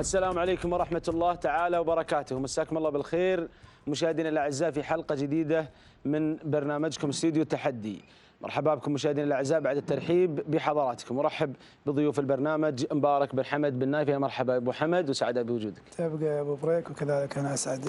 السلام عليكم ورحمة الله تعالى وبركاته، مساكم الله بالخير مشاهدينا الأعزاء في حلقة جديدة من برنامجكم استوديو التحدي. مرحبا بكم مشاهدينا الأعزاء، بعد الترحيب بحضراتكم ورحب بضيوف البرنامج مبارك بن حمد بن نايف. يا مرحبا أبو حمد وسعد بوجودك. تبقى يا أبو بريك، وكذلك أنا أسعد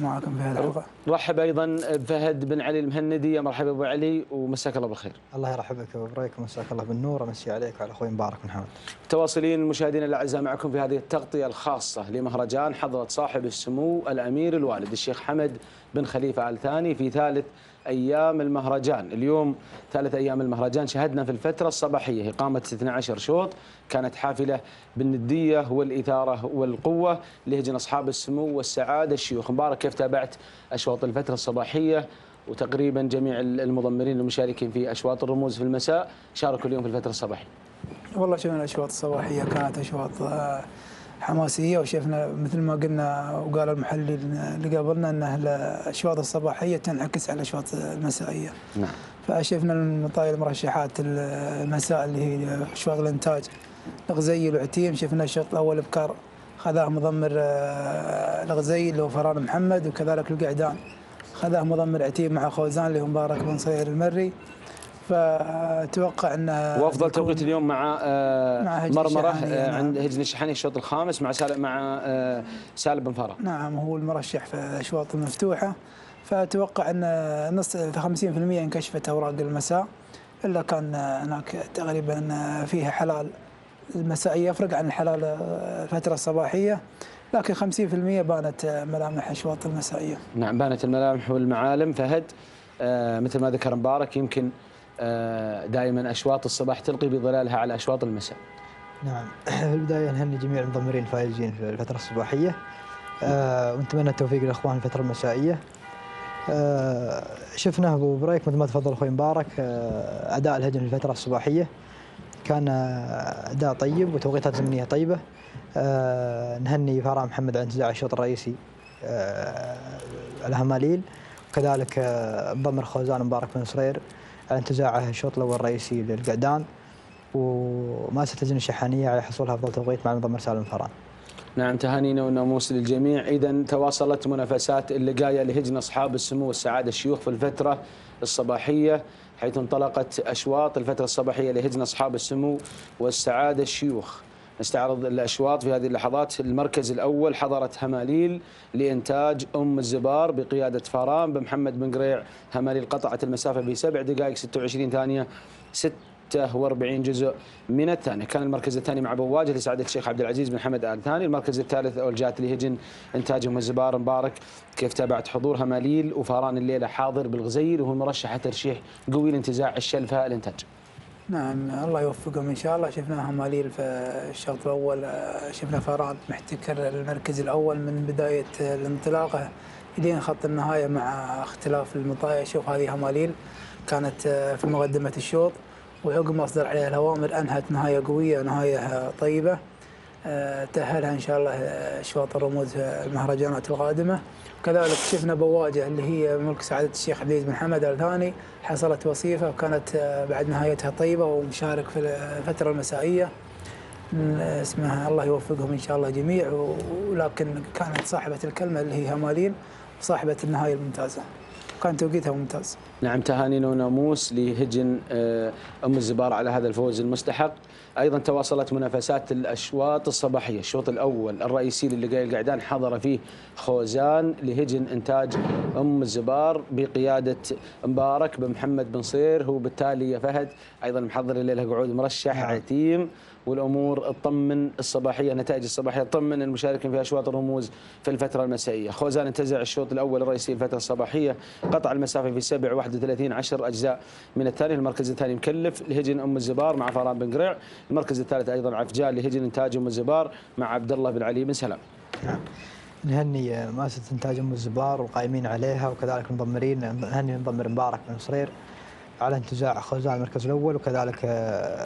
معكم في هذه الحلقة. رحب أيضا بفهد بن علي المهندي. يا مرحبا أبو علي ومساك الله بالخير. الله يرحب بك أبو بريك ومساك الله بالنور، ومسي عليك وعلى أخوي مبارك بن حمد. متواصلين مشاهدينا الأعزاء معكم في هذه التغطية الخاصة لمهرجان حضرة صاحب السمو الأمير الوالد الشيخ حمد بن خليفة آل ثاني في ثالث أيام المهرجان. اليوم ثالث أيام المهرجان شهدنا في الفترة الصباحية إقامة 12 شوط كانت حافلة بالندية والإثارة والقوة لهجن أصحاب السمو والسعادة الشيوخ. مبارك، كيف تابعت أشواط الفترة الصباحية؟ وتقريبا جميع المضمرين المشاركين في أشواط الرموز في المساء شاركوا اليوم في الفترة الصباحية. والله شفنا الأشواط الصباحية كانت أشواط حماسية، وشفنا مثل ما قلنا وقال المحلل اللي قبلنا أن الأشواط الصباحية تنعكس على الأشواط المسائية. نعم. فشفنا المطايا المرشحات المساء اللي هي أشواط الإنتاج الغزيل وعتيم. شفنا الشوط الأول بكار خذاه مضمر الغزيل اللي هو فران محمد، وكذلك القعدان خذاه مضمر عتيم مع خوزان اللي هو مبارك بن صهير المري. فاتوقع ان وافضل توقيت اليوم مع مرمره عند نعم. هجن الشحاني الشوط الخامس مع سالم بن فرح. نعم، هو المرشح في الاشواط المفتوحه. فاتوقع ان نص 50% انكشفت اوراق المساء، الا كان هناك تقريبا فيها حلال المسائيه يفرق عن الحلال الفتره الصباحيه، لكن 50% بانت ملامح اشواط المسائيه. نعم، بانت الملامح والمعالم. فهد، مثل ما ذكر مبارك، يمكن دائما أشواط الصباح تلقي بظلالها على أشواط المساء. نعم، في البداية نهني جميع المضمرين الفائزين في الفترة الصباحية، ونتمنى التوفيق للإخوان في الفترة المسائية. شفنا أبو بريك مثل ما تفضل أخوي مبارك، أداء الهجن في الفترة الصباحية كان أداء طيب وتوقيتات زمنية طيبة. نهني فرع محمد على انتزاع الشوط الرئيسي الهماليل، وكذلك مضمر خوزان مبارك بن صرير على انتزاعه الشوط الاول الرئيسي للقعدان، ومؤسسة هجن الشحانية على حصولها افضل توقيت مع المضمر سالم فران. نعم، تهانينا والناموس للجميع. إذا تواصلت منافسات اللقاية لهجن أصحاب السمو والسعادة الشيوخ في الفترة الصباحية، حيث انطلقت أشواط الفترة الصباحية لهجن أصحاب السمو والسعادة الشيوخ. نستعرض الأشواط في هذه اللحظات. المركز الأول حضرت هماليل لإنتاج أم الزبار بقيادة فران بمحمد بن قريع. هماليل قطعت المسافة ب 7 دقائق 26 ثانية 46 جزء من الثانية. كان المركز الثاني مع بواجه لسعادة الشيخ عبد العزيز بن حمد آل ثاني. المركز الثالث أولجات لهجن إنتاج أم الزبار. مبارك، كيف تابعت حضور هماليل وفاران الليلة حاضر بالغزيل وهو مرشح ترشيح قوي لانتزاع الشلفة الإنتاج؟ نعم، الله يوفقهم ان شاء الله. شفنا هماليل في الشوط الاول، شفنا فران محتكر المركز الاول من بدايه الانطلاقه الين خط النهايه مع اختلاف المطايا. شوف هذه هماليل كانت في مقدمه الشوط، وعقب ما اصدر عليها الاوامر انهت نهايه قويه، نهايه طيبه تاهلها ان شاء الله اشواط الرموز المهرجانات القادمه. كذلك شفنا بواجه اللي هي ملك سعادة الشيخ عبد العزيز بن حمد آل ثاني، حصلت وصيفة وكانت بعد نهايتها طيبة ومشارك في الفترة المسائية. اسمها الله يوفقهم إن شاء الله جميع، ولكن كانت صاحبة الكلمة اللي هي هماليل وصاحبة النهاية الممتازة، كان توقيتها ممتاز. نعم، تهانينا وناموس لهجن أم الزبار على هذا الفوز المستحق. أيضا تواصلت منافسات الأشواط الصباحية. الشوط الأول الرئيسي للقاء القعدان حضر فيه خوزان لهجن إنتاج أم الزبار بقيادة مبارك بن محمد بن صير، هو بالتالي يا فهد أيضا محضر الليلة قعود مرشح عتيم. والأمور تطمن الصباحية، النتائج الصباحية تطمن المشاركين في أشواط الرموز في الفترة المسائية. خوزان انتزع الشوط الأول الرئيسي الفترة الصباحية، قطع المسافة في 7:31 10 أجزاء من الثاني. المركز الثاني مكلف لهجن أم الزبار مع فران بن قريع. المركز الثالث أيضا عفجان لهجن إنتاج أم الزبار مع عبد الله بن علي بن سلام. نهني مؤسسة إنتاج أم الزبار والقائمين عليها، وكذلك المضمرين. نهني المضمر مبارك بن صرير على انتزاع خوزان المركز الاول، وكذلك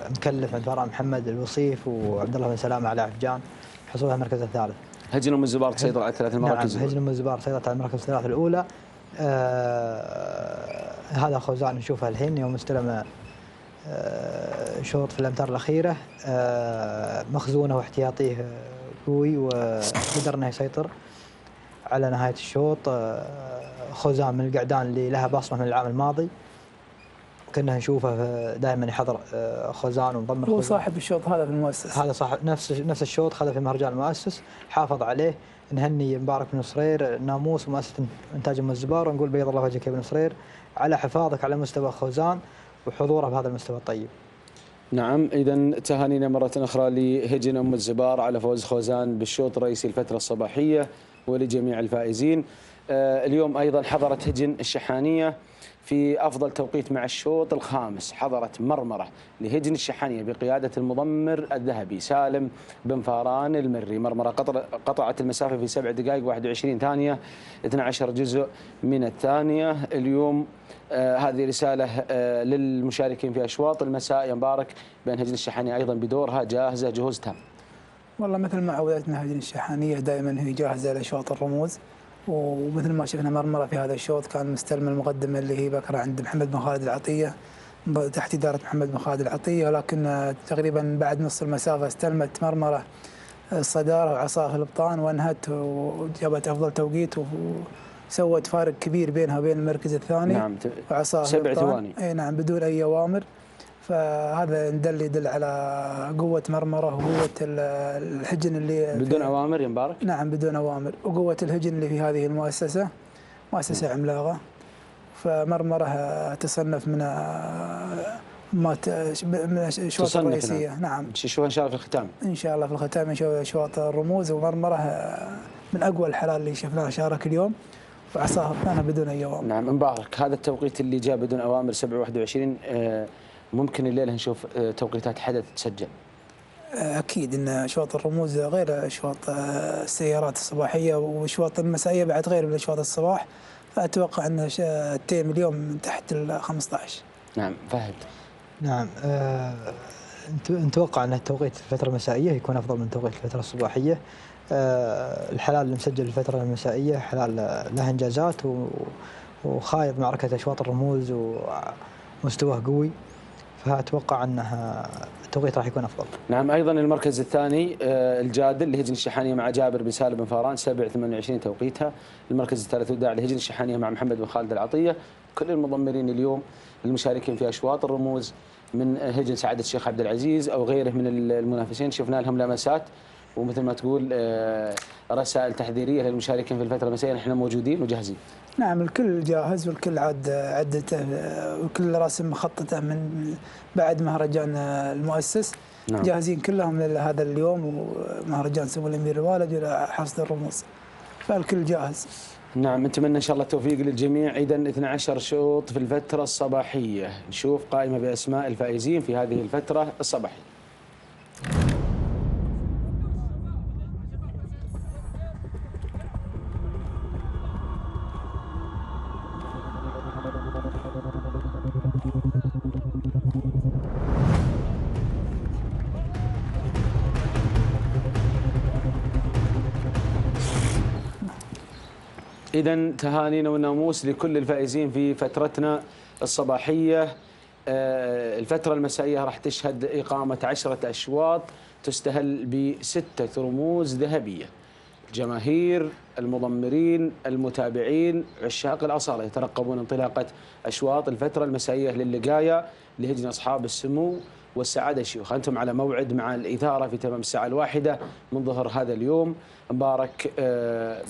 مكلف عند فرع محمد الوصيف وعبد الله بن سلامه على عفجان حصولها المركز الثالث. هجن أم الزبار تسيطر على ثلاث المراكز. نعم، هجن أم الزبار سيطرت على المركز الثلاث الاولى. هذا خوزان نشوفها الحين يوم استلم شوط في الامتار الاخيره، مخزونه واحتياطيه قوي وقدر انه يسيطر على نهايه الشوط. خوزان من القعدان اللي لها بصمه من العام الماضي، كنا نشوفه دائما يحضر خوزان ومضمر. هو صاحب الشوط هذا في المؤسس، هذا صاحب نفس الشوط خذه في مهرجان المؤسس، حافظ عليه. نهني مبارك بن صرير ناموس ومؤسسة إنتاج أم الزبار، ونقول بيض الله وجهك يا بن صرير على حفاظك على مستوى خوزان وحضوره بهذا المستوى الطيب. نعم، إذا تهانينا مرة أخرى لهجن أم الزبار على فوز خوزان بالشوط الرئيسي الفترة الصباحية ولجميع الفائزين. اليوم أيضا حضرت هجن الشحانية في أفضل توقيت مع الشوط الخامس، حضرت مرمرة لهجن الشحانية بقيادة المضمر الذهبي سالم بن فاران المري. مرمرة قطعت المسافة في 7 دقائق 21 ثانية 12 جزء من الثانية. اليوم هذه رسالة للمشاركين في أشواط المساء يا مبارك، بأن هجن الشحانية أيضا بدورها جاهزة جهوز تام. والله مثل ما عودتنا هجن الشحانية دائما هي جاهزة لأشواط الرموز، ومثل ما شفنا مرمرة في هذا الشوط كان مستلم المقدمة اللي هي بكرة عند محمد بن خالد العطية تحت إدارة محمد بن خالد العطية، ولكن تقريبا بعد نص المسافة استلمت مرمرة الصدارة وعصاها الابطان وانهت وجابت أفضل توقيت وسوت فارق كبير بينها وبين المركز الثاني. نعم، وعصاها 7 ثواني. اي نعم، بدون أي أوامر. فهذا يدل على قوة مرمرة وقوة الهجن اللي بدون أوامر يا مبارك. نعم بدون أوامر، وقوة الهجن اللي في هذه المؤسسة، مؤسسة عملاقة. فمرمرة تصنف من الأشواط الرئيسية. نعم، نشوفها إن شاء الله في الختام. إن شاء الله في الختام نشوف أشواط الرموز، ومرمرة من أقوى الحلال اللي شفناها شارك اليوم، وعصاها الثانية بدون أي أوامر. نعم مبارك، هذا التوقيت اللي جاء بدون أوامر 7:21، ممكن الليلة نشوف توقيتات حدث تسجل؟ أكيد أن أشواط الرموز غير أشواط السيارات الصباحية، وأشواط المسائية بعد غير من أشواط الصباح، فأتوقع أن التيم اليوم من تحت 15. نعم فهد. نعم، نتوقع أن التوقيت في الفترة المسائية يكون أفضل من توقيت الفترة الصباحية. الحلال اللي مسجل الفترة المسائية حلال له إنجازات وخايض معركة أشواط الرموز ومستواه قوي، فأتوقع أنها التوقيت راح يكون أفضل. نعم، أيضا المركز الثاني الجادل لهجن الشحانية مع جابر بن سالم بن فاران 7:28 توقيتها. المركز الثالث وداع لهجن الشحانية مع محمد بن خالد العطية. كل المضمرين اليوم المشاركين في أشواط الرموز من هجن سعادة الشيخ عبد العزيز أو غيره من المنافسين شفنا لهم لمسات، ومثل ما تقول رسائل تحذيرية للمشاركين في الفترة المسائية، نحن موجودين وجاهزين. نعم، الكل جاهز والكل عدته والكل راسم مخططه من بعد مهرجان المؤسس. نعم. جاهزين كلهم لهذا اليوم ومهرجان سمو الأمير الوالد إلى حصد الرموز، فالكل جاهز. نعم، نتمنى إن شاء الله التوفيق للجميع. إذن 12 شوط في الفترة الصباحية، نشوف قائمة بأسماء الفائزين في هذه الفترة الصباحية. إذن تهانينا والناموس لكل الفائزين في فترتنا الصباحية. الفترة المسائية راح تشهد إقامة 10 أشواط تستهل ب6 رموز ذهبية. جماهير المضمرين المتابعين عشاق الأصالة يترقبون انطلاقة أشواط الفترة المسائية للقاية لهجن أصحاب السمو والسعادة الشيوخ. أنتم على موعد مع الإثارة في تمام الساعة 1 من ظهر هذا اليوم. مبارك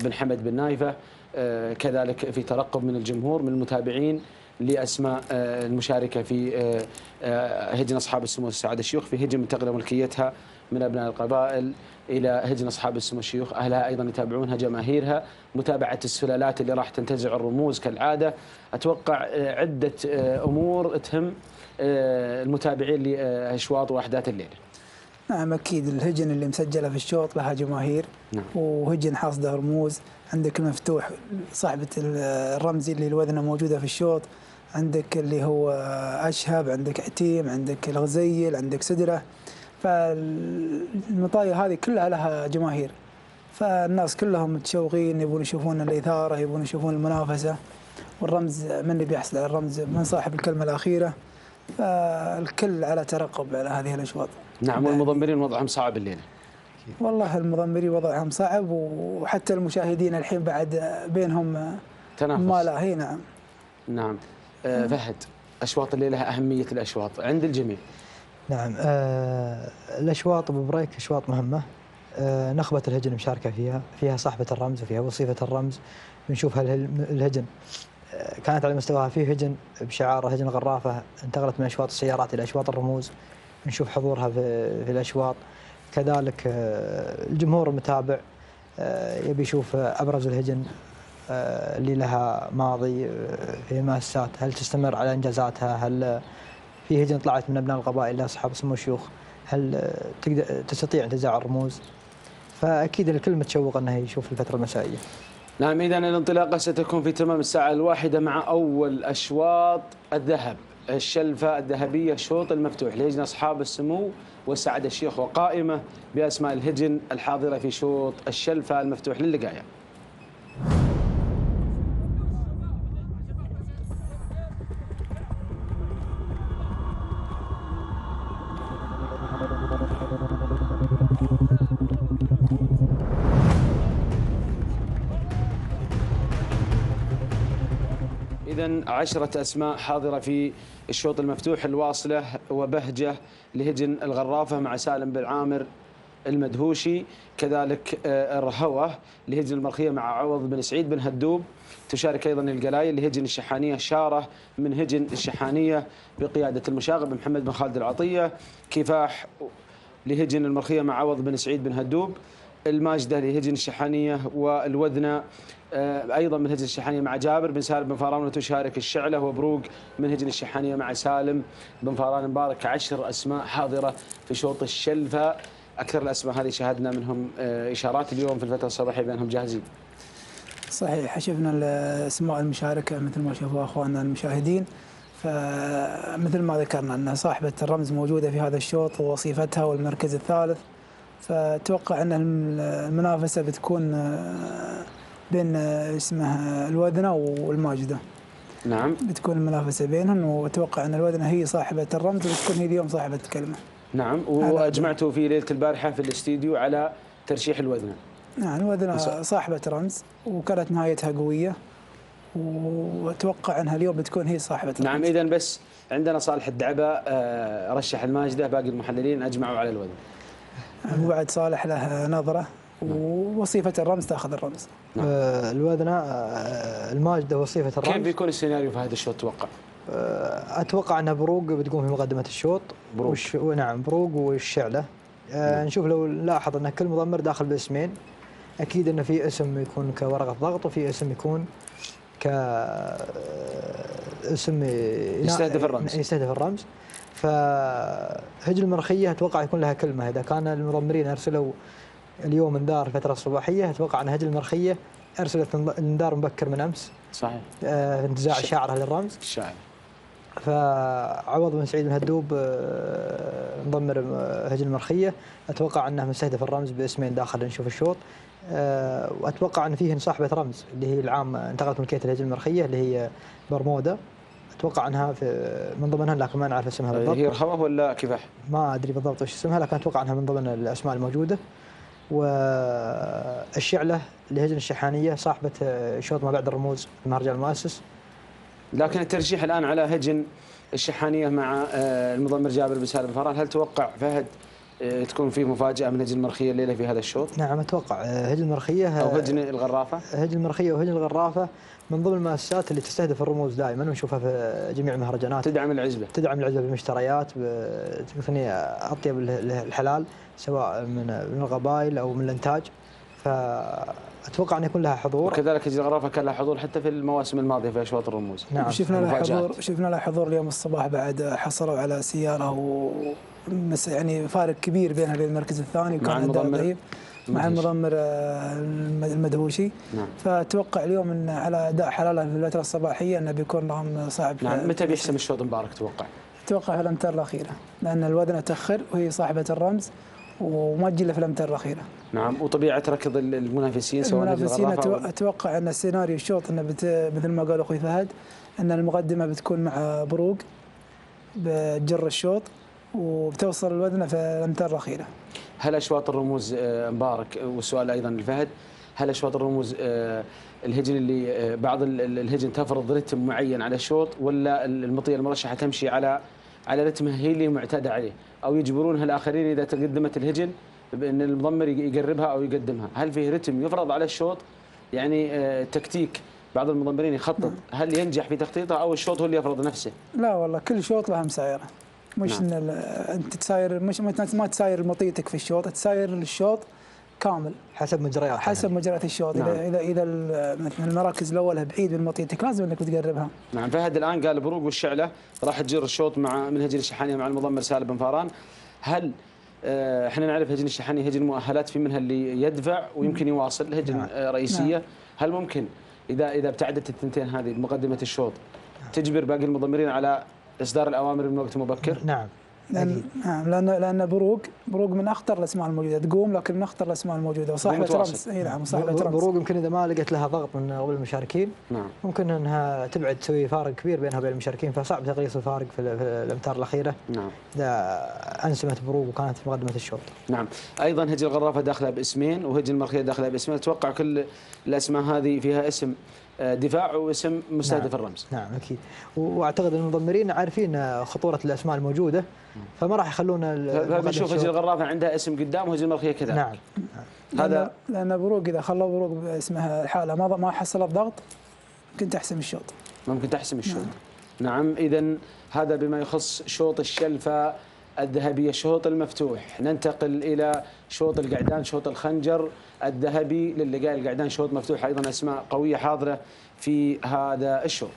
بن حمد بن نايفة كذلك في ترقب من الجمهور من المتابعين لأسماء المشاركة في هجن أصحاب السمو والسعادة الشيوخ، في هجن منتقلة ملكيتها من أبناء القبائل إلى هجن أصحاب السمو الشيوخ. أهلها أيضا يتابعونها، جماهيرها، متابعة السلالات اللي راح تنتزع الرموز كالعادة. أتوقع عدة أمور تهم المتابعين لأشواط وأحداث الليلة. نعم أكيد، الهجن اللي مسجلة في الشوط لها جماهير. نعم. وهجن حاصدة رموز، عندك المفتوح صاحبة الرمزي اللي الوذنة موجودة في الشوط، عندك اللي هو أشهب، عندك عتيم، عندك الغزيل، عندك سدرة. فالمطايا هذه كلها لها جماهير، فالناس كلهم متشوقين يبون يشوفون الإثارة، يبون يشوفون المنافسة، والرمز من اللي بيحصل على الرمز، من صاحب الكلمة الأخيرة. فالكل على ترقب على هذه الأشواط. نعم، والمضمرين وضعهم صعب الليلة. والله المضمرين وضعهم صعب، وحتى المشاهدين الحين بعد بينهم تنافس. ما لا هي نعم. نعم. فهد، أشواط الليلة أهمية الأشواط عند الجميع. نعم. الأشواط أبو بريك أشواط مهمة. نخبة الهجن مشاركة فيها صاحبة الرمز وفيها وصيفة الرمز. بنشوف هل الهجن كانت على مستواها. فيه هجن بشعار هجن غرافة انتقلت من أشواط السيارات إلى أشواط الرموز، نشوف حضورها في الأشواط. كذلك الجمهور المتابع يبي يشوف أبرز الهجن اللي لها ماضي في مؤسسات، هل تستمر على إنجازاتها، هل في هجن طلعت من أبناء القبائل لأصحاب سمو الشيوخ، هل تستطيع انتزاع الرموز. فأكيد الكل متشوق أنه يشوف الفترة المسائية. نعم، إذن الانطلاقة ستكون في تمام الساعة 1 مع أول أشواط الذهب، الشلفة الذهبية، الشوط المفتوح لهجن أصحاب السمو والسعادة الشيخ، وقائمة بأسماء الهجن الحاضرة في شوط الشلفة المفتوح للقاية. إذن 10 أسماء حاضرة في الشوط المفتوح، الواصلة وبهجة لهجن الغرافة مع سالم بن عامر المدهوشي، كذلك الرهوة لهجن المرخية مع عوض بن سعيد بن هدوب، تشارك أيضا القلايل لهجن الشحانية شارة من هجن الشحانية بقيادة المشاغب محمد بن خالد العطية، كفاح لهجن المرخية مع عوض بن سعيد بن هدوب، الماجدة لهجن الشحانية، والوذنة أيضا من هجن الشحانية مع جابر بن سالم بن فاران، وتشارك الشعلة وبروق من هجن الشحانية مع سالم بن فاران مبارك. 10 أسماء حاضرة في شوط الشلفة. أكثر الأسماء هذه شاهدنا منهم إشارات اليوم في الفترة الصباحية بأنهم جاهزين. صحيح، شفنا الأسماء المشاركة مثل ما شافوا أخواننا المشاهدين. فمثل ما ذكرنا أن صاحبة الرمز موجودة في هذا الشوط ووصيفتها والمركز الثالث، فأتوقع أن المنافسة بتكون بين اسمها الوذنة والماجدة. نعم، بتكون المنافسة بينهم، وأتوقع أن الوذنة هي صاحبة الرمز وبتكون هي اليوم صاحبة الكلمة. نعم، وأجمعتوا في ليلة البارحة في الاستديو على ترشيح الوذنة. نعم، الوذنة صاحبة رمز وكانت نهايتها قوية، وأتوقع أنها اليوم بتكون هي صاحبة الرمز. نعم، إذن بس عندنا صالح الدعبة رشح الماجدة، باقي المحللين أجمعوا على الوذنة. وبعد صالح له نظرة، ووصيفة الرمز تأخذ الرمز. الوذنة الماجدة وصيفة الرمز. كيف بيكون السيناريو في هذا الشوط تتوقع؟ أتوقع أن بروق بتقوم في مقدمة الشوط. نعم، بروق والشعلة. نشوف لو نلاحظ أن كل مضمر داخل باسمين، أكيد أن في اسم يكون كورقة ضغط وفي اسم يكون اسم يستهدف الرمز. فهجن المرخية أتوقع يكون لها كلمة. إذا كان المضمرين أرسلوا اليوم انذار الفترة الصباحية، أتوقع أن هجن المرخية أرسلت انذار مبكر من أمس. صحيح. انتزاع شعرها للرمز. الشاعر. فعوض بن سعيد بن هدوب مضمر هجن المرخية، أتوقع أنه مستهدف الرمز باسمين داخل نشوف الشوط. وأتوقع أن فيه صاحبة رمز اللي هي العام انتقلت ملكية الهجن المرخية اللي هي برمودا. أتوقع أنها من ضمنها، لكن ما نعرف اسمها بالضبط. هي رهوة ولا كفاح؟ ما أدري بالضبط وش اسمها، لكن أتوقع أنها من ضمن الأسماء الموجودة. والشعلة لهجن الشحانية صاحبة شوط ما بعد الرموز المهرجان المؤسس. لكن الترشيح الآن على هجن الشحانية مع المضمر جابر بن سالم فاران، هل توقع فهد تكون فيه مفاجأة من هجن المرخية الليلة في هذا الشوط؟ نعم، أتوقع هجن المرخية أو هجن الغرافة. هجن المرخية وهجن الغرافة من ضمن المؤسسات اللي تستهدف الرموز دائما، ونشوفها في جميع المهرجانات. تدعم العزبة بالمشتريات، بتقنية أطيب الحلال سواء من القبائل أو من الإنتاج. فأتوقع أن يكون لها حضور. وكذلك هجن الغرافة كان لها حضور حتى في المواسم الماضية في أشواط الرموز. نعم، شفنا لها حضور اليوم الصباح، بعد حصلوا على سيارة يعني فارق كبير بينها وبين المركز الثاني، وكان مع المضمر المدهوشي. نعم. فأتوقع اليوم أن على أداء حلالة في الفترة الصباحية أنه بيكون لهم صعب. نعم، متى بيحسم الشوط مبارك أتوقع في الأمتار الأخيرة، لأن الوذنة تأخر وهي صاحبة الرمز وما تجي إلا في الأمتار الأخيرة. نعم، وطبيعة ركض المنافسين أتوقع أن السيناريو الشوط أنه مثل ما قال أخوي فهد، أن المقدمة بتكون مع بروق بجر الشوط، وبتوصل الوذنة في الأمتار الأخيرة. هل أشواط الرموز مبارك، والسؤال أيضا الفهد، هل أشواط الرموز الهجن اللي بعض الهجن تفرض رتم معين على الشوط، ولا المطية المرشحة تمشي على رتمها هي اللي معتادة عليه، أو يجبرونها الآخرين إذا تقدمت الهجن بأن المضمر يقربها أو يقدمها؟ هل فيه رتم يفرض على الشوط؟ يعني تكتيك بعض المضمرين يخطط، هل ينجح في تخطيطه أو الشوط هو اللي يفرض نفسه؟ لا والله، كل شوط له مسايره، مش نعم. ان انت تساير، مش ما تساير مطيتك في الشوط، تساير الشوط كامل حسب مجريات، حسب مجريات الشوط. نعم. اذا مثلا المراكز الاولى بعيد من مطيتك لازم انك تقربها. نعم. فهد الآن قال بروق والشعلة راح تجر الشوط مع من هجن الشحانية مع المضمر سالم بن فاران. هل احنا نعرف هجن الشحانية هجن مؤهلات، في منها اللي يدفع ويمكن يواصل هجن نعم. رئيسية. نعم. هل ممكن إذا ابتعدت الثنتين هذه بمقدمة الشوط تجبر باقي المضمرين على إصدار الأوامر من وقت مبكر؟ نعم. لأن بروق من أخطر الأسماء الموجودة، تقوم لكن من أخطر الأسماء الموجودة، وصاحبة رمز. أي نعم، وصاحبة رمز. بروق يمكن إذا ما لقيت لها ضغط من قبل المشاركين، نعم، ممكن أنها تبعد، تسوي فارق كبير بينها وبين المشاركين، فصعب تقليص الفارق في الأمتار الأخيرة. نعم، إذا أنسمت بروق وكانت في مقدمة الشوط. نعم. أيضا هجن الغرافة داخلها باسمين، وهجن المرخية داخلها باسمين. أتوقع كل الأسماء هذه فيها اسم دفاع واسم مستهدف الرمز. نعم أكيد. وأعتقد أن المضمرين عارفين خطورة الأسماء الموجودة، فما راح يخلون فبنشوف هجن الغرافة عندها اسم قدام وهجن المرخية كذا. نعم. هذا لأن بروق إذا خلوا بروق اسمها الحالة ما حصلت ضغط ممكن تحسم الشوط. ممكن تحسم الشوط. نعم. إذا هذا بما يخص شوط الشلفة الذهبي، الشوط المفتوح. ننتقل إلى شوط القعدان، شوط الخنجر الذهبي للقاء القعدان، شوط مفتوح، أيضا أسماء قوية حاضرة في هذا الشوط.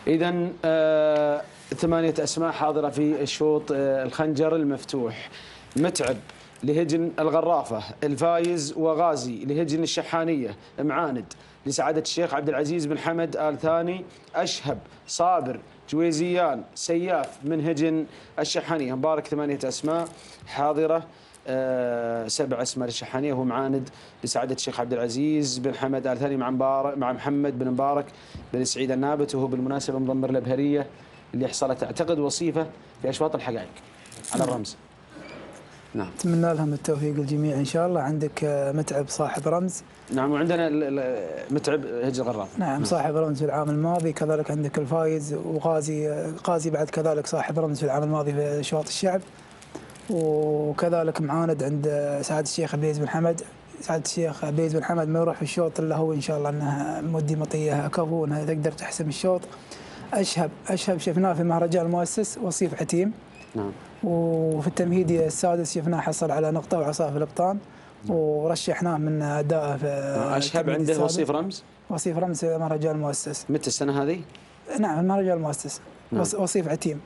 إذن 8 أسماء حاضرة في الشوط الخنجر المفتوح. متعب لهجن الغرافة، الفايز وغازي لهجن الشحانية، معاند لسعادة الشيخ عبد العزيز بن حمد آل ثاني، أشهب، صابر، جويزيان، سياف من هجن الشحانية. مبارك 8 أسماء حاضرة، 7 أسماء للشحانية، هو معاند لسعادة الشيخ عبد العزيز بن حمد آل ثاني مع محمد بن مبارك بن سعيد النابت، وهو بالمناسبة مضمر الأبهرية اللي حصلت أعتقد وصيفة في أشواط الحقائق على الرمز. نعم. أتمنى لهم التوفيق الجميع إن شاء الله. عندك متعب صاحب رمز. نعم. وعندنا متعب هجن الغرافة. نعم، صاحب رمز في العام الماضي. كذلك عندك الفايز وغازي بعد كذلك صاحب رمز في العام الماضي في شواط الشعب. وكذلك معاند عند سعادة الشيخ عبد العزيز بن حمد. سعادة الشيخ عبد العزيز بن حمد ما يروح في الشوط إلا هو إن شاء الله أنها مودي مطية كفو أنها تقدر تحسم الشوط. أشهب شفناه في مهرجان المؤسس وصيف عتيم. نعم. وفي التمهيدي السادس شفناه حصل على نقطة وعصاه في الإبطان. ورشحناه من أدائه في أشهب عنده وصيف رمز. وصيف رمز في مهرجان المؤسس. متى السنة هذه؟ نعم، المهرجان المؤسس. نعم. وصيف عتيم.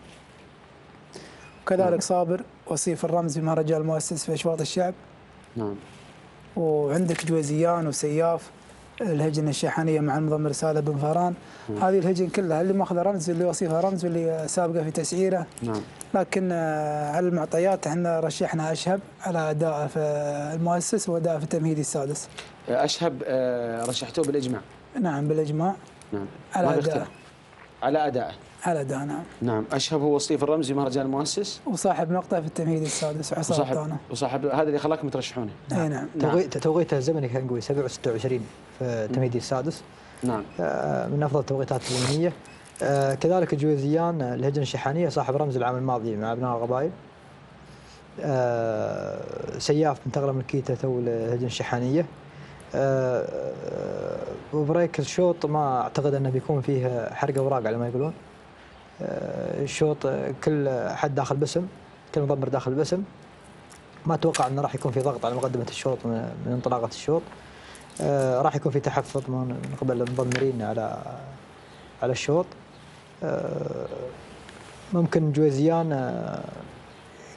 وكذلك صابر وصيف الرمز في مهرجان المؤسس في أشواط الشعب. نعم. وعندك جويزيان وسياف الهجن الشحانية مع المضمر سالم بن فاران. هذه الهجن كلها اللي ماخذ رمز، اللي وصيفها رمز، واللي سابقة في تسعيره. نعم. لكن على المعطيات احنا رشحنا أشهب على أداءه في المؤسس وأداءه في التمهيدي السادس. أشهب رشحتوه بالإجماع. نعم، بالإجماع. نعم. على أداءه. على أداءه. على أداء. نعم. نعم. أشهب هو وصيف الرمز في مهرجان المؤسس وصاحب نقطة في التمهيدي السادس وصاحب هذا اللي خلاكم ترشحونه. اي نعم. توقيته الزمني كان قوي 7 و26 في التمهيدي السادس. نعم. من أفضل التوقيتات الزمنية. كذلك جويزيان الهجن الشحانية صاحب رمز العام الماضي مع أبناء القبائل. سياف انتقل من كيتا تو الهجن الشحانية. وبريك الشوط ما أعتقد أنه بيكون فيه حرق أوراق على ما يقولون. الشوط كل حد داخل باسم، كل مضمر داخل باسم. ما أتوقع أنه راح يكون في ضغط على مقدمة الشوط من انطلاقة الشوط. راح يكون في تحفظ من قبل المضمرين على الشوط. ممكن جويزيان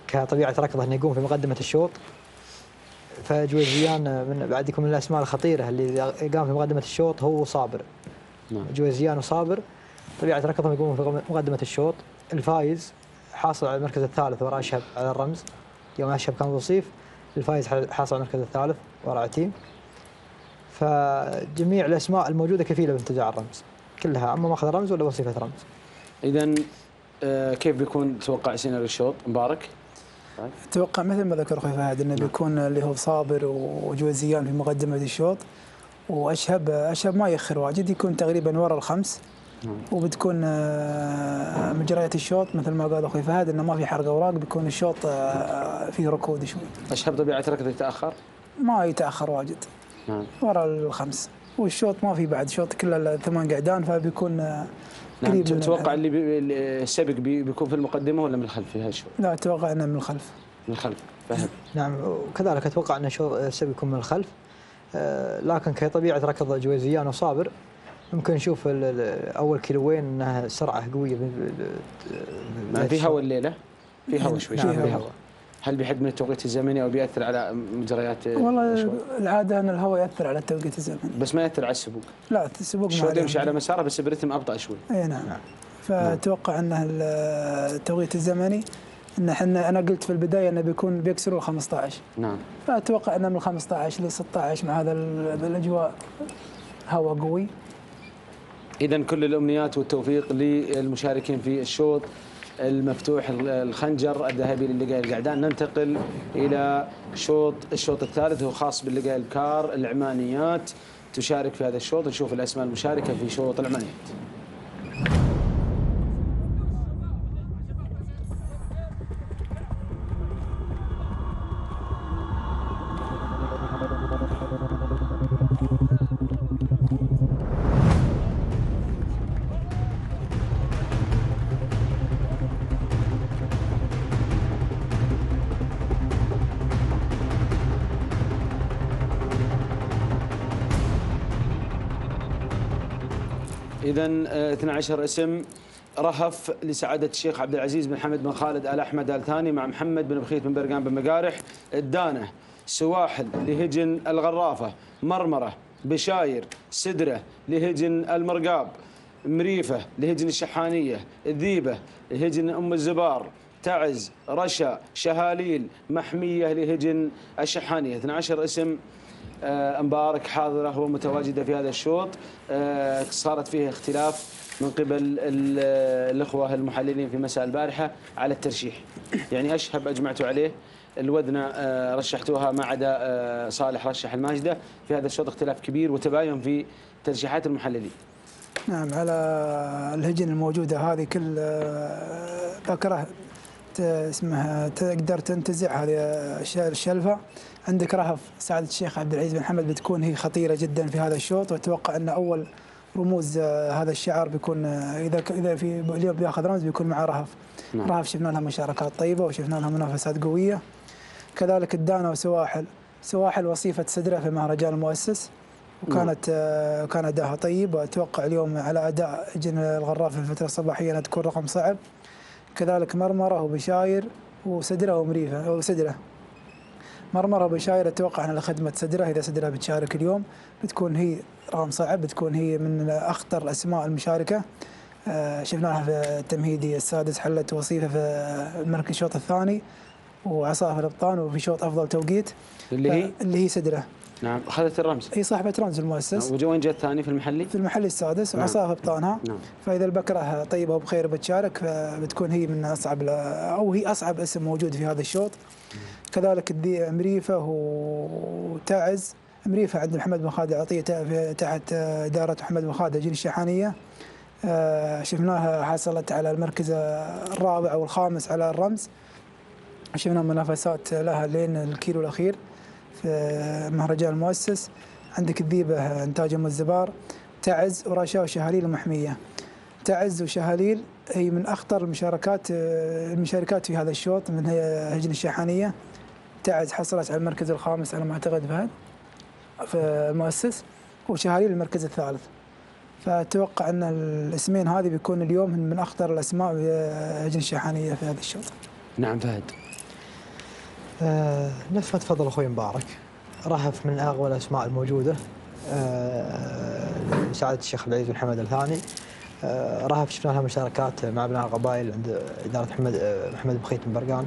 كطبيعة ركضه أنه يقوم في مقدمة الشوط، فجويزيان بعد يكون من الأسماء الخطيرة اللي قام في مقدمة الشوط هو صابر. نعم. جويزيان وصابر طبيعة ركضهم يقومون في مقدمة الشوط. الفايز حاصل على المركز الثالث وراء أشهب على الرمز. يوم أشهب كان وصيف، الفايز حاصل على المركز الثالث وراء عتيم. فجميع الأسماء الموجودة كفيلة بانتزاع الرمز كلها، أما ماخذ رمز ولا وصيفة رمز. إذا كيف بيكون تتوقع سيناريو الشوط مبارك؟ اتوقع مثل ما ذكر اخوي فهد انه بيكون اللي هو صابر وجوزيان في مقدمه الشوط، واشهب ما يأخر واجد، يكون تقريبا ورا الخمس. وبتكون مجريات الشوط مثل ما قال اخوي فهد انه ما في حرق اوراق، بيكون الشوط فيه ركود شوي. أشهب طبيعة ركض يتأخر؟ ما يتأخر واجد. ورا الخمس، والشوط ما في بعد شوط كله 8 قعدان، فبيكون نعم. تتوقع اللي السبق بيكون في المقدمة ولا من الخلف في هذا الشوط؟ لا اتوقع انه من الخلف. من الخلف. فهد. نعم، وكذلك اتوقع ان السبق يكون من الخلف، لكن كطبيعه ركض جويزيان وصابر ممكن نشوف اول كيلوين انها سرعه قويه. في هواء الليله، في هواء شوي. نعم في هواء. هل بيحد من التوقيت الزمني او بيأثر على مجريات؟ والله العاده ان الهواء يأثر على التوقيت الزمني، بس ما يأثر على السبوق. لا السبوق الشوط يمشي على مساره بس برتم ابطا شوي. اي نعم. فاتوقع انه التوقيت الزمني ان انا قلت في البدايه انه بيكسروا ال 15. نعم. فاتوقع انه من 15 ل 16 مع هذا الاجواء هواء قوي. إذا كل الأمنيات والتوفيق للمشاركين في الشوط المفتوح الخنجر الذهبي للقاء القعدان. ننتقل إلى الشوط الثالث، هو خاص باللقاء البكار. العمانيات تشارك في هذا الشوط، نشوف الأسماء المشاركة في شوط العمانيات. إذا 12 اسم: رهف لسعادة الشيخ عبد العزيز بن حمد بن خالد آل أحمد آل ثاني مع محمد بن بخيت بن برقان بن مقارح. الدانة سواحل لهجن الغرافة. مرمرة بشاير سدرة لهجن المرقاب. مريفة لهجن الشحانية. الذيبة لهجن أم الزبار. تعز رشا شهاليل محمية لهجن الشحانية. 12 اسم مبارك حاضرة ومتواجدة في هذا الشوط. صارت فيه اختلاف من قبل الأخوة المحللين في مساء البارحة على الترشيح، يعني أشهب أجمعتوا عليه، الوذنة رشحتوها ما عدا صالح رشح الماجدة. في هذا الشوط اختلاف كبير وتباين في ترشيحات المحللين. نعم، على الهجن الموجودة هذه كل بكرة اسمها تقدر تنتزع هذه الشلفة. عندك رهف سعادة الشيخ عبد العزيز بن حمد بتكون هي خطيرة جدا في هذا الشوط، واتوقع ان اول رموز هذا الشعار بيكون اذا في اليوم بياخذ رمز بيكون مع رهف. نعم. رهف شفنا لها مشاركات طيبة وشفنا لها منافسات قوية. كذلك الدانة وسواحل. سواحل وصيفة سدرة في مهرجان المؤسس، وكانت كان اداءها طيب، واتوقع اليوم على اداء هجن الغراف في الفترة الصباحية انها تكون رقم صعب. كذلك مرمرة وبشاير وسدرة ومريفة وسدرة. مرمرة وبشاير اتوقع ان لخدمة سدرة، اذا سدرة بتشارك اليوم بتكون هي رقم صعب، بتكون هي من اخطر الاسماء المشاركة. شفناها في التمهيدي السادس حلت وصيفة في المركز الشوط الثاني وعصاها في الابطان، وفي شوط افضل توقيت اللي هي سدرة. نعم، اخذت الرمز، هي صاحبة رمز المؤسس. وين جت ثاني في المحلي؟ في المحلي السادس. وعصاها في ابطانها. نعم. فاذا البكره طيبه وبخير بتشارك، فبتكون هي من اصعب او هي اصعب اسم موجود في هذا الشوط. كذلك مريفه وتعز. مريفه عند محمد بن خالد عطيه تحت اداره محمد بن خالد جيل الشحانيه. شفناها حصلت على المركز الرابع او الخامس على الرمز. شفنا منافسات لها لين الكيلو الاخير في مهرجان المؤسس. عندك الذيبه انتاج ام الزبار. تعز ورشا وشهاليل ومحميه. تعز وشهاليل هي من اخطر المشاركات في هذا الشوط من هجن الشحانيه. تعز حصلت على المركز الخامس على ما اعتقد فهد في المؤسس، وشهاليل المركز الثالث. فاتوقع ان الاسمين هذه بيكون اليوم من اخطر الاسماء في هجن الشحانيه في هذا الشوط. نعم فهد. نفس ما تفضل اخوي مبارك، رهف من اغوى الاسماء الموجوده. سعادة الشيخ عبد العزيز بن حمد الثاني. رهف شفنا لها مشاركات مع ابناء القبائل عند إدارة محمد بخيت بن برقان.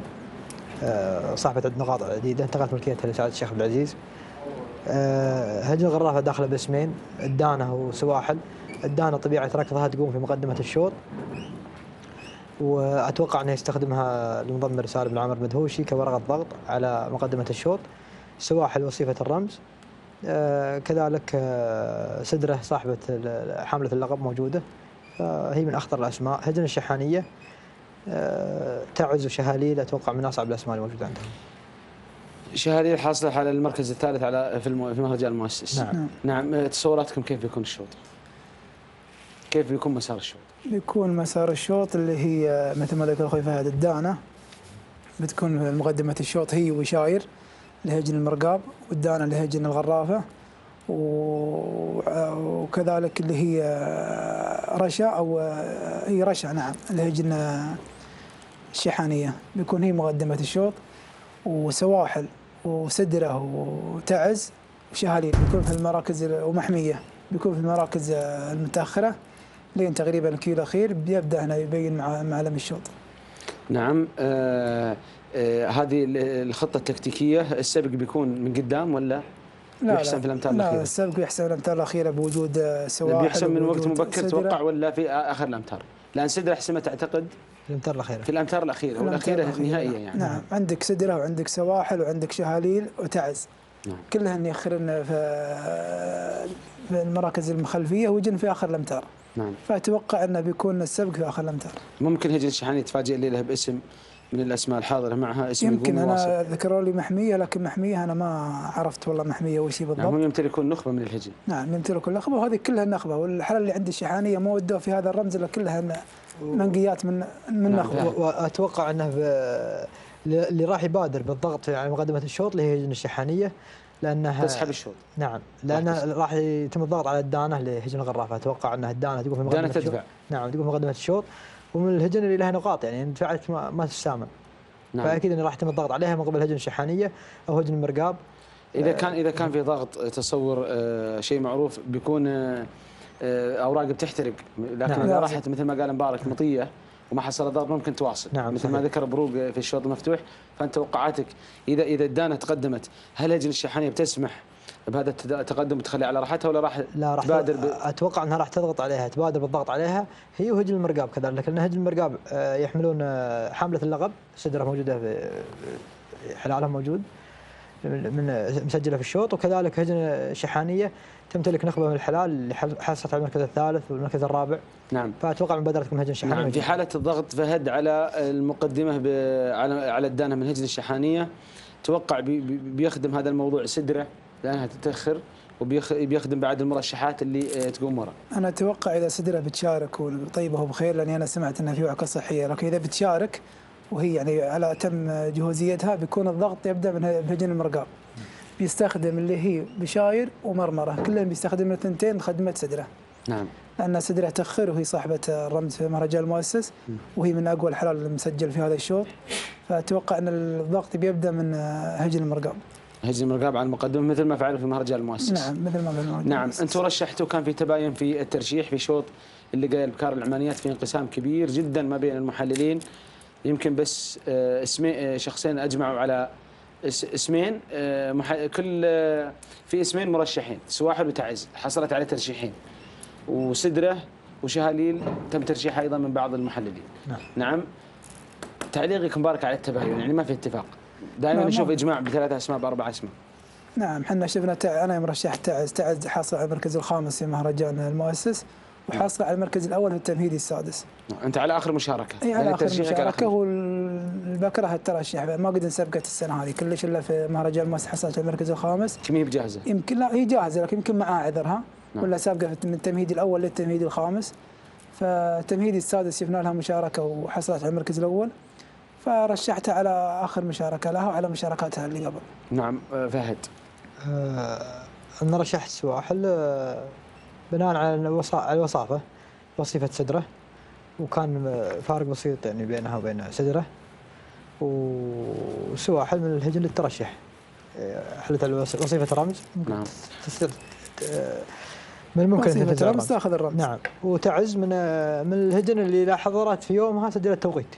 صاحبة عدة نقاط عديدة، انتقلت ملكيتها لسعادة الشيخ عبد العزيز. هجن الغرافة داخلة باسمين، الدانة وسواحل. الدانة طبيعة ركضها تقوم في مقدمة الشوط، وأتوقع أنه يستخدمها المضمر سالم بن عمر مدهوشي كورقة ضغط على مقدمة الشوط. سواحل وصيفة الرمز. كذلك سدرة صاحبة حاملة اللقب موجودة، فهي من أخطر الأسماء. هجن الشحانية تعز وشهاليل، أتوقع من أصعب الأسماء الموجودة عندهم. شهاليل حاصلة على المركز الثالث على في مهرجان المؤسس. نعم. تصوراتكم كيف بيكون الشوط؟ كيف بيكون مسار الشوط؟ بيكون مسار الشوط اللي هي مثل ما ذكر أخوي فهد الدانة، بتكون مقدمة الشوط هي وشاير لهجن المرقاب، والدانة لهجن الغرافة، وكذلك اللي هي رشا أو هي رشا نعم لهجن الشحانية، بيكون هي مقدمة الشوط. وسواحل وسدرة وتعز وشهاليل بيكون في المراكز، ومحمية بيكون في المراكز المتأخرة لين تقريبا الكيلو الأخير بيبدأ هنا يبين مع علم الشوط. نعم. هذه الخطة التكتيكية. السبق بيكون من قدام ولا يحسن في الأمتار الأخيرة؟ لا، السبق يحسن في الأمتار الأخيرة بوجود سواحل. بيحسن من وقت مبكر تتوقع ولا في آخر الأمتار؟ لأن سدرة حسمت أعتقد في الأمتار الأخيرة، في الأمتار الأخيرة والأخيرة النهائية يعني. نعم. عندك سدرة وعندك سواحل وعندك شهاليل وتعز. نعم. كلهن يخرن في المراكز المخلفية ويجن في آخر الأمتار. نعم. فأتوقع أنه بيكون السبق في آخر الأمتار. ممكن هجن الشحانية تفاجئ الليلة باسم من الأسماء الحاضرة معها، اسم يمكن أنا ذكروا لي محمية، لكن محمية أنا ما عرفت والله محمية وش بالضبط. نعم. هم يمتلكون نخبة من الهجن. نعم يمتلكون النخبة، وهذه كلها النخبة، والحالة اللي عند الشحانية ما ودوا في هذا الرمز إلا كلها منقيات من نخبة. وأتوقع أنه اللي راح يبادر بالضغط على مقدمة الشوط اللي هي هجن الشحانية، لأنها تسحب الشوط. نعم، لأنه راح يتم الضغط على الدانة لهجن الغرافة. أتوقع أنها الدانة تقوم في مقدمة الشوط. نعم تقوم في مقدمة الشوط، ومن الهجن اللي لها نقاط يعني إن فعلت ما تستعمل. نعم. فأكيد أنه راح يتم الضغط عليها من قبل هجن الشحانية أو هجن المرقاب. إذا كان في ضغط، تصور شيء معروف بيكون أوراق بتحترق، لكن نعم. إذا راحت مثل ما قال مبارك مطية وما حصل ضغط ممكن تواصل. نعم. مثل ما ذكر بروق في الشوط المفتوح. فأنت توقعاتك إذا الدانة تقدمت، هل هجن الشحانية بتسمح بهذا التقدم وتخلي على راحتها ولا راح تبادر أتوقع أنها راح تضغط عليها، تبادر بالضغط عليها هي وهجن المرقاب كذلك، لأن هجن المرقاب يحملون حاملة اللقب، سدرة موجودة في حلالها موجود من مسجلة في الشوط، وكذلك هجن الشحانية تمتلك نخبة من الحلال اللي حصلت على المركز الثالث والمركز الرابع. نعم. فأتوقع من مبادرة هجن الشحانية. نعم. في حالة الضغط فهد على المقدمة على الدانة من هجن الشحانية، توقع بيخدم هذا الموضوع سدرة لأنها تتأخر، وبيخدم بعد المرشحات اللي تقوم ورا. أنا أتوقع إذا سدرة بتشارك وطيبه بخير، لأني أنا سمعت أنها في وعكة صحية، لكن إذا بتشارك وهي يعني على أتم جهوزيتها بيكون الضغط يبدأ من هجن المرقاب. بيستخدم اللي هي بشاير ومرمرة، كلهم بيستخدموا الثنتين خدمة سدرة. نعم. لأن سدرة تأخر وهي صاحبة الرمز في مهرجان المؤسس، وهي من أقوى الحلال المسجل في هذا الشوط، فأتوقع أن الضغط بيبدأ من هجن المرقاب. هجن المرقاب على المقدمة مثل ما فعلوا في مهرجان المؤسس. نعم مثل ما فعلوا. نعم. أنتم رشحتوا، كان في تباين في الترشيح في شوط اللي قال بكار العمانيات، في انقسام كبير جدا ما بين المحللين، يمكن بس اسمين شخصين أجمعوا على اسمين، كل في اسمين مرشحين، سواحل وتعز حصلت على ترشيحين، وسدرة وشهاليل تم ترشيحها أيضا من بعض المحللين. نعم. تعليقك مبارك على التباين، يعني ما في اتفاق، دائما نشوف إجماع بثلاثة أسماء بأربع أسماء. نعم احنا شفنا أنا مرشح تعز حاصل على المركز الخامس في مهرجان المؤسس، وحاصل على المركز الأول في التمهيدي السادس. أنت على آخر مشاركة. أي على آخر مشاركة، والبكرة الترشيح ما قد سبقت السنة هذه كلش إلا في مهرجان المؤسس حصلت على المركز الخامس. كم هي بجاهزة؟ يمكن لا هي جاهزة، لكن يمكن معها عذرها. ولا سابقة من التمهيدي الأول للتمهيدي الخامس، فالتمهيدي السادس شفنا لها مشاركة وحصلت على المركز الأول، فرشحتها على آخر مشاركة لها وعلى مشاركاتها اللي قبل. نعم. فهد. أنا رشحت سواحل بناء على الوصافة، وصيفة سدرة، وكان فارق بسيط يعني بينها وبين سدرة، وسواحل من الهجن للترشح حلت وصيفة رمز. نعم. من الممكن وصيفة تنتزع رمز تاخذ الرمز. نعم. وتعز من الهدن اللي لا حضرت في يومها سجلت التوقيت.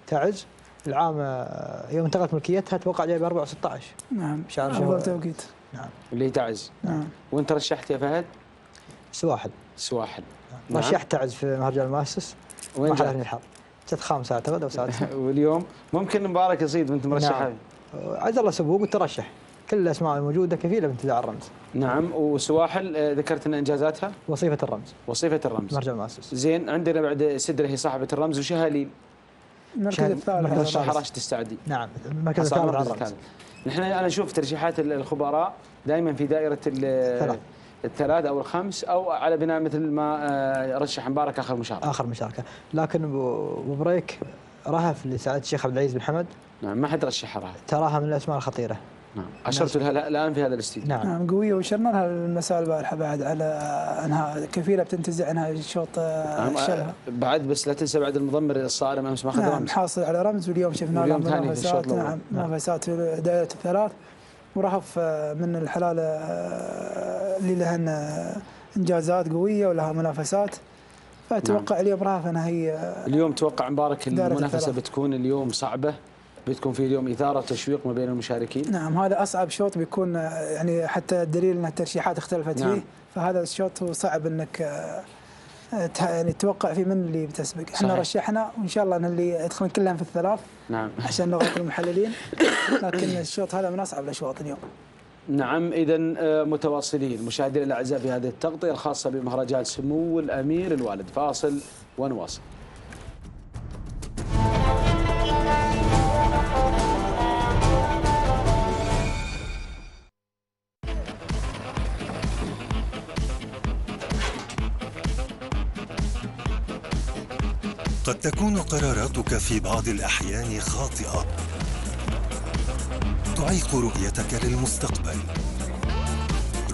تعز العام يوم انتقلت ملكيتها توقع جاي ب 4/16. نعم شهر أفضل توقيت. نعم اللي تعز. نعم. وانت رشحت يا فهد؟ سواحل. سواحل. نعم. رشحت تعز في مهرجان المؤسس. وين جات؟ الحرب جت خامسة اعتقد او سادسة. واليوم ممكن مبارك يصيد وانت مرشح. نعم. عز الله سبوق وترشح. كل الاسماء الموجوده كفيله بانتزاع الرمز. نعم. وسواحل ذكرت ان انجازاتها وصيفه الرمز. وصيفه الرمز. مهرجان المؤسس. زين. عندنا بعد سدره هي صاحبه الرمز وشهاليل. المركز الثالث. رشح راشد السعدي. نعم المركز الثالث على الرمز. نحن انا اشوف ترشيحات الخبراء دائما في دائره الثلاث او الخمس او على بناء مثل ما رشح مبارك اخر مشاركه. لكن ابو بريك رهف اللي سعاده الشيخ عبد العزيز بن حمد. نعم. ما حد رشحها رهف. تراها من الاسماء الخطيره. نعم. اشرت لها الان في هذا الاستديو. نعم قويه وشرنا لها المساء البارحه بعد على انها كفيله بتنتزع عنها الشوط الشبه. بعد بس لا تنسى بعد المضمر الصارم امس ما اخذ رمز. حاصل على رمز واليوم شفنا له منافسات. نعم منافسات في دائره الثلاث ورهف من الحلاله اللي لهن انجازات قويه ولها منافسات. فاتوقع اليوم رهف انها هي اليوم توقع مبارك المنافسه بتكون اليوم صعبه. بتكون في اليوم إثارة تشويق ما بين المشاركين. نعم هذا أصعب شوط بيكون يعني حتى الدليل أن الترشيحات اختلفت فيه. فهذا الشوط هو صعب أنك يعني تتوقع فيه من اللي بتسبق. احنا رشحنا وإن شاء الله أن اللي يدخلون كلهم في الثلاث. نعم. عشان لغة المحللين. لكن الشوط هذا من أصعب الأشواط اليوم. نعم. إذا متواصلين مشاهدينا الأعزاء في هذه التغطية الخاصة بمهرجان سمو الأمير الوالد. فاصل ونواصل. قد تكون قراراتك في بعض الأحيان خاطئة، تعيق رؤيتك للمستقبل.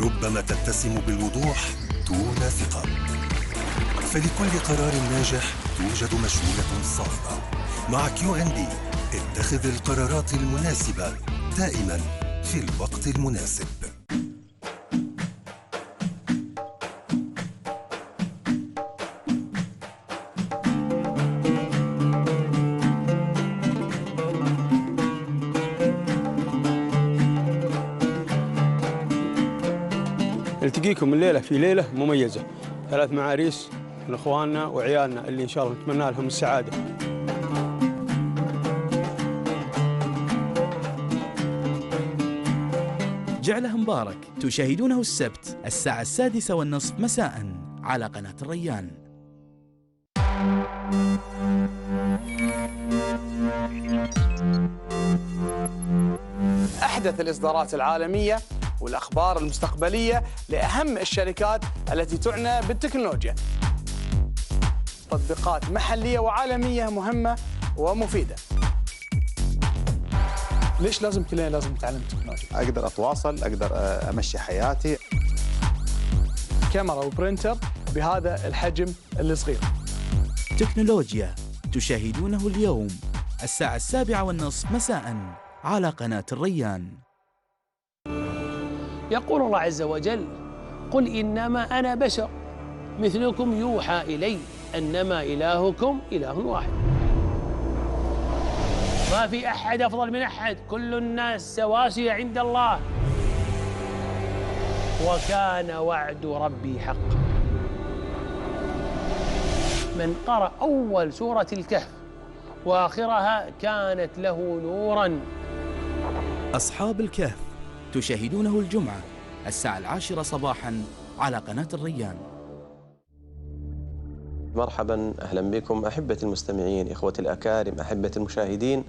ربما تتسم بالوضوح دون ثقة، فلكل قرار ناجح توجد مشولة صائبة. مع QNB اتخذ القرارات المناسبة دائما في الوقت المناسب. نلتقيكم الليلة في ليلة مميزة، 3 معاريس من اخواننا وعيالنا اللي ان شاء الله نتمنى لهم السعادة. جعله مبارك تشاهدونه السبت الساعة 6:30 مساء على قناة الريان. أحدث الإصدارات العالمية والأخبار المستقبلية لأهم الشركات التي تعنى بالتكنولوجيا. تطبيقات محلية وعالمية مهمة ومفيدة. ليش كلنا لازم نتعلم تكنولوجيا؟ أقدر أتواصل، أقدر أمشي حياتي. كاميرا وبرينتر بهذا الحجم الصغير. تكنولوجيا تشاهدونه اليوم الساعة 7:30 مساء على قناة الريان. يقول الله عز وجل: قل إنما أنا بشر مثلكم يوحى إلي أنما إلهكم إله واحد. ما في أحد أفضل من أحد، كل الناس سواسية عند الله، وكان وعد ربي حقا. من قرأ أول سورة الكهف وآخرها كانت له نورا. أصحاب الكهف تشاهدونه الجمعة الساعة 10 صباحا على قناة الريان. مرحبا، أهلا بكم أحبة المستمعين، إخوتي الأكارم، أحبة المشاهدين،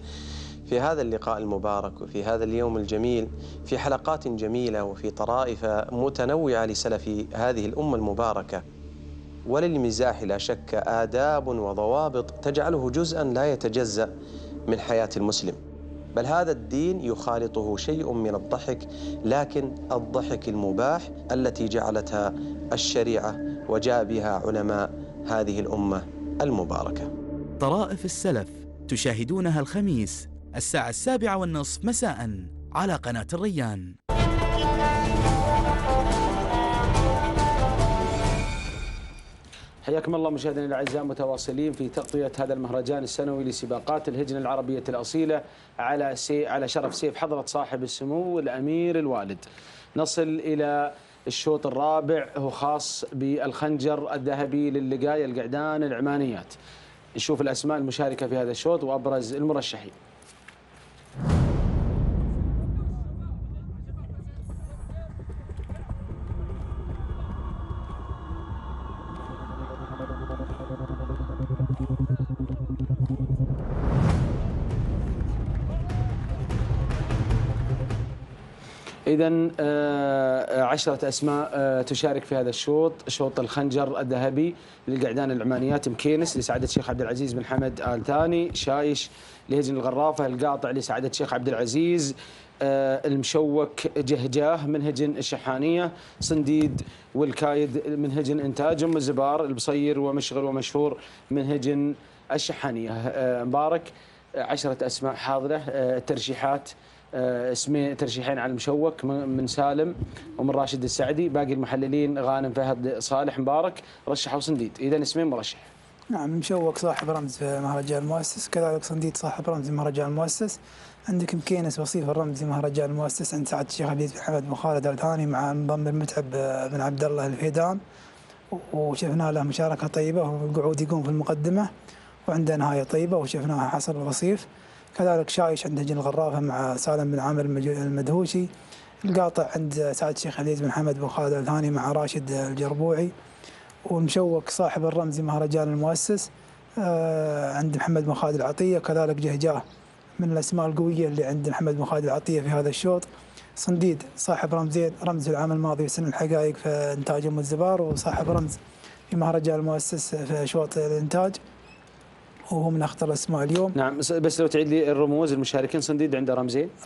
في هذا اللقاء المبارك وفي هذا اليوم الجميل، في حلقات جميلة وفي طرائف متنوعة لسلف هذه الأمة المباركة. وللمزاح لا شك آداب وضوابط تجعله جزءا لا يتجزأ من حياة المسلم، بل هذا الدين يخالطه شيء من الضحك، لكن الضحك المباح التي جعلتها الشريعة وجاء بها علماء هذه الأمة المباركة. طرائف السلف تشاهدونها الخميس الساعة 7:30 مساء على قناة الريان. حياكم الله مشاهدينا الاعزاء، متواصلين في تغطيه هذا المهرجان السنوي لسباقات الهجنه العربيه الاصيله على شرف سيف حضره صاحب السمو الامير الوالد. نصل الى الشوط الرابع، هو خاص بالخنجر الذهبي للقاية القعدان العمانيات. نشوف الاسماء المشاركه في هذا الشوط وابرز المرشحين. إذن 10 أسماء تشارك في هذا الشوط، شوط الخنجر الذهبي للقعدان العمانيات: مكينس لسعادة الشيخ عبد العزيز بن حمد آل ثاني، شايش لهجن الغرافة، القاطع لسعادة الشيخ عبد العزيز، المشوك جهجاه من هجن الشحانية، صنديد والكايد من هجن إنتاج، أم الزبار البصير ومشغل ومشهور من هجن الشحانية. مبارك 10 أسماء حاضرة، الترشيحات اسمين ترشيحين على المشوك من سالم ومن راشد السعدي، باقي المحللين غانم فهد صالح مبارك رشحوا صنديد. اذا اسمين مرشح. نعم، مشوك صاحب رمز في مهرجان المؤسس، كذلك صنديد صاحب رمز في مهرجان المؤسس. عندك مكينس وصيف الرمز في مهرجان المؤسس عند سعادة الشيخ عبد العزيز بن حمد بن خالد آل ثاني مع منضم المتعب بن عبد الله الفيدان، وشفنا له مشاركة طيبة والقعود يقوم في المقدمة وعنده نهاية طيبة وشفناها حصل الوصيف. كذلك شايش عند هجن الغرافة مع سالم بن عامر المدهوشي، القاطع عند سعادة الشيخ عبد العزيز بن حمد بن خالد آل ثاني مع راشد الجربوعي، والمشوك صاحب الرمز مهرجان المؤسس عند محمد بن خالد العطية، كذلك جهجاه من الأسماء القوية اللي عند محمد بن خالد العطية في هذا الشوط. صنديد صاحب رمزين، رمز العام الماضي في سن الحقائق في إنتاج أم الزبار، وصاحب رمز في مهرجان المؤسس في شوط الإنتاج، وهو من أخطر الأسماء اليوم. نعم، بس لو تعيد لي الرموز المشاركين. صنديد عنده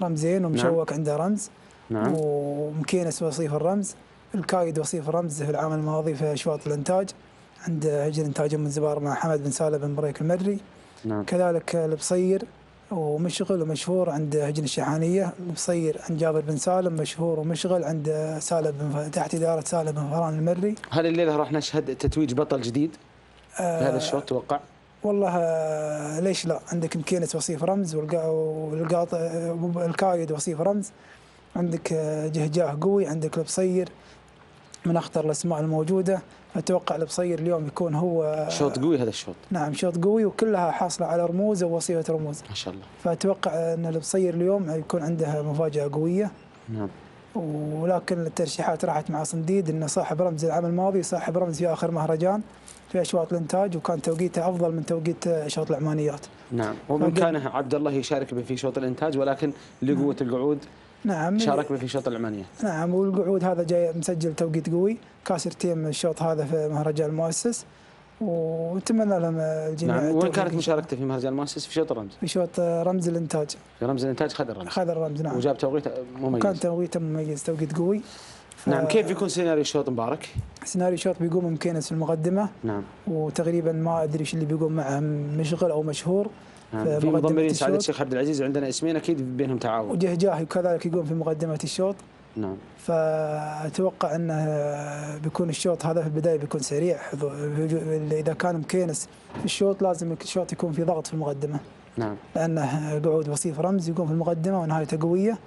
رمزين ومشوك نعم. عنده رمز. نعم. ومكينس وصيف الرمز، الكايد وصيف الرمز في العام الماضي في شوط الإنتاج عند هجن إنتاج أم الزبار مع حمد بن سالم بن بريك المري. نعم. كذلك البصير ومشغل ومشهور عند هجن الشحانية، البصير عند جابر بن سالم مشهور ومشغل عند سالم تحت إدارة سالم بن فران المري. هل الليلة راح نشهد تتويج بطل جديد في هذا الشوط توقع؟ والله ليش لا، عندك مكينس وصيف رمز والقاطع الكايد وصيف رمز، عندك جهجاه قوي، عندك البصير من أخطر الأسماء الموجودة. أتوقع البصير اليوم يكون هو شوط قوي هذا الشوط. نعم، شوط قوي وكلها حاصلة على رموز ووصيفة رموز ما شاء الله. فأتوقع أن البصير اليوم يكون عنده مفاجأة قوية. نعم. ولكن الترشيحات راحت مع صنديد، إنه صاحب رمز العام الماضي، صاحب رمز في آخر مهرجان في أشواط الإنتاج، وكان توقيته أفضل من توقيت أشواط العمانيات. نعم، وبإمكانه عبد الله يشارك في شوط الإنتاج، ولكن لقوة القعود نعم شارك في شوط العمانيات. نعم، والقعود هذا جاي مسجل توقيت قوي، كاسر تيم الشوط هذا في مهرجان المؤسس، ونتمنى لهم الجميع. نعم، وين كانت مشاركته في مهرجان المؤسس؟ في شوط الرمز. في شوط رمز الإنتاج. في رمز الإنتاج خذ الرمز. نعم. وجاب توقيت مميز. كان توقيته مميز، توقيت قوي. نعم. كيف بيكون سيناريو الشوط مبارك؟ سيناريو الشوط بيقوم مكينس في المقدمة. نعم. وتقريبا ما أدري ايش اللي بيقوم معه، مشغل أو مشهور. نعم. في مضمرين سعادة الشيخ عبد العزيز عندنا اسمين أكيد بينهم تعاون. وجهجاهي كذلك يقوم في مقدمة الشوط. نعم. فأتوقع أنه بيكون الشوط هذا في البداية بيكون سريع، إذا كان مكينس في الشوط لازم الشوط يكون في ضغط في المقدمة. نعم. لأنه قعود وصيف رمز يقوم في المقدمة ونهايته قوية،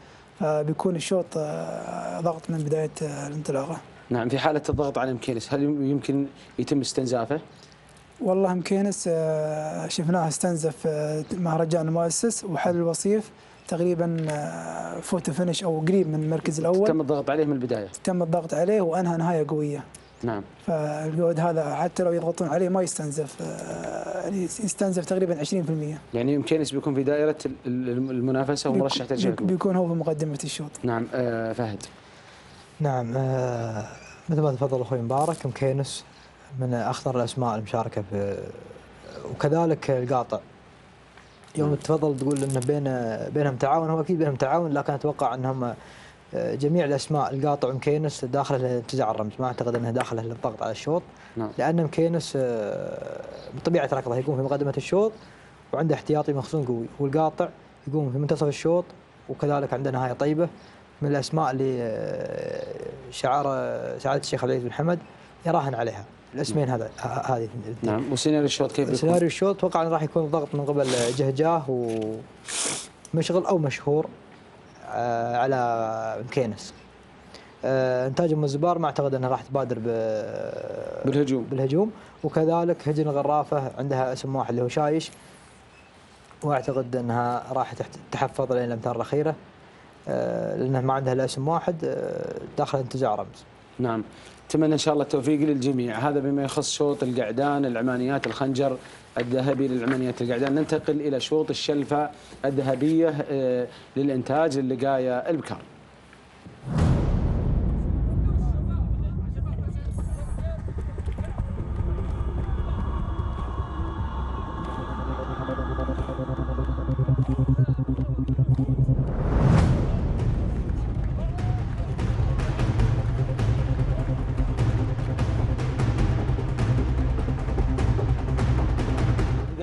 فبيكون الشوط ضغط من بداية الانطلاقة. نعم. في حالة الضغط على مكينس هل يمكن يتم استنزافه؟ والله مكينس شفناه استنزف مهرجان المؤسس وحل الوصيف تقريبا فوتو فينش او قريب من المركز الاول. تم الضغط عليه من البدايه. تم الضغط عليه وانهى نهايه قويه. نعم. فالقعود هذا حتى لو يضغطون عليه ما يستنزف، يعني يستنزف تقريبا 20%. يعني يمكنس بيكون في دائره المنافسه ومرشح ترجيح. بيكون هو في مقدمه الشوط. نعم. فهد. نعم، مثل ما تفضل اخوي مبارك، مكينس من اخطر الاسماء المشاركه في، وكذلك القاطع. يوم تفضل تقول انه بينهم تعاون، هو اكيد بينهم تعاون، لكن اتوقع انهم جميع الاسماء القاطع ومكينس داخله لانتزاع الرمز، ما اعتقد انه داخله للضغط على الشوط. نعم. لان مكينس بطبيعه ركضه يقوم في مقدمه الشوط وعنده احتياطي مخزون قوي، والقاطع يقوم في منتصف الشوط وكذلك عنده نهايه طيبه، من الاسماء اللي شعار سعاده الشيخ عبد العزيز بن حمد يراهن عليها. الاسمين هذه نعم. وسيناريو الشوط كيف بيكون؟ سيناريو الشوط اتوقع انه راح يكون الضغط من قبل جهجاه ومشغل او مشهور على مكينس. انتاج ام الزبار ما اعتقد انها راح تبادر بالهجوم، وكذلك هجن الغرافه عندها اسم واحد اللي هو شايش، واعتقد انها راح تحفظ لين الامتار الاخيره لانها ما عندها الا اسم واحد داخل انتزاع رمز. نعم. اتمنى ان شاء الله التوفيق للجميع. هذا بما يخص شوط القعدان، العمانيات، الخنجر الذهبي للعمانيات القعدان. ننتقل الى شوط الشلفه الذهبيه للانتاج للقايه البكار.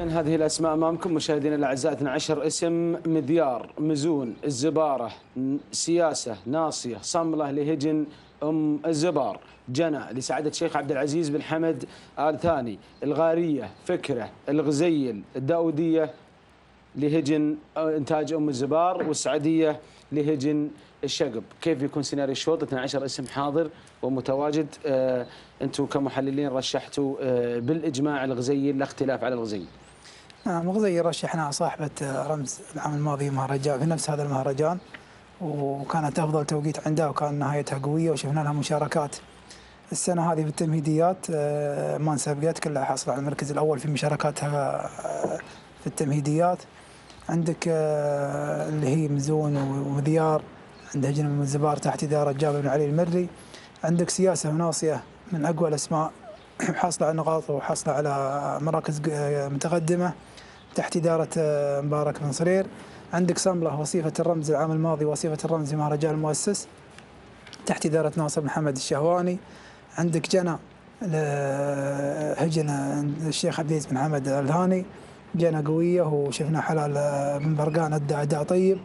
هذه الأسماء أمامكم مشاهدينا الأعزاء. 12 اسم: مذيار، مزون، الزبارة، سياسة، ناصية، صملة لهجن أم الزبار، جنى لسعادة الشيخ عبد العزيز بن حمد آل ثاني، الغارية، فكرة، الغزيل، الداودية لهجن إنتاج أم الزبار، والسعدية لهجن الشقب. كيف يكون سيناريو الشوط؟ 12 اسم حاضر ومتواجد. أنتم كمحللين رشحتوا بالإجماع الغزيل، لا اختلاف على الغزيل. نعم، الغزيل رشحنا صاحبة رمز العام الماضي مهرجان في نفس هذا المهرجان، وكانت أفضل توقيت عندها وكان نهايتها قوية وشفنا لها مشاركات. السنة هذه في التمهيديات ما انسبقت، كلها حاصلة على المركز الأول في مشاركاتها في التمهيديات. عندك اللي هي مزون ومذيار، عندها هجن من الزبار تحت إدارة جابر بن علي المري. عندك سياسة وناصية من أقوى الأسماء، حاصلة على نقاط وحاصلة على مراكز متقدمة تحت إدارة مبارك بن صرير. عندك صملة وصيفة الرمز العام الماضي، وصيفة الرمز مهرجان المؤسس تحت إدارة ناصر محمد الشهواني. عندك جنى هجن الشيخ عبد العزيز بن حمد آل ثاني، جنى قوية وشفنا حلال بن برقان أدى أداء طيب.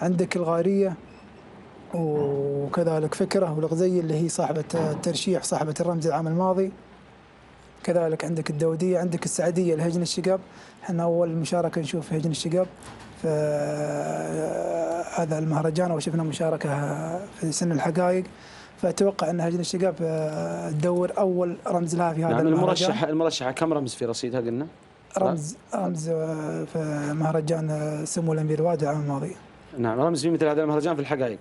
عندك الغارية وكذلك فكرة، والغزية اللي هي صاحبة الترشيح صاحبة الرمز العام الماضي. كذلك عندك الدودية، عندك السعدية لهجن الشقاب. احنا أول مشاركة نشوف هجن الشقاب في هذا المهرجان، وشفنا مشاركة في سن الحقائق، فأتوقع أن هجن الشقاب تدور أول رمز لها في هذا المهرجان. المرشحة كم رمز في رصيدها قلنا؟ رمز في مهرجان سمو الأمير وادي العام الماضي. نعم، رمز في مثل هذا المهرجان في الحقائق.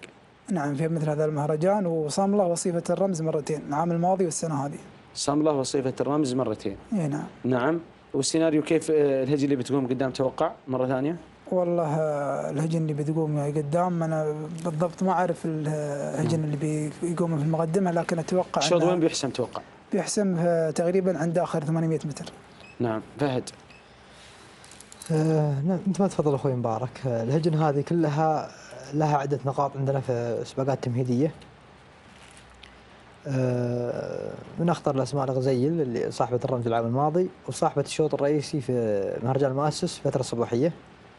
نعم، في مثل هذا المهرجان. وصملة وصيفة الرمز مرتين، العام الماضي والسنة هذه. صملة وصيفة الرمز مرتين. اي نعم. نعم. والسيناريو كيف الهجن اللي بتقوم قدام توقع مرة ثانية؟ والله الهجن اللي بتقوم قدام أنا بالضبط ما أعرف الهجن اللي بيقوم في المقدمة، لكن أتوقع الشوط وين بيحسم توقع؟ بيحسم تقريبا عند آخر 800 متر. نعم. فهد. مثل ما تفضل أخوي مبارك، الهجن هذه كلها لها عدة نقاط عندنا في سباقات تمهيدية. من أخطر الأسماء الغزيل اللي صاحبة الرمز العام الماضي، وصاحبة الشوط الرئيسي في مهرجان المؤسس فترة الصباحية.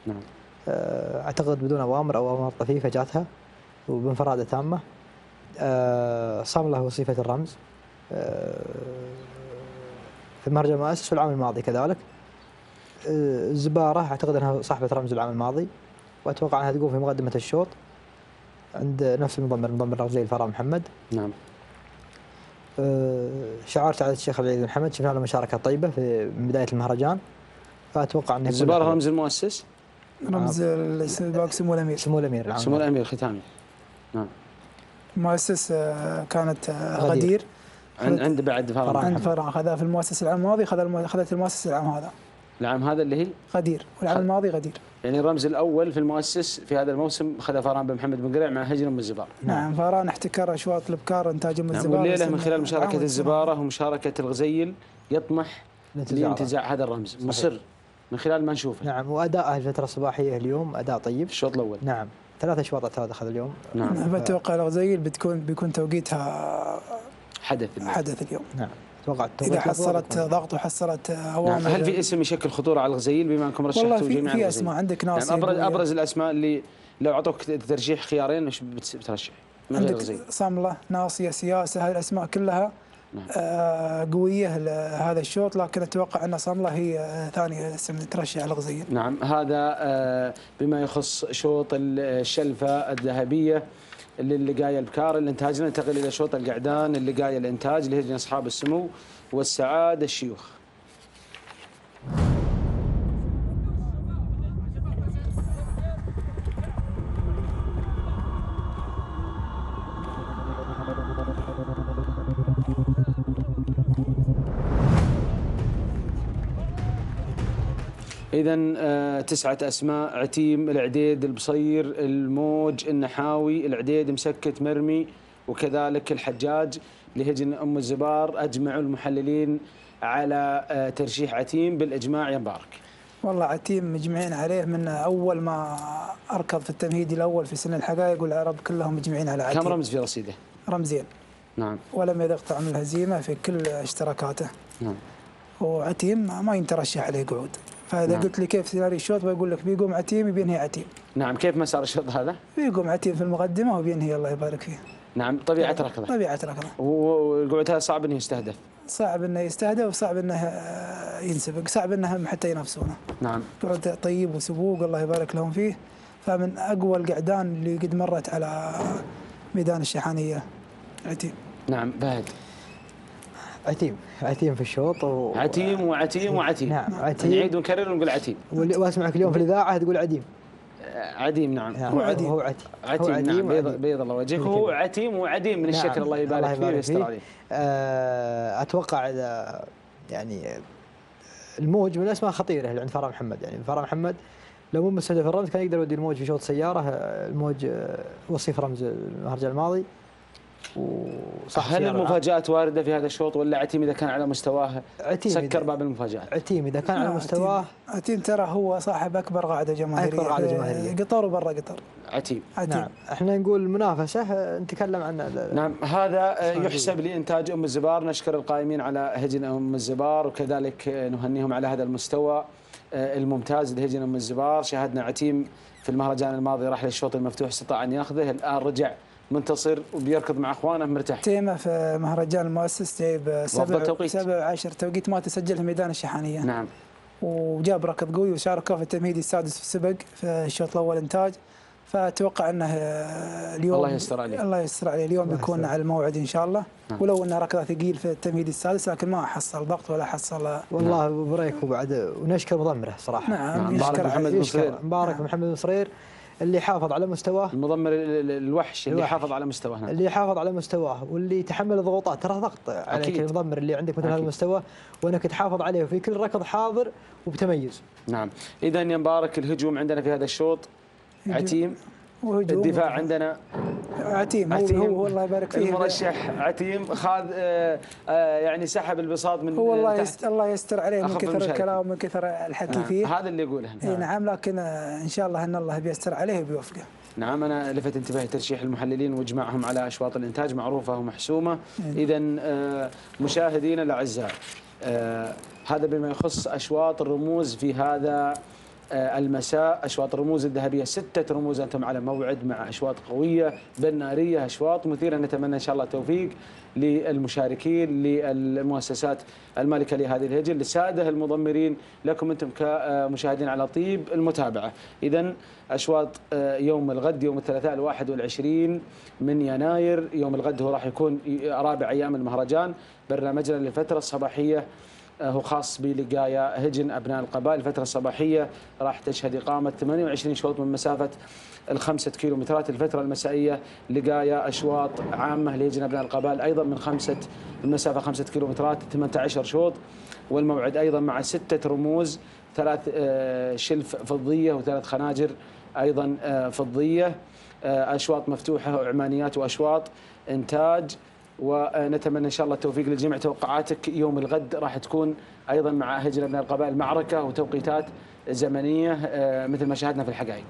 نعم. أعتقد بدون أوامر أو أوامر طفيفة جاتها وبانفرادة تامة. صملة وصيفة الرمز في مهرجان المؤسس والعام الماضي كذلك. الزبارة أعتقد أنها صاحبة رمز العام الماضي، وأتوقع أنها تقوم في مقدمة الشوط عند نفس المضمر الغزيل فراء محمد. نعم. شعار سعادة الشيخ عبد العزيز بن حمد شفنا له مشاركة طيبة في بداية المهرجان، فأتوقع أن الزبارة رمز المؤسس، رمز السباق سمو الأمير. سمو الأمير سمو الأمير ختامي. نعم. المؤسس كانت غدير عند بعد فراء. عند فراء أخذها في المؤسس العام الماضي، أخذت المؤسس العام هذا اللي هي غدير، والعام الماضي غدير. يعني الرمز الأول في المؤسس في هذا الموسم أخذ فاران بن محمد بن قريع مع هجن أم الزبار. نعم. فاران احتكر أشواط البكار إنتاج أم الزبار. والليلة من خلال مشاركة الزبارة ومشاركة الغزيل يطمح لانتزاع هذا الرمز. مصر من خلال ما نشوفه. نعم. وأداءه الفترة الصباحية اليوم أداء طيب. الشوط الأول. نعم. 3 أشواط أخذ اليوم. نعم. بتوقع الغزيل بيكون توقيتها حدث اليوم. نعم. توقعت إذا حصلت ضغط وحصلت أوامر. نعم. هل في اسم يشكل خطورة على الغزيل بما أنكم رشحتوا جميعا؟ والله في أسماء عندك ناصر. يعني أبرز الأسماء اللي لو أعطوك ترشيح خيارين وش بترشح؟ عندك صملة، ناصية، سياسة، هذه الأسماء كلها قويه لهذا الشوط، لكن اتوقع ان صمله هي ثاني اسم ترشح الغزيه. نعم، هذا بما يخص شوط الشلفه الذهبيه للقايه البكار الانتاج. ننتقل الى شوط القعدان اللقايه الانتاج لهجن اصحاب السمو والسعاده الشيوخ. إذن 9 أسماء: عتيم، العديد، البصير، الموج، النحاوي، العديد، مسكت، مرمي، وكذلك الحجاج لهجن أم الزبار. أجمعوا المحللين على ترشيح عتيم بالإجماع يا مبارك. والله عتيم مجمعين عليه من أول ما أركض في التمهيدي الأول في سن الحقائق، والعرب كلهم مجمعين على عتيم. كم رمز في رصيده؟ رمزين. نعم. ولم يذق طعم الهزيمة في كل اشتراكاته. نعم. وعتيم ما ينترشح عليه قعود. فإذا نعم. قلت لي كيف سيناريو الشوط بيقول لك بيقوم عتيم بينهي عتيم. نعم، كيف مسار الشوط هذا؟ بيقوم عتيم في المقدمة وبينهي الله يبارك فيه. نعم، طبيعة ركضه. طبيعة ركضه. والقعود هذا صعب انه يستهدف. صعب انه يستهدف، وصعب انه ينسبق، صعب انهم حتى ينافسونه. نعم. قعود طيب وسبوق الله يبارك لهم فيه، فمن اقوى القعدان اللي قد مرت على ميدان الشحانية عتيم. نعم، فهد. عتيم في الشوط عتيم وعتيم وعتيم. نعم، عتيم. نعيد ونكرر ونقول عتيم. واسمعك اليوم في الاذاعه تقول عديم. عديم. نعم. هو عديم. هو عتيم. عتيم. نعم، بيض الله وجهك. هو عتيم وعديم من الشكر. الله يبارك فيه ويستر عليه. اتوقع اذا يعني الموج من الاسماء خطيره اللي عند فرع محمد. يعني فرع محمد لو مو مستهدف الرمز كان يقدر يودي الموج في شوط سياره. الموج وصيف رمز المهرجان الماضي. هل المفاجآت واردة في هذا الشوط ولا عتيم إذا كان على مستواه سكر باب المفاجآت؟ عتيم إذا كان على مستواه. عتيم ترى هو صاحب أكبر قاعدة جماهيرية. أكبر قاعدة جماهيرية. قطر وبرا قطر. عتيم. نعم، احنا نقول المنافسة نتكلم عن. نعم، هذا يحسب لإنتاج أم الزبار. نشكر القائمين على هجن أم الزبار، وكذلك نهنيهم على هذا المستوى الممتاز لهجن أم الزبار. شاهدنا عتيم في المهرجان الماضي راح للشوط المفتوح، استطاع أن ياخذه. الآن رجع منتصر وبيركض مع اخوانه مرتاح. تيمه في مهرجان المؤسس جايب 17 توقيت ما تسجل في ميدان الشحانيه. نعم. وجاب ركض قوي وشارك في التمهيدي السادس في السبق في الشوط الاول انتاج. فاتوقع انه اليوم الله يستر عليه. الله يستر عليه اليوم بيكون على الموعد ان شاء الله. نعم. ولو انه ركض ثقيل في التمهيدي السادس لكن ما حصل ضغط ولا حصل. والله بريك وبعد ونشكر مضمره صراحه. نعم. مبارك محمد بن صرير. مبارك محمد بن صرير اللي حافظ على مستواه. المضمر الوحش اللي حافظ على مستواه. اللي حافظ على مستواه واللي تحمل الضغوطات. ترى ضغط عليك المضمر اللي عندك مثل هذا المستوى وانك تحافظ عليه وفي كل ركض حاضر وبتميز. نعم. اذا يا مبارك الهجوم عندنا في هذا الشوط عتيم. الدفاع عندنا عتيم. هو الله يبارك فيه المرشح عتيم خاذ يعني سحب البساط من هو الله يستر عليه من كثر الكلام ومن كثر الحكي فيه. هذا اللي يقوله. نعم، لكن ان شاء الله ان الله بيستر عليه وبيوفقه. نعم، انا لفت انتباهي ترشيح المحللين واجماعهم على اشواط الانتاج معروفه ومحسومه. اذا مشاهدينا الاعزاء، هذا بما يخص اشواط الرموز في هذا المساء. أشواط الرموز الذهبية 6 رموز. أنتم على موعد مع أشواط قوية بالنارية، أشواط مثيرة. نتمنى إن شاء الله التوفيق للمشاركين، للمؤسسات المالكة لهذه الهجن، للسادة المضمرين، لكم أنتم كمشاهدين على طيب المتابعة. إذن أشواط يوم الغد يوم الثلاثاء 21 من يناير. يوم الغد هو راح يكون رابع أيام المهرجان. برنامجنا للفترة الصباحية هو خاص بلقايا هجن أبناء القبائل. الفترة الصباحية راح تشهد إقامة 28 شوط من مسافة 5 كيلومترات. الفترة المسائية لقايا أشواط عامة لهجن أبناء القبائل أيضا من مسافة 5 كيلومترات 18 شوط. والموعد أيضا مع 6 رموز، 3 شلف فضية و3 خناجر أيضا فضية. أشواط مفتوحة وعمانيات وأشواط إنتاج. ونتمنى إن شاء الله التوفيق للجميع. توقعاتك يوم الغد راح تكون أيضا مع هجن أبناء القبائل معركة وتوقيتات زمنية مثل ما شاهدنا في الحقائق.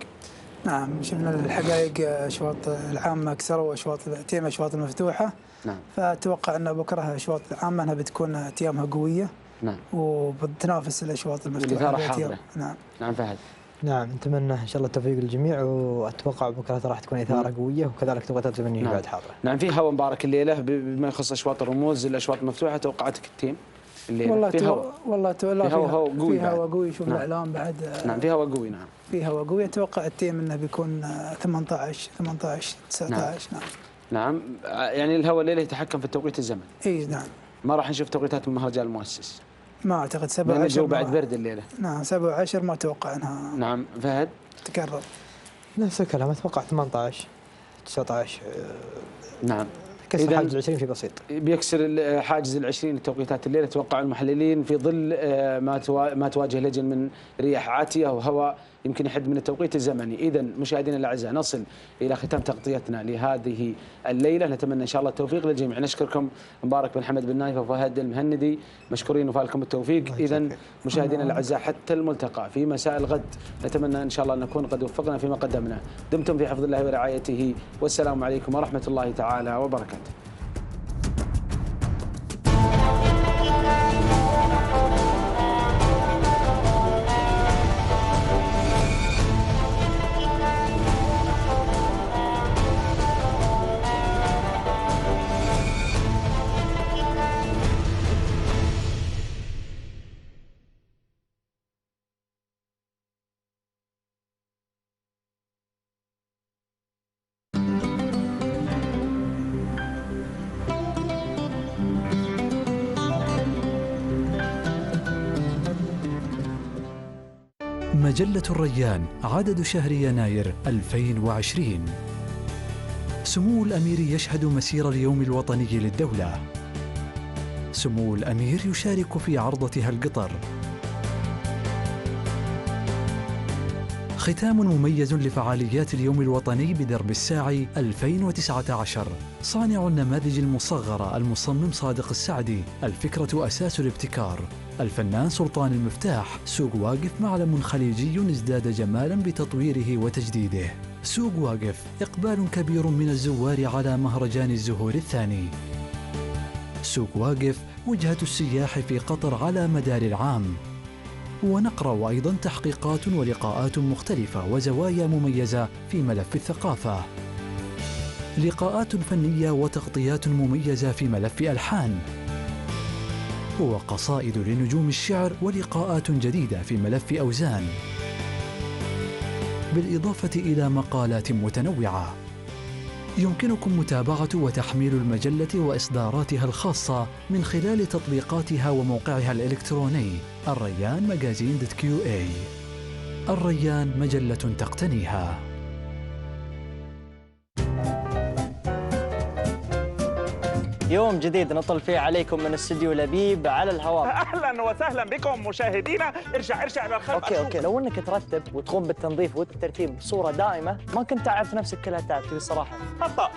نعم، شفنا الحقائق أشواط العامة أكثر وأشواط تيم أشواط المفتوحة. نعم. فأتوقع أن بكرة أشواط العامة أنها بتكون تيامها قوية. نعم. وبتنافس الأشواط المفتوحة. نعم. نعم فهد. نعم نتمنى ان شاء الله التوفيق للجميع، واتوقع بكره راح تكون اثاره قويه، وكذلك توقيتات زمنيه نعم. بعد حاضره. نعم في هواء مبارك الليله بما يخص اشواط الرموز، الاشواط المفتوحه، توقعاتك التيم الليله؟ والله في هواء والله في هواء قوي، في هواء قوي. شوف نعم. الاعلام بعد نعم في هواء قوي. نعم في هواء قوي. اتوقع التيم انه بيكون 18 19. نعم نعم يعني الهواء الليله يتحكم في التوقيت الزمني. اي نعم. ما راح نشوف توقيتات من مهرجان المؤسس. ما اعتقد 7 لأن 10 الجو بعد برد الليله. نعم 7 10 ما اتوقع انها نعم فهد تكرر. نفس الكلام، اتوقع 18 19. نعم كسر حاجز 20 في بسيط. بيكسر حاجز 20 التوقيتات الليله. توقع المحللين في ظل ما تواجه لجن من رياح عاتيه وهواء يمكن يحد من التوقيت الزمني. اذا مشاهدينا الاعزاء نصل الى ختام تغطيتنا لهذه الليله، نتمنى ان شاء الله التوفيق للجميع. نشكركم مبارك بن حمد بن نايف وفهد المهندي، مشكورين وفالكم التوفيق. اذا مشاهدينا الاعزاء حتى الملتقى في مساء الغد، نتمنى ان شاء الله ان نكون قد وفقنا فيما قدمنا. دمتم في حفظ الله ورعايته، والسلام عليكم ورحمه الله تعالى وبركاته. مجلة الريان، عدد شهر يناير 2020. سمو الأمير يشهد مسير اليوم الوطني للدولة. سمو الأمير يشارك في عرضتها القطر. ختام مميز لفعاليات اليوم الوطني بدرب الساعي 2019. صانع النماذج المصغرة المصمم صادق السعدي. الفكرة أساس الابتكار. الفنان سلطان المفتاح. سوق واقف معلم خليجي ازداد جمالا بتطويره وتجديده. سوق واقف، إقبال كبير من الزوار على مهرجان الزهور الثاني. سوق واقف، وجهة السياح في قطر على مدار العام. ونقرأ أيضا تحقيقات ولقاءات مختلفة وزوايا مميزة في ملف الثقافة. لقاءات فنية وتغطيات مميزة في ملف ألحان. وقصائد لنجوم الشعر ولقاءات جديدة في ملف أوزان. بالإضافة إلى مقالات متنوعة. يمكنكم متابعة وتحميل المجلة وإصداراتها الخاصة من خلال تطبيقاتها وموقعها الإلكتروني الريان magazine.qa. الريان مجلة تقتنيها. يوم جديد نطل فيه عليكم من استديو لبيب على الهواء. اهلا وسهلا بكم مشاهدينا. ارجع الى الخلف. اوكي لو انك ترتب وتقوم بالتنظيف والترتيب بصوره دائمه ما كنت تعرف نفسك كلها تعبت بصراحه. خطا.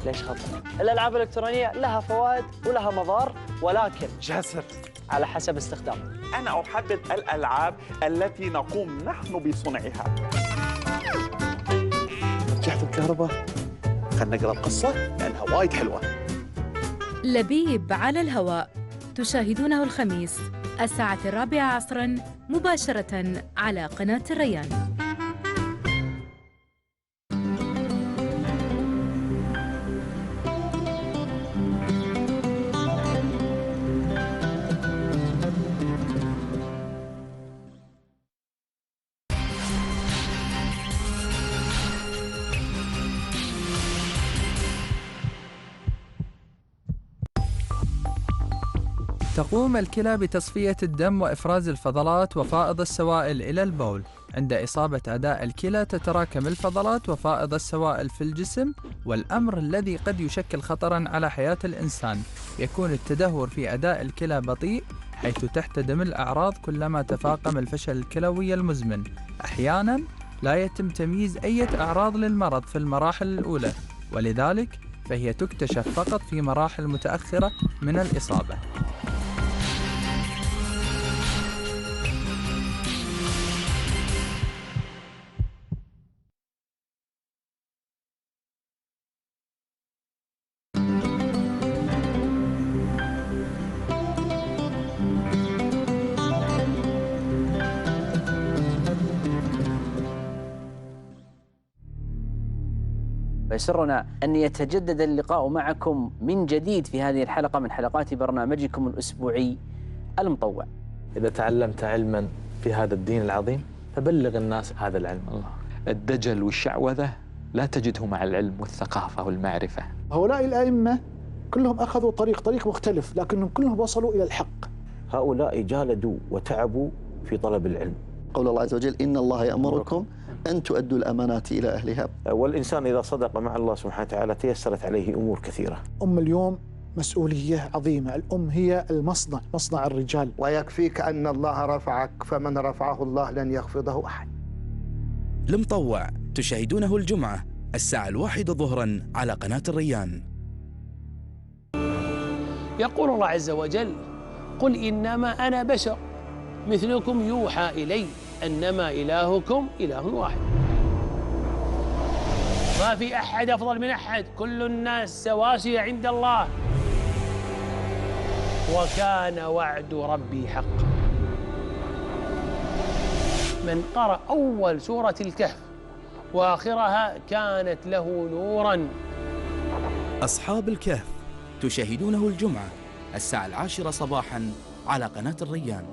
ليش خطا؟ الالعاب الالكترونيه لها فوائد ولها مضار، ولكن جاسر على حسب استخدامك. انا احدد الالعاب التي نقوم نحن بصنعها. رجعت الكهرباء، خلينا نقرا القصه لانها وايد حلوه. لبيب على الهواء، تشاهدونه الخميس الساعة 4 عصراً مباشرة على قناة الريان. تقوم الكلى بتصفية الدم وإفراز الفضلات وفائض السوائل إلى البول. عند إصابة أداء الكلى تتراكم الفضلات وفائض السوائل في الجسم، والأمر الذي قد يشكل خطراً على حياة الإنسان. يكون التدهور في أداء الكلى بطيء، حيث تحتدم الأعراض كلما تفاقم الفشل الكلوي المزمن. أحياناً لا يتم تمييز أي أعراض للمرض في المراحل الأولى، ولذلك فهي تكتشف فقط في مراحل متأخرة من الإصابة. فيسرنا أن يتجدد اللقاء معكم من جديد في هذه الحلقة من حلقات برنامجكم الأسبوعي المطوع. إذا تعلمت علما في هذا الدين العظيم فبلغ الناس هذا العلم. الله. الدجل والشعوذة لا تجده مع العلم والثقافة والمعرفة. هؤلاء الأئمة كلهم أخذوا طريق مختلف، لكنهم كلهم وصلوا إلى الحق. هؤلاء جالدوا وتعبوا في طلب العلم. قول الله عز وجل: إن الله يأمركم أن تؤدوا الأمانات إلى أهلها. والإنسان إذا صدق مع الله سبحانه وتعالى تيسرت عليه أمور كثيرة. اليوم مسؤولية عظيمة، الأم هي مصنع الرجال. ويكفيك أن الله رفعك، فمن رفعه الله لن يخفضه أحد. المطوع تشاهدونه الجمعة 1:00 ظهرا على قناة الريان. يقول الله عز وجل: قل إنما أنا بشر مثلكم يوحى إلي أنما إلهكم إله واحد. ما في أحد أفضل من أحد، كل الناس سواسية عند الله، وكان وعد ربي حقا. من قرأ أول سورة الكهف وآخرها كانت له نورا. أصحاب الكهف تشاهدونه الجمعة 10:10 صباحا على قناة الريان.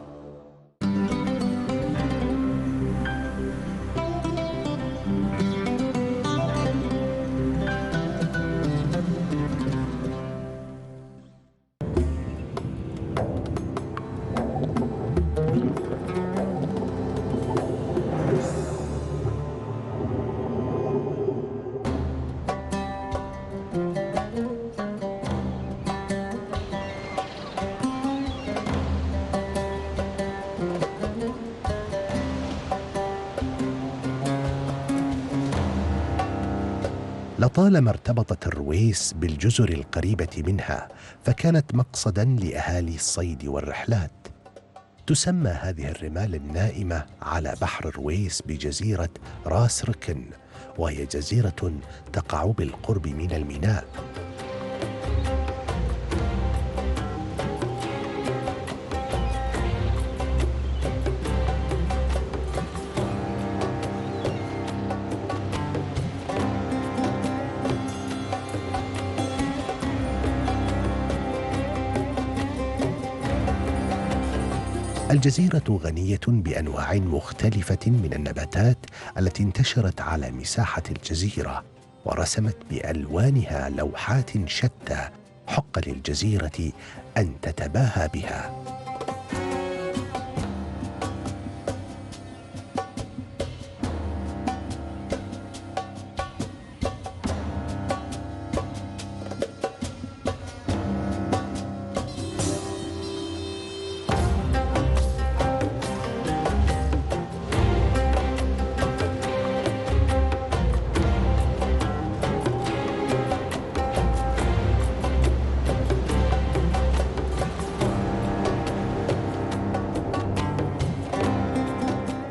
لطالما ارتبطت الرويس بالجزر القريبة منها، فكانت مقصداً لأهالي الصيد والرحلات. تسمى هذه الرمال النائمة على بحر الرويس بجزيرة راس ركن، وهي جزيرة تقع بالقرب من الميناء. الجزيرة غنية بأنواع مختلفة من النباتات التي انتشرت على مساحة الجزيرة، ورسمت بألوانها لوحات شتى حق للجزيرة أن تتباهى بها.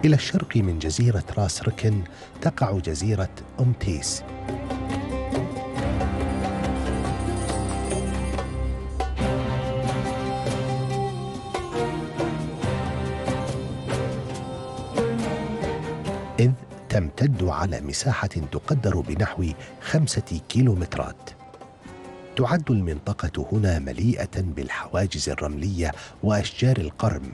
إلى الشرق من جزيرة راس ركن تقع جزيرة أمتيس. إذ تمتد على مساحة تقدر بنحو 5 كيلومترات. تعد المنطقة هنا مليئة بالحواجز الرملية وأشجار القرم.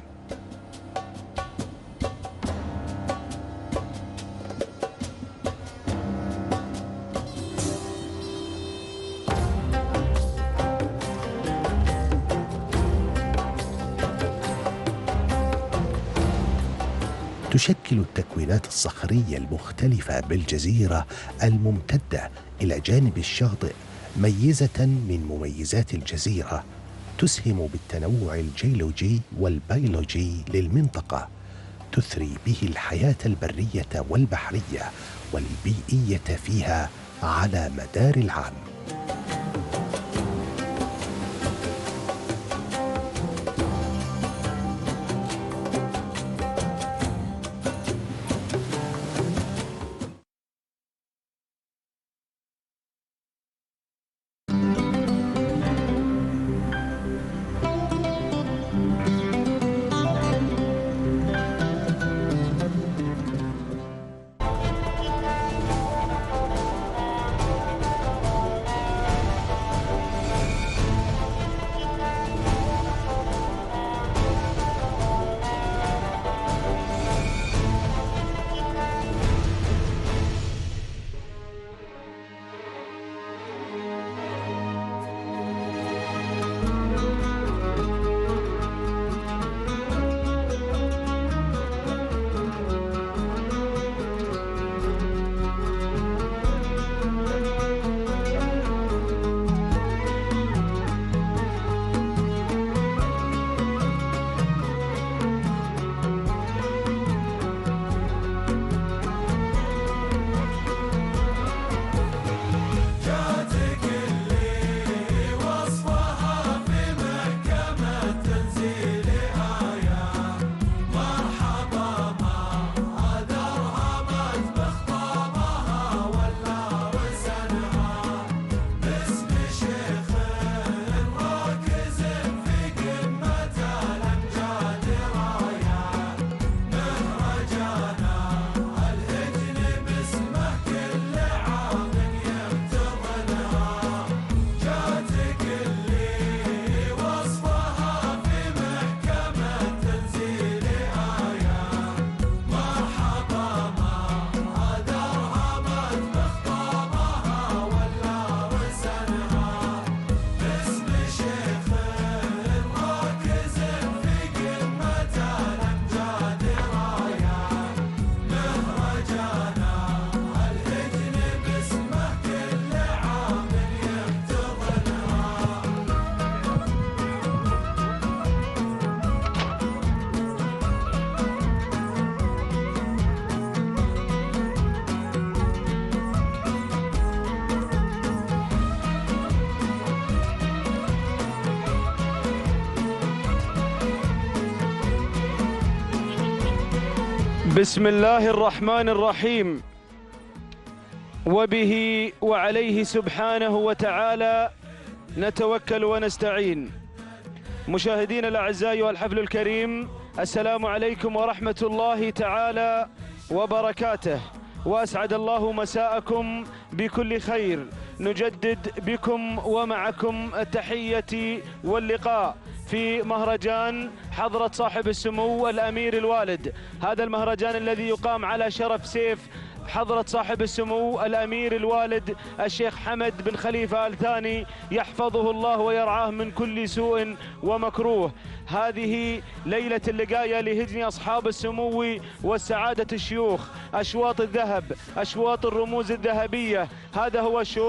تشكل التكوينات الصخرية المختلفة بالجزيرة الممتدة إلى جانب الشاطئ ميزة من مميزات الجزيرة، تسهم بالتنوع الجيولوجي والبيولوجي للمنطقة، تثري به الحياة البرية والبحرية والبيئية فيها على مدار العام. بسم الله الرحمن الرحيم، وبه وعليه سبحانه وتعالى نتوكل ونستعين. مشاهدينا الأعزاء والحفل الكريم، السلام عليكم ورحمة الله تعالى وبركاته، وأسعد الله مساءكم بكل خير. نجدد بكم ومعكم التحية واللقاء في مهرجان حضرة صاحب السمو الأمير الوالد. هذا المهرجان الذي يقام على شرف سيف حضرة صاحب السمو الأمير الوالد الشيخ حمد بن خليفة الثاني، يحفظه الله ويرعاه من كل سوء ومكروه. هذه ليلة اللقاية لهجن أصحاب السمو والسعادة الشيوخ، أشواط الذهب، أشواط الرموز الذهبية. هذا هو شوط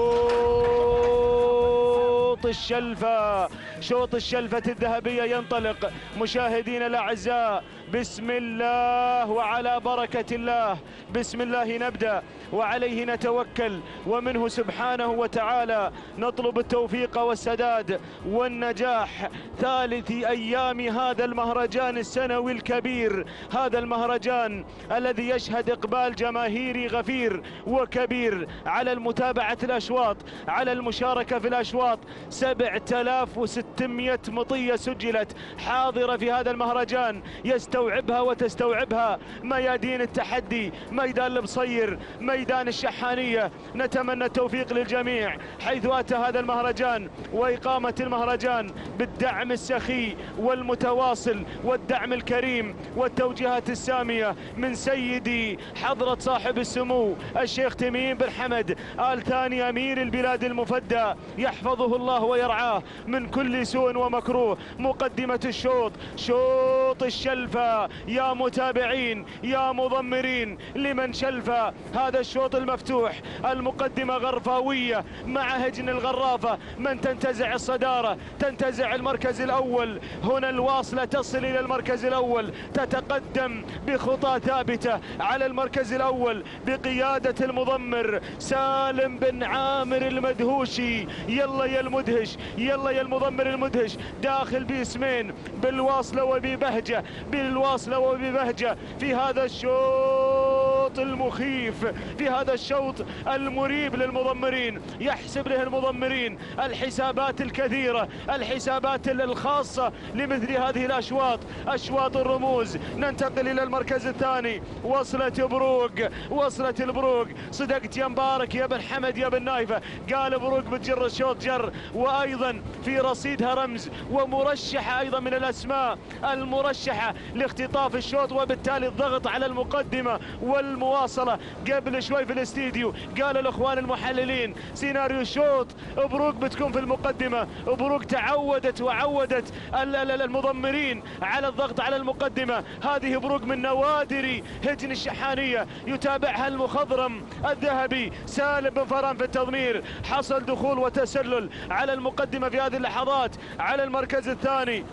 الشلفة، شوط الشلفة الذهبية ينطلق. مشاهدينا الأعزاء، بسم الله وعلى بركة الله، بسم الله نبدأ وعليه نتوكل، ومنه سبحانه وتعالى نطلب التوفيق والسداد والنجاح. ثالث أيام هذا المهرجان السنوي الكبير، هذا المهرجان الذي يشهد إقبال جماهيري غفير وكبير على المتابعة الأشواط، على المشاركة في الأشواط. 7600 مطية سجلت حاضرة في هذا المهرجان، يستوعبها وتستوعبها ميادين التحدي، ميدان البصير، ميدان الشحانية. نتمنى التوفيق للجميع حيث أتى هذا المهرجان وإقامة المهرجان بالدعم السخي والمتواصل والدعم الكريم والتوجيهات السامية من سيدي حضرة صاحب السمو الشيخ تميم بن حمد آل ثاني أمير البلاد المفدى، يحفظه الله ويرعاه من كل سوء ومكروه. مقدمة الشوط، شوط الشلفة يا متابعين يا مضمرين لمن شلفة. هذا الشوط المفتوح، المقدمة غرفاوية مع هجن الغرافة، من تنتزع الصدارة تنتزع المركز الأول. هنا الواصلة تصل إلى المركز الأول، تتقدم بخطى ثابتة على المركز الأول بقيادة المضمر سالم بن عامر المدهوشي. يلا يا المدهش، يلا يا المضمر المدهش، داخل باسمين، بالواصلة وببهجة، بالواصلة وببهجة في هذا الشوط المخيف، في هذا الشوط المريب للمضمرين. يحسب له المضمرين الحسابات الكثيرة، الحسابات الخاصة لمثل هذه الأشواط، أشواط الرموز. ننتقل إلى المركز الثاني، وصلة بروق، وصلة البروق. صدقت يا مبارك يا بن حمد يا بن نايفة، قال بروق بتجر الشوط جر، وأيضا في رصيدها رمز ومرشحة أيضا من الأسماء المرشحة لاختطاف الشوط، وبالتالي الضغط على المقدمة والمواصلة. قبل شوي في الاستديو قال الأخوان المحللين سيناريو الشوط بروق بتكون في المقدمة. بروق تعودت وعودت المضمرين على الضغط على المقدمة. هذه بروق من نوادر هجن الشحانية، يتابعها المخضرم الذهبي سالم بن فران في التضمير. حصل دخول وتسلل على المقدمة في هذه اللحظات على المركز الثاني.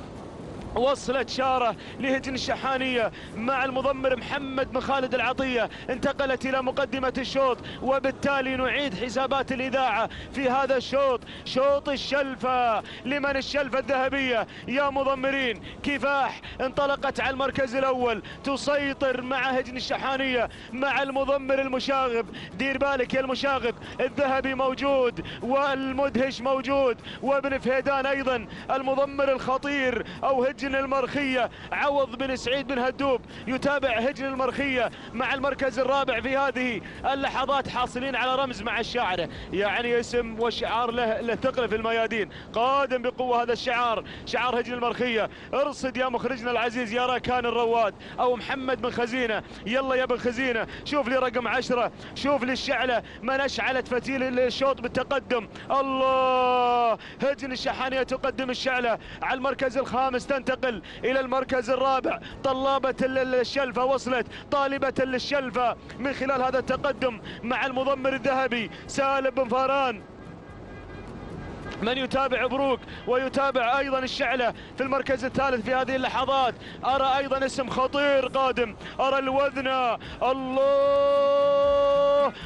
وصلت شارة لهجن الشحانية مع المضمر محمد بن خالد العطية، انتقلت إلى مقدمة الشوط، وبالتالي نعيد حسابات الإذاعة في هذا الشوط. شوط الشلفة، لمن الشلفة الذهبية يا مضمرين. كفاح انطلقت على المركز الأول، تسيطر مع هجن الشحانية مع المضمر المشاغب. دير بالك يا المشاغب، الذهبي موجود والمدهش موجود، وابن فهيدان أيضا المضمر الخطير أو هجن المرخية عوض بن سعيد بن هدوب يتابع هجن المرخية مع المركز الرابع في هذه اللحظات، حاصلين على رمز مع الشاعرة، يعني اسم وشعار له ثقل في الميادين. قادم بقوة هذا الشعار، شعار هجن المرخية. ارصد يا مخرجنا العزيز يا راكان الرواد أو محمد بن خزينة. يلا يا بن خزينة، شوف لي رقم 10، شوف لي الشعلة من أشعلت فتيل الشوط بالتقدم. الله، هجن الشحانية تقدم الشعلة على المركز الخامس، تنتقل إلى المركز الرابع. طلابة الشلفة وصلت طالبة للشلفة من خلال هذا التقدم مع المضمر الذهبي سالم بن فاران. من يتابع بروق ويتابع أيضا الشعلة في المركز الثالث في هذه اللحظات. أرى أيضا اسم خطير قادم، أرى الوذنة. الله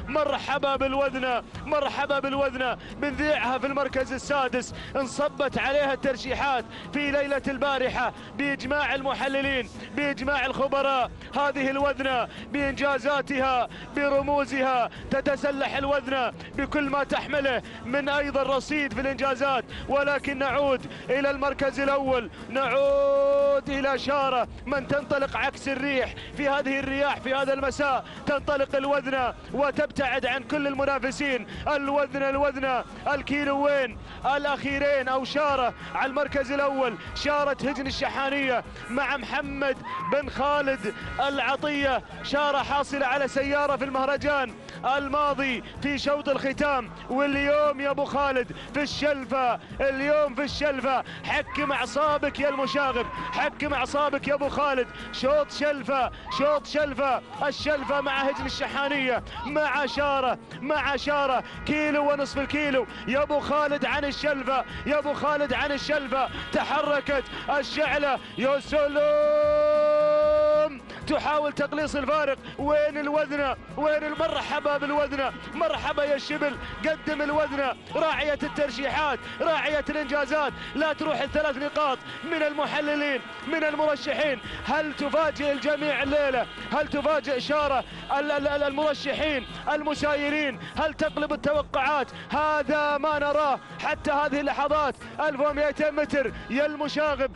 مرحبا بالوذنة، مرحبا بالوذنة. بنذيعها في المركز السادس، انصبت عليها الترشيحات في ليلة البارحة بإجماع المحللين، بإجماع الخبراء. هذه الوذنة بإنجازاتها برموزها تتسلح الوذنة بكل ما تحمله من أيضا رصيد في الإنجازات. ولكن نعود إلى المركز الأول، نعود إلى شارة من تنطلق عكس الريح. في هذه الرياح في هذا المساء تنطلق الوذنة وتبتعد عن كل المنافسين. الوذنة الكيلوين الأخيرين أو شارة على المركز الأول، شارة هجن الشحانية مع محمد بن خالد العطية، شارة حاصلة على سيارة في المهرجان الماضي في شوط الختام. واليوم يا أبو خالد في الشلفة، اليوم في الشلفة. حكم أعصابك يا المشاغب، حكم أعصابك يا أبو خالد. شوط شلفة، شوط شلفة، الشلفة مع هجن الشحانية مع شارة، مع شارة كيلو ونصف الكيلو يا أبو خالد عن الشلفة، يا أبو خالد عن الشلفة. تحركت الشعلة، يا سلام، تحاول تقليص الفارق. وين الوذنة؟ وين المرحبا بالوذنة؟ مرحبا يا الشبل، قدم الوذنة، راعية الترشيحات، راعية الإنجازات. لا تروح الثلاث نقاط من المحللين من المرشحين. هل تفاجئ الجميع الليلة؟ هل تفاجئ شارة المرشحين المسايرين؟ هل تقلب التوقعات؟ هذا ما نراه حتى هذه اللحظات. 1200 متر يا المشاغب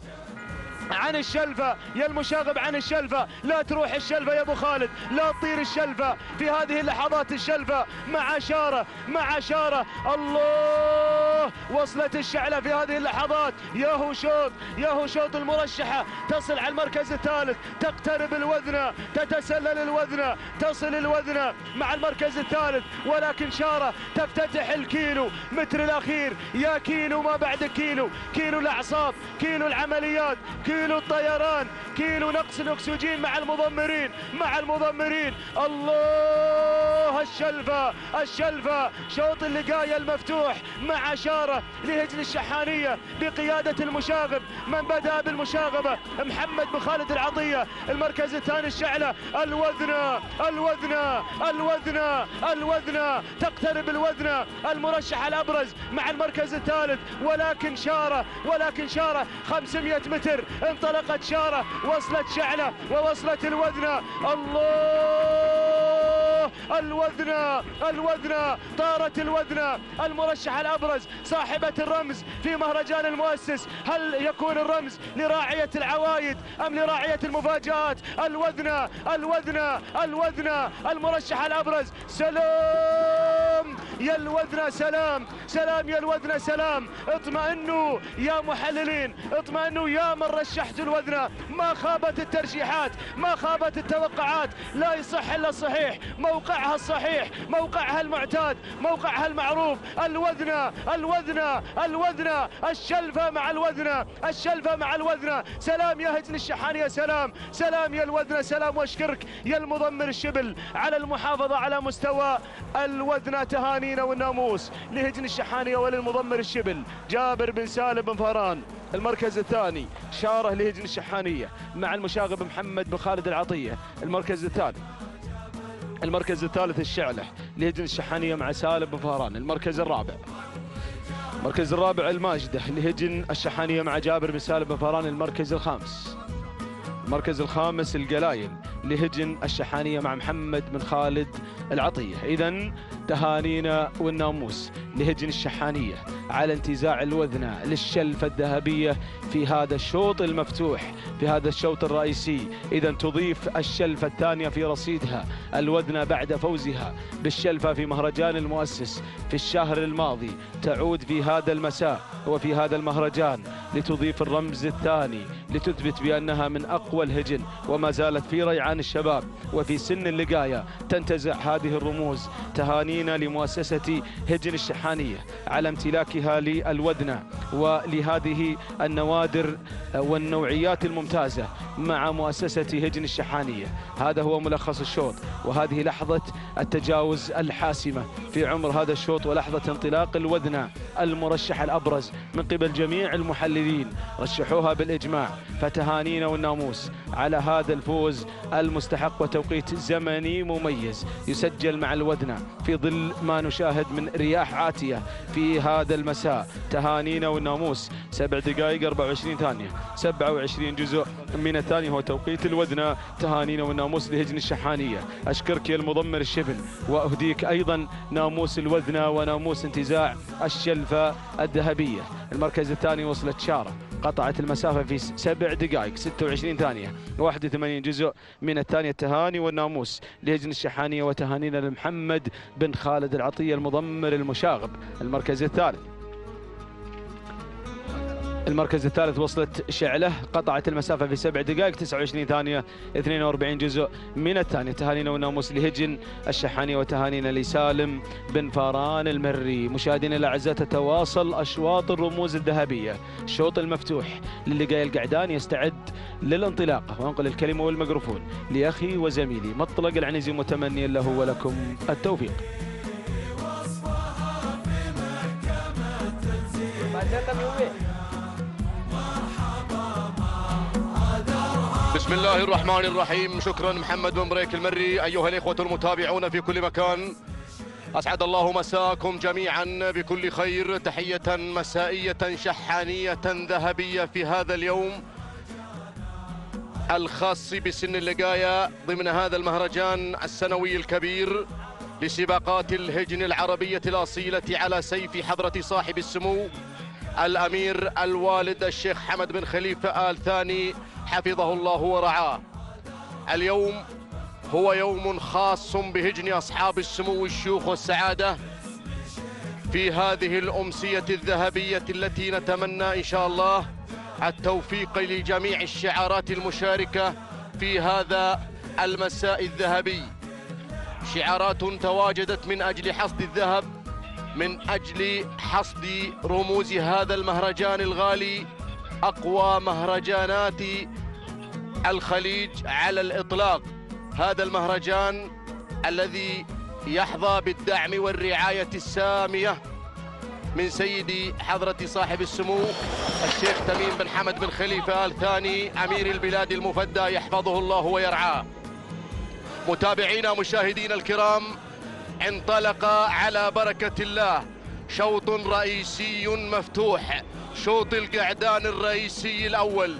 عن الشلفة، يا المشاغب عن الشلفة. لا تروح الشلفة يا ابو خالد، لا تطير الشلفة في هذه اللحظات. الشلفة مع شارة، مع شارة. الله، وصلت الشعلة في هذه اللحظات. ياهو شوط، ياهو شوط المرشحة تصل على المركز الثالث. تقترب الوذنة، تتسلل الوذنة، تصل الوذنة مع المركز الثالث. ولكن شارة تفتتح الكيلو متر الأخير. يا كيلو ما بعد كيلو، كيلو الأعصاب، كيلو العمليات، كيلو الطيران، كيلو نقص الأكسجين مع المضمرين، مع المضمرين. الله، الشلفة، الشلفة، شوط اللقاية المفتوح مع شارة لهجن الشحانية بقيادة المشاغب. من بدأ بالمشاغبة محمد بن خالد العطية. المركز الثاني الشعلة. الوذنة، الوذنة، الوذنة، الوذنة، تقترب الوذنة. المرشح الأبرز مع المركز الثالث. ولكن شارة، ولكن شارة 500 متر انطلقت شارة، وصلت شعلة ووصلت الوذنة. الله، الوذنة، الوذنة، طارت الوذنة. المرشح الأبرز صاحبة الرمز في مهرجان المؤسس. هل يكون الرمز لراعية العوايد أم لراعية المفاجآت؟ الوذنة، الوذنة، الوذنة، المرشح الأبرز. سلام يا الوذنة، سلام، سلام يا الوذنة، سلام. اطمئنوا يا محللين، اطمئنوا يا من رشحت الوذنة. ما خابت الترشيحات، ما خابت التوقعات. لا يصح إلا الصحيح، موقعها الصحيح، موقعها المعتاد، موقعها المعروف. الوذنة، الوذنة، الوذنة، الشلفة مع الوذنة، الشلفة مع الوذنة. سلام يا هجن الشحانية، سلام، سلام يا الوذنة، سلام. واشكرك يا المضمر الشبل على المحافظة على مستوى الوذنة. تهانينا والناموس لهجن الشحانية وللمضمر الشبل جابر بن سالم بن فهران. المركز الثاني شارة لهجن الشحانية مع المشاغب محمد بن خالد العطية. المركز الثاني، المركز الثالث الشعلة لهجن الشحانية مع سالم بن فهران. المركز الرابع، المركز الرابع الماجدة لهجن الشحانية مع جابر بن سالم بن فهران. المركز الخامس، المركز الخامس القلايل لهجن الشحانية مع محمد بن خالد العطية. إذن تهانينا والناموس لهجن الشحانية على انتزاع الوذنة للشلفة الذهبية في هذا الشوط المفتوح، في هذا الشوط الرئيسي. إذن تضيف الشلفة الثانية في رصيدها الوذنة بعد فوزها بالشلفة في مهرجان المؤسس في الشهر الماضي. تعود في هذا المساء وفي هذا المهرجان لتضيف الرمز الثاني، لتثبت بأنها من أقوى الهجن وما زالت في ريعان الشباب وفي سن اللقاية تنتزع هذه الرموز. تهانينا لمؤسسة هجن الشحانية على امتلاكها للوذنة ولهذه النوادر والنوعيات الممتازة مع مؤسسة هجن الشحانية. هذا هو ملخص الشوط، وهذه لحظة التجاوز الحاسمة في عمر هذا الشوط، ولحظة انطلاق الوذنة المرشح الأبرز من قبل جميع المحللين، رشحوها بالإجماع. فتهانينا والناموس على هذا الفوز المستحق وتوقيت زمني مميز يسجل مع الوذنة في ظل ما نشاهد من رياح عاتية في هذا المساء. تهانينا والناموس 7 دقائق 24 ثانية 27 جزء من الثانية هو توقيت الوذنة. تهانينا والناموس لهجن الشحانية. أشكرك يا المضمر الشبل، وأهديك أيضا ناموس الوذنة وناموس انتزاع الشلفة الذهبية. المركز الثاني وصلت شارة، قطعت المسافة في 7 دقائق 26 ثانية 81 جزء من الثانية. التهاني والناموس لهجن الشحانية، وتهانينا لمحمد بن خالد العطية المضمر المشاغب. المركز الثالث وصلت شعله، قطعت المسافة في 7 دقائق 29 ثانية 42 جزء من الثانية. تهانينا والناموس لهجن الشحانية، وتهانينا لسالم بن فاران المري. مشاهدينا الأعزاء، تتواصل أشواط الرموز الذهبية. الشوط المفتوح للقاء القعدان يستعد للانطلاقة، وأنقل الكلمة والميكروفون لأخي وزميلي مطلق العنزي، متمنيا له ولكم التوفيق. بسم الله الرحمن الرحيم. شكرا محمد بن بريك المري. أيها الإخوة المتابعون في كل مكان، أسعد الله مساءكم جميعا بكل خير. تحية مسائية شحانية ذهبية في هذا اليوم الخاص بسن اللقاية ضمن هذا المهرجان السنوي الكبير لسباقات الهجن العربية الأصيلة على سيف حضرة صاحب السمو الأمير الوالد الشيخ حمد بن خليفة آل ثاني حفظه الله ورعاه. اليوم هو يوم خاص بهجن أصحاب السمو الشيوخ والسعادة في هذه الأمسية الذهبية التي نتمنى إن شاء الله التوفيق لجميع الشعارات المشاركة في هذا المساء الذهبي. شعارات تواجدت من أجل حصد الذهب، من أجل حصد رموز هذا المهرجان الغالي، أقوى مهرجانات الخليج على الإطلاق. هذا المهرجان الذي يحظى بالدعم والرعاية السامية من سيدي حضرة صاحب السمو الشيخ تميم بن حمد بن خليفة آل ثاني أمير البلاد المفدى يحفظه الله ويرعاه. متابعينا مشاهدينا الكرام، انطلق على بركة الله شوط رئيسي مفتوح، شوط القعدان الرئيسي الأول،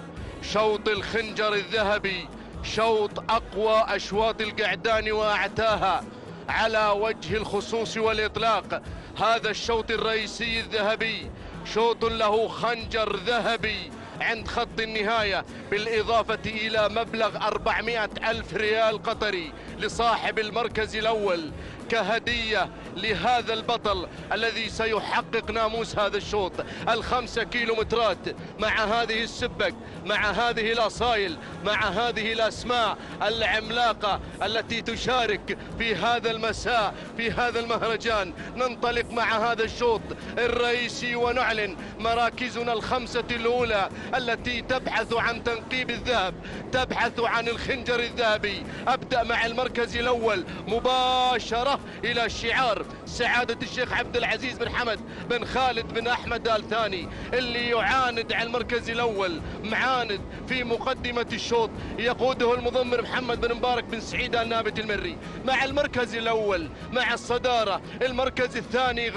شوط الخنجر الذهبي، شوط أقوى أشواط القعدان وأعتاها على وجه الخصوص والإطلاق. هذا الشوط الرئيسي الذهبي شوط له خنجر ذهبي عند خط النهاية، بالإضافة إلى مبلغ 400 ألف ريال قطري لصاحب المركز الأول كهدية لهذا البطل الذي سيحقق ناموس هذا الشوط. 5 كيلومترات مع هذه السبق، مع هذه الأصايل، مع هذه الأسماء العملاقة التي تشارك في هذا المساء في هذا المهرجان. ننطلق مع هذا الشوط الرئيسي ونعلن مراكزنا الخمسة الأولى التي تبحث عن تنقيب الذهب، تبحث عن الخنجر الذهبي. أبدأ مع المركز الأول مباشرة إلى شعار سعادة الشيخ عبد العزيز بن حمد بن خالد بن أحمد آل ثاني اللي يعاند على المركز الأول، معاند في مقدمة الشوط يقوده المضمر محمد بن مبارك بن سعيد آل نابت المري. مع المركز الأول مع الصدارة المركز الثاني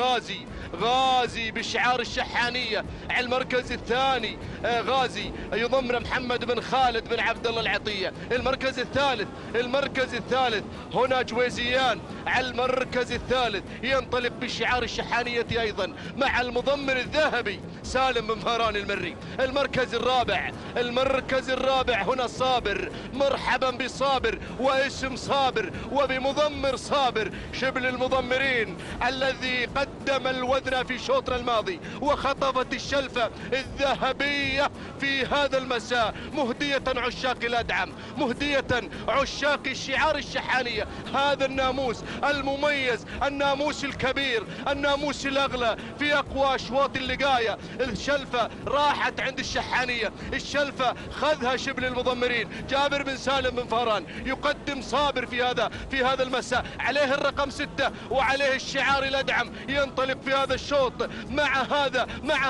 غازي بشعار الشحانية. على المركز الثاني غازي يضمر محمد بن خالد بن عبد الله العطية. المركز الثالث هنا جويزيان. على المركز الثالث ينطلق بشعار الشحانية أيضا مع المضمر الذهبي سالم بن فاران المري. المركز الرابع هنا صابر. مرحبا بصابر واسم صابر وبمضمر صابر، شبل المضمرين الذي قد قدم الوذن في شوطنا الماضي وخطفت الشلفة الذهبية في هذا المساء، مهدية عشاق الأدعم، مهدية عشاق الشعار الشحانية، هذا الناموس المميز، الناموس الكبير، الناموس الأغلى في أقوى أشواط اللقاية. الشلفة راحت عند الشحانية، الشلفة خذها شبل المضمرين. جابر بن سالم بن فهران يقدم صابر في هذا المساء، عليه الرقم 6 وعليه الشعار الأدعم، ينطلق في هذا الشوط مع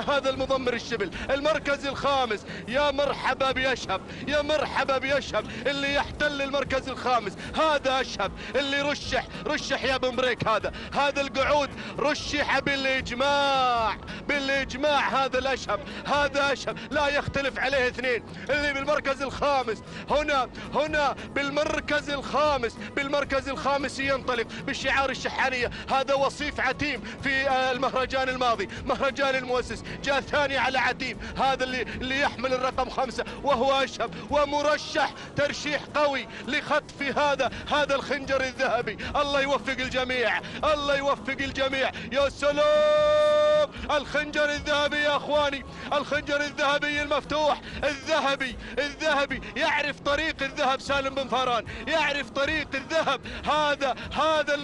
هذا المضمر الشبل. المركز الخامس، يا مرحبا بأشهب، يا مرحبا بأشهب اللي يحتل المركز الخامس. هذا أشهب اللي رشح يا بن بريك، هذا القعود رشح بالإجماع، هذا الأشهب، هذا أشهب لا يختلف عليه اثنين. اللي بالمركز الخامس هنا بالمركز الخامس ينطلق بالشعار الشحانية. هذا وصيف عتيم في المهرجان الماضي، مهرجان المؤسس، جاء ثاني على عتيم، هذا اللي يحمل الرقم 5 وهو أشهب، ومرشح ترشيح قوي لخطف هذا الخنجر الذهبي. الله يوفق الجميع، الله يوفق الجميع. يا سلام، الخنجر الذهبي يا اخواني، الخنجر الذهبي المفتوح، الذهبي يعرف طريق الذهب. سالم بن فهران يعرف طريق الذهب. هذا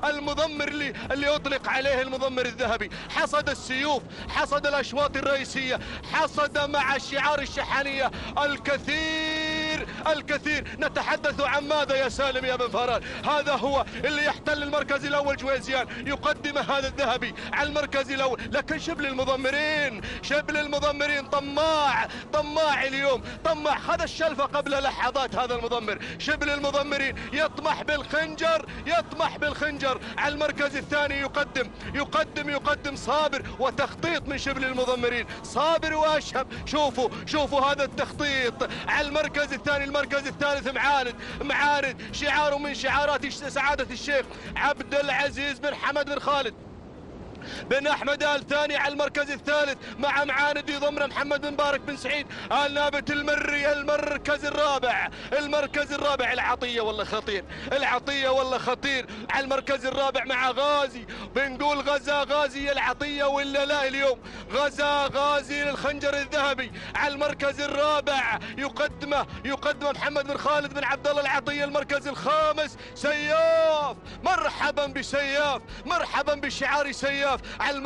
المضمر اللي اطلق عليه المضمر الذهبي. حصد السيوف، حصد الاشواط الرئيسية، حصد مع الشعار الشحانية الكثير. نتحدث عن ماذا يا سالم يا بن فهران؟ هذا هو اللي يحتل المركز الاول. جويزيان يقدم هذا الذهبي على المركز الاول، لكن شبل المضمرين طماع اليوم، خذ الشلفة قبل لحظات. هذا المضمر شبل المضمرين يطمح بالخنجر على المركز الثاني. يقدم صابر، وتخطيط من شبل المضمرين، صابر وأشهب. شوفوا هذا التخطيط على المركز الثاني. المركز الثالث معاند، شعار من شعارات سعادة الشيخ عبد العزيز بن حمد بن خالد بن أحمد آل ثاني على المركز الثالث، مع معاند يضمر محمد بن مبارك بن سعيد آل نابت المري. المركز الرابع العطية والله خطير على المركز الرابع مع غازي. بنقول غزا غازي العطية ولا لا؟ اليوم غزا غازي للخنجر الذهبي على المركز الرابع. يقدمه محمد بن خالد بن عبد الله العطية. المركز الخامس سياف، مرحبا بسياف، مرحبا بشعار سياف على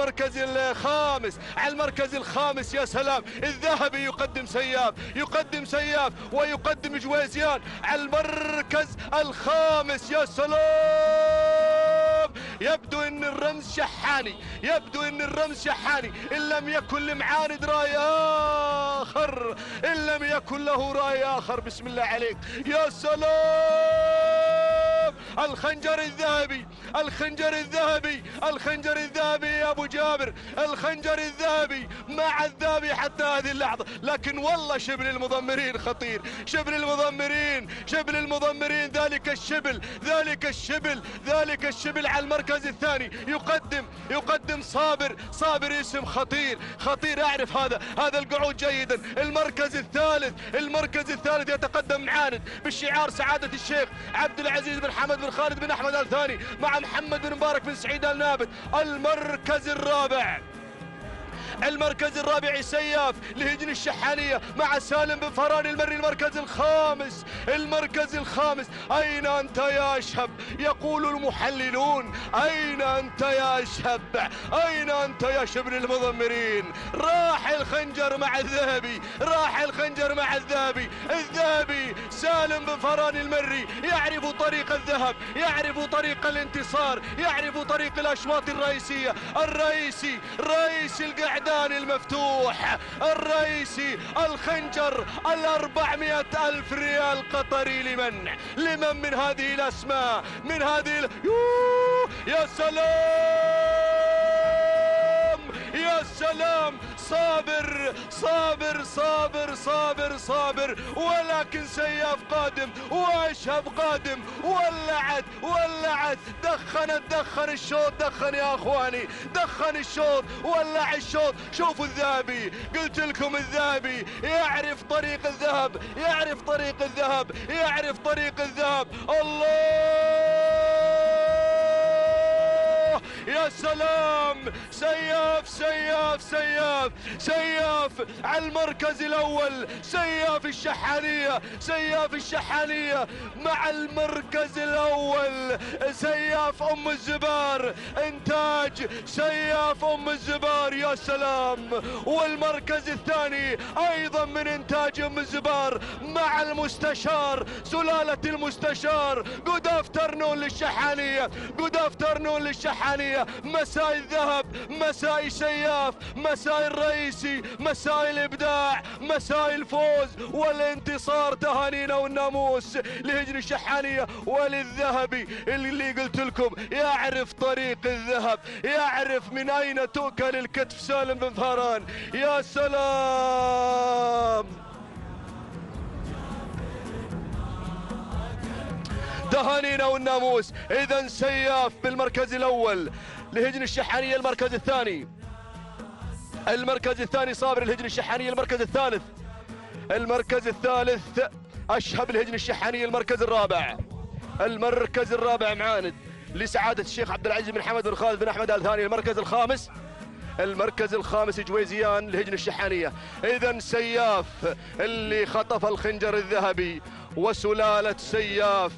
المركز الخامس. يا سلام، الذهبي يقدم سياف ويقدم جويزيان على المركز الخامس. يا سلام، يبدو ان الرمز شحاني، ان لم يكن لمعاند راي اخر، ان لم يكن له راي اخر. بسم الله عليك يا سلام، الخنجر الذهبي يا ابو جابر، الخنجر الذهبي مع الذهبي حتى هذه اللحظة. لكن والله شبل المضمرين خطير، شبل المضمرين، ذلك الشبل على المركز الثاني. يقدم صابر اسم خطير. اعرف هذا القعود جيدا. المركز الثالث يتقدم معاند بالشعار سعادة الشيخ عبد العزيز بن حمد بن خالد بن احمد آل ثاني مع محمد بن مبارك بن سعيد آل نابت. المركز الرابع سياف لهجن الشحانية مع سالم بن فهران المري. المركز الخامس أين أنت يا أشهب؟ يقول المحللون أين أنت يا أشهب؟ أين أنت يا شبل المضمرين؟ راح الخنجر مع الذهبي. الذهبي سالم بن فهران المري يعرف طريق الذهب، يعرف طريق الانتصار، يعرف طريق الأشواط الرئيسية. رئيسي القعدان المفتوح، الرئيسي الخنجر 400,000 ريال قطري. لمن من هذه الأسماء؟ يا سلام، صابر، ولكن سياف قادم وأشهب قادم. ولعت دخن الشوط، دخن يا اخواني، دخن الشوط، ولع الشوط. شوفوا الذهبي، قلت لكم الذهبي يعرف طريق الذهب. الله يا سلام، سياف سياف سياف سياف على المركز الأول، سياف الشحانية، سياف الشحانية مع المركز الأول، سياف أم الزبار، إنتاج سياف أم الزبار، يا سلام. والمركز الثاني أيضا من إنتاج أم الزبار مع المستشار، سلالة المستشار. جود افترنون للشحانية، جود افترنون للشحانية. مساء الذهب، مساء سياف، مساء الرئيسي، مساء الإبداع، مساء الفوز والانتصار. تهانينا والناموس لهجن الشحانية وللذهبي اللي قلت لكم يعرف طريق الذهب، يعرف من أين تؤكل الكتف. سالم بن فاران، يا سلام. تهانينا والناموس. إذا سياف بالمركز الأول لهجن الشحانية. المركز الثاني، المركز الثاني صابر الهجن الشحانية. المركز الثالث، المركز الثالث أشهب الهجن الشحانية. المركز الرابع، المركز الرابع معاند لسعادة الشيخ عبد العزيز بن حمد بن خالد بن أحمد آل ثاني. المركز الخامس، المركز الخامس جويزيان لهجن الشحانية. إذا سياف اللي خطف الخنجر الذهبي وسلالة سياف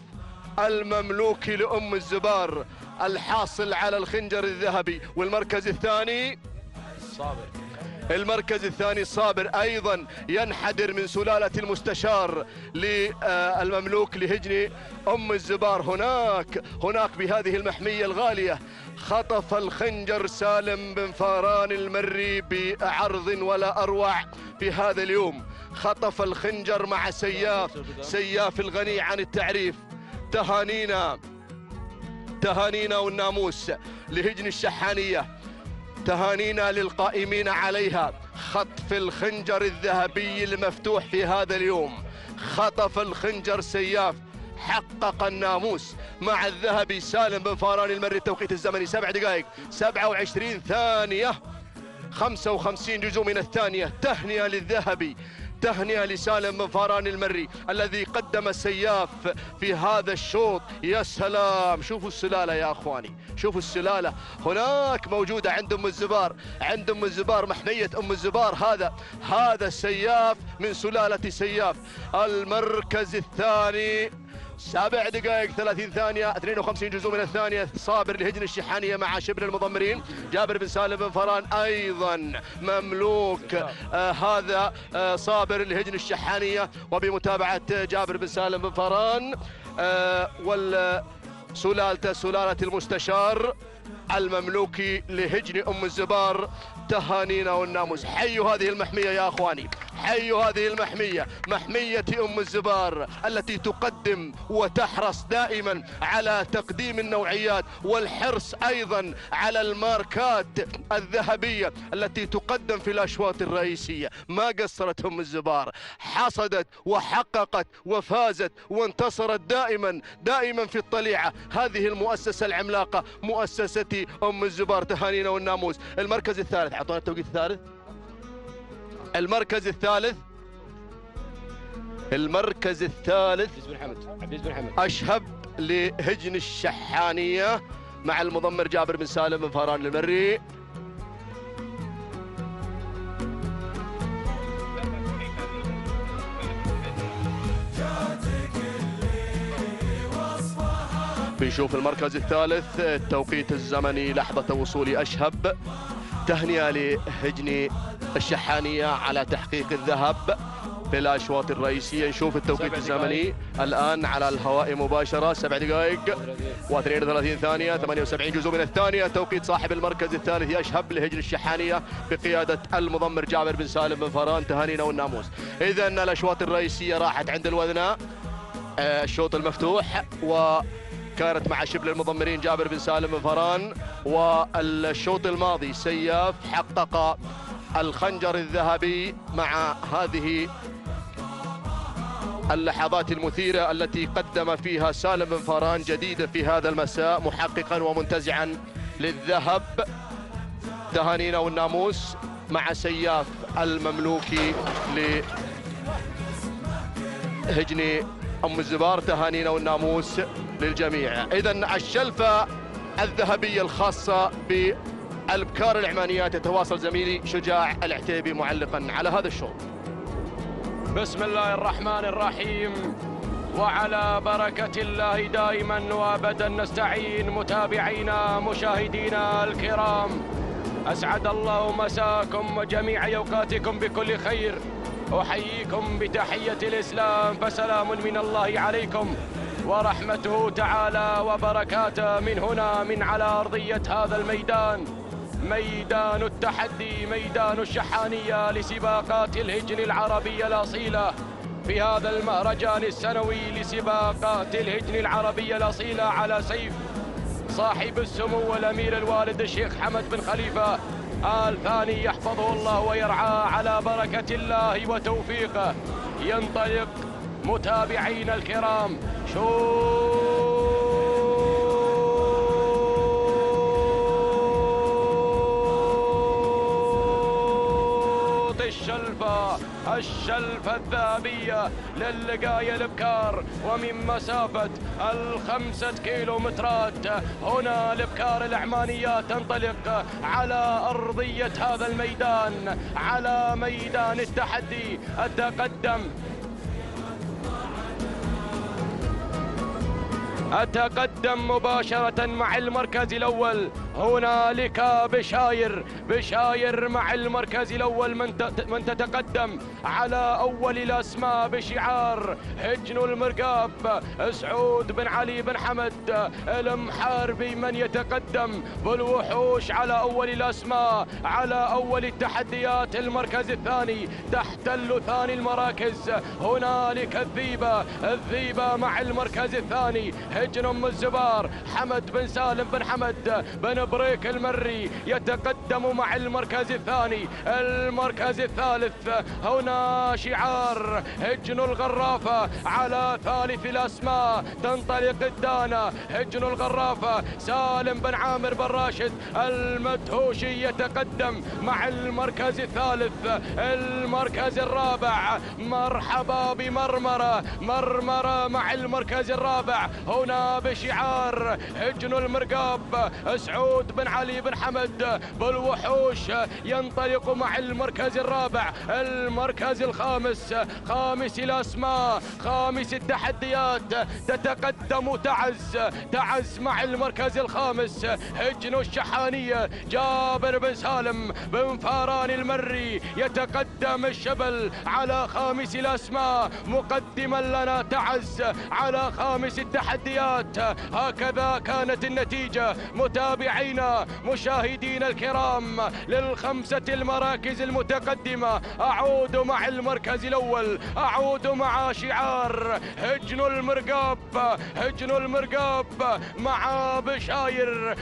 المملوكي لأم الزبار الحاصل على الخنجر الذهبي. والمركز الثاني صابر، المركز الثاني صابر أيضا ينحدر من سلالة المستشار للمملوك لهجن أم الزبار. هناك بهذه المحمية الغالية خطف الخنجر سالم بن فاران المري بعرض ولا أروع في هذا اليوم. خطف الخنجر مع سياف، سياف الغني عن التعريف. تهانينا، تهانينا والناموس لهجن الشحانية، تهانينا للقائمين عليها. خطف الخنجر الذهبي المفتوح في هذا اليوم، خطف الخنجر سياف، حقق الناموس مع الذهبي سالم بن فاران المري. التوقيت الزمني 7 دقائق 27 ثانية 55 جزء من الثانية. تهنئة للذهبي، تهنئة لسالم بن فاران المري الذي قدم سياف في هذا الشوط. يا سلام، شوفوا السلالة يا أخواني، شوفوا السلالة هناك موجودة عند أم الزبار، عند أم الزبار محمية أم الزبار. هذا سياف من سلالة سياف. المركز الثاني 7 دقائق 30 ثانية 52 جزء من الثانية. صابر لهجن الشحانية مع شبل المضمرين. جابر بن سالم بن فاران أيضا مملوك هذا صابر لهجن الشحانية، وبمتابعة جابر بن سالم بن فاران والسلالة سلالة المستشار المملوكي لهجن أم الزبار. تهانينا والناموس. حيوا هذه المحمية يا أخواني، حيوا هذه المحمية، محمية أم الزبار التي تقدم وتحرص دائما على تقديم النوعيات والحرص أيضا على الماركات الذهبية التي تقدم في الأشواط الرئيسية. ما قصرت أم الزبار، حصدت وحققت وفازت وانتصرت دائما في الطليعة. هذه المؤسسة العملاقة مؤسسة أم الزبار. تهانينا والناموس. المركز الثالث، أعطونا التوقيت الثالث. المركز الثالث، المركز الثالث أشهب لهجن الشحانية مع المضمر جابر بن سالم بن فاران المري. بنشوف المركز الثالث التوقيت الزمني لحظة وصول أشهب. تهنئة لهجن الشحانية على تحقيق الذهب في الأشواط الرئيسية. نشوف التوقيت الزمني الآن على الهواء مباشرة 7 دقائق و32 ثانية 78 جزء من الثانية. توقيت صاحب المركز الثالث يشهب لهجن الشحانية بقيادة المضمر جابر بن سالم بن فاران. تهانينا والناموس. إذا الأشواط الرئيسية راحت عند الوذناء، الشوط المفتوح، وكانت مع شبل المضمرين جابر بن سالم بن فاران. والشوط الماضي سياف حقق الخنجر الذهبي مع هذه اللحظات المثيرة التي قدم فيها سالم بن فاران جديدة في هذا المساء، محققا ومنتزعا للذهب. تهانينا والناموس مع سياف المملوكي لهجن أم الزبار. تهانينا والناموس للجميع. إذن الشلفة الذهبية الخاصة بالابكار العمانيات. يتواصل زميلي شجاع العتيبي معلقا على هذا الشوط. بسم الله الرحمن الرحيم، وعلى بركة الله دائما وابدا نستعين. متابعينا مشاهدينا الكرام، أسعد الله مساكم وجميع أوقاتكم بكل خير. أحييكم بتحية الإسلام، فسلام من الله عليكم ورحمته تعالى وبركاته من هنا من على أرضية هذا الميدان، ميدان التحدي، ميدان الشحانية لسباقات الهجن العربية الأصيلة، في هذا المهرجان السنوي لسباقات الهجن العربية الأصيلة على سيف صاحب السمو والأمير الوالد الشيخ حمد بن خليفة آل ثاني يحفظه الله ويرعاه. على بركة الله وتوفيقه ينطلق متابعينا الكرام الشلفة الذهبية للقاية الابكار، ومن مسافة 5 كيلومترات هنا الابكار العمانية تنطلق على أرضية هذا الميدان، على ميدان التحدي. أتقدم مباشرة مع المركز الأول. هنالك بشاير مع المركز الأول من تتقدم على أول الأسماء بشعار هجن المرقاب. سعود بن علي بن حمد المحاربي من يتقدم بالوحوش على أول الأسماء، على أول التحديات. المركز الثاني تحتل ثاني المراكز. هنالك الذيبة مع المركز الثاني هجن أم الزبار. حمد بن سالم بن حمد بن بريك المري يتقدم مع المركز الثاني. المركز الثالث هنا شعار هجن الغرافة على ثالث الأسماء. تنطلق الدانا هجن الغرافة. سالم بن عامر بن راشد المدهوشي يتقدم مع المركز الثالث. المركز الرابع مرحبا بمرمرة مع المركز الرابع. هنا بشعار هجن المرقاب. سعود بن علي بن حمد بالوحوش ينطلق مع المركز الرابع. المركز الخامس، خامس الأسماء، خامس التحديات، تتقدم تعز مع المركز الخامس. هجن الشحانية جابر بن سالم بن فاران المري يتقدم الشبل على خامس الأسماء، مقدما لنا تعز على خامس التحديات. هكذا كانت النتيجة متابعينا مشاهدينا الكرام للخمسة المراكز المتقدمة. أعود مع المركز الأول، أعود مع شعار هجن المرقاب مع بشاير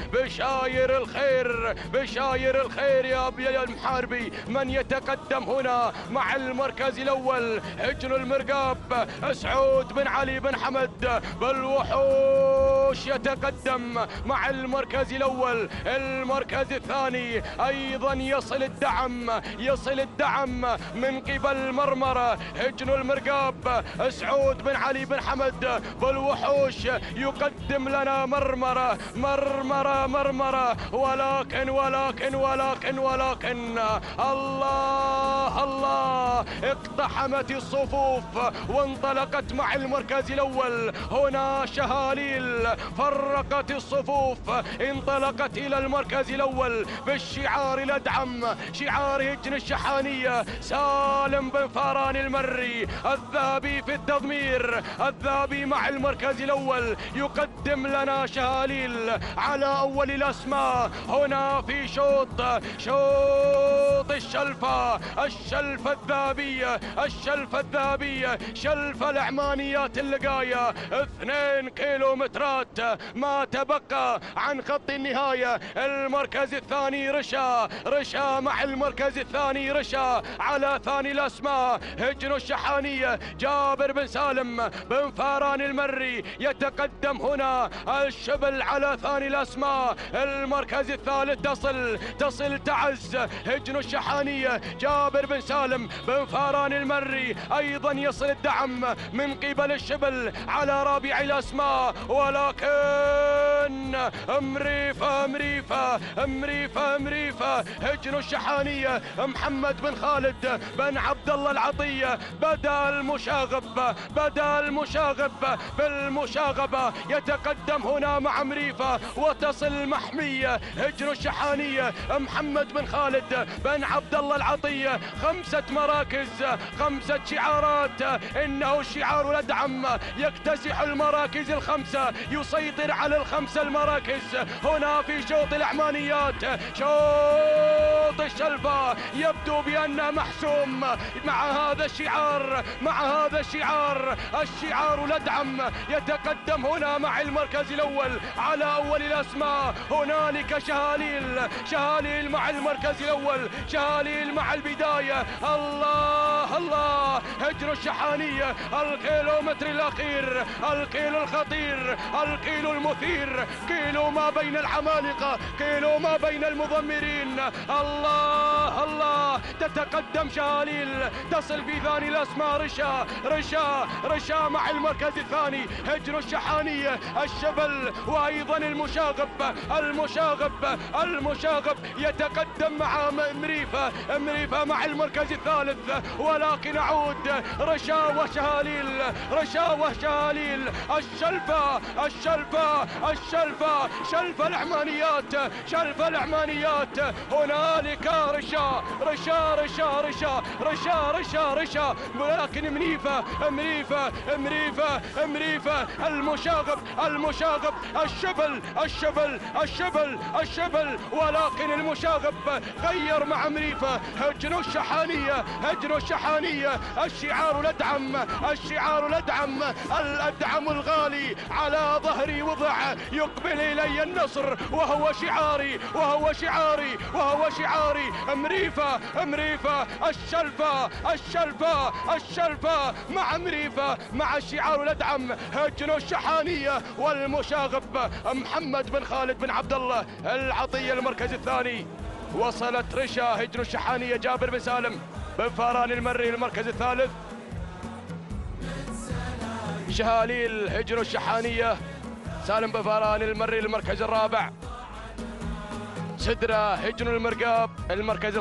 الخير يا أبي المحاربي من يتقدم هنا مع المركز الأول. هجن المرقاب سعود بن علي بن حمد بالوحوش يتقدم مع المركز الأول. المركز الثاني أيضا يصل الدعم من قبل مرمرة. هجن المرقاب سعود بن علي بن حمد بالوحوش يقدم لنا مرمرة ولكن الله اقتحمت الصفوف وانطلقت مع المركز الأول. هنا شهاليل فرقت الصفوف، انطلقت إلى المركز الأول بالشعار الأدعم، شعار هجن الشحانية. سالم بن فاران المري الذهبي في التضمير، الذهبي مع المركز الأول يقدم لنا شهاليل على أول الأسماء. هنا في شوط الشلفة الذهبية، شلفة العمانيات اللقاية. 2 كيلومترات ما تبقى عن خط النهاية. المركز الثاني رشا مع المركز الثاني رشا على ثاني الأسماء. هجن الشحانية جابر بن سالم بن فاران المري يتقدم هنا. الشبل على ثاني الأسماء. المركز الثالث تصل تعز. هجن الشحانية جابر بن سالم بن فاران المري أيضا يصل الدعم من قبل الشبل على رابع الأسماء، ولكن مريفة هجن الشحانية محمد بن خالد بن عبد الله العطية بدأ المشاغب بالمشاغبة يتقدم هنا مع مريفة وتصل محمية هجن الشحانية محمد بن خالد بن عبد الله العطية 5 مراكز 5 شعارات إنه الشعار الأدعم يكتسح المراكز ال5 يسيطر على ال5 المراكز هنا في شوط العمانيات شوط الشلفة يبدو بأنه محسوم مع هذا الشعار الشعار الأدعم يتقدم هنا مع المركز الأول على أول الأسماء هنالك شهاليل مع المركز الأول شهاليل مع البداية الله هجن الشحانية الكيلومتر الأخير الكيلو الخطير الكيلو المثير كيلو ما بين العمالقة كيلو ما بين المضمرين الله تتقدم شهاليل تصل في ثاني الأسماء رشا مع المركز الثاني هجن الشحانية الشبل وأيضا المشاغب يتقدم مع مريفة مع المركز الثالث ولكن أعود رشا وشهاليل الشلفة شلف العمانيات هنالك رشا ولكن مريفة المشاغب الشبل ولكن المشاغب غير مع مريفة هجن الشحانية الشعار الأدعم الغالي على ظهري وضع يقبل إلي النصر وهو شعاري مريفة الشلفة مع مريفة مع الشعار الأدعم هجن الشحانية والمشاغب محمد بن خالد بن عبد الله العطية المركز الثاني وصلت رشا هجن الشحانية جابر بن سالم بن فاران المري المركز الثالث شهاليل هجن الشحانية سالم بن فاران المري المركز الرابع سدرة هجن المرقاب المركز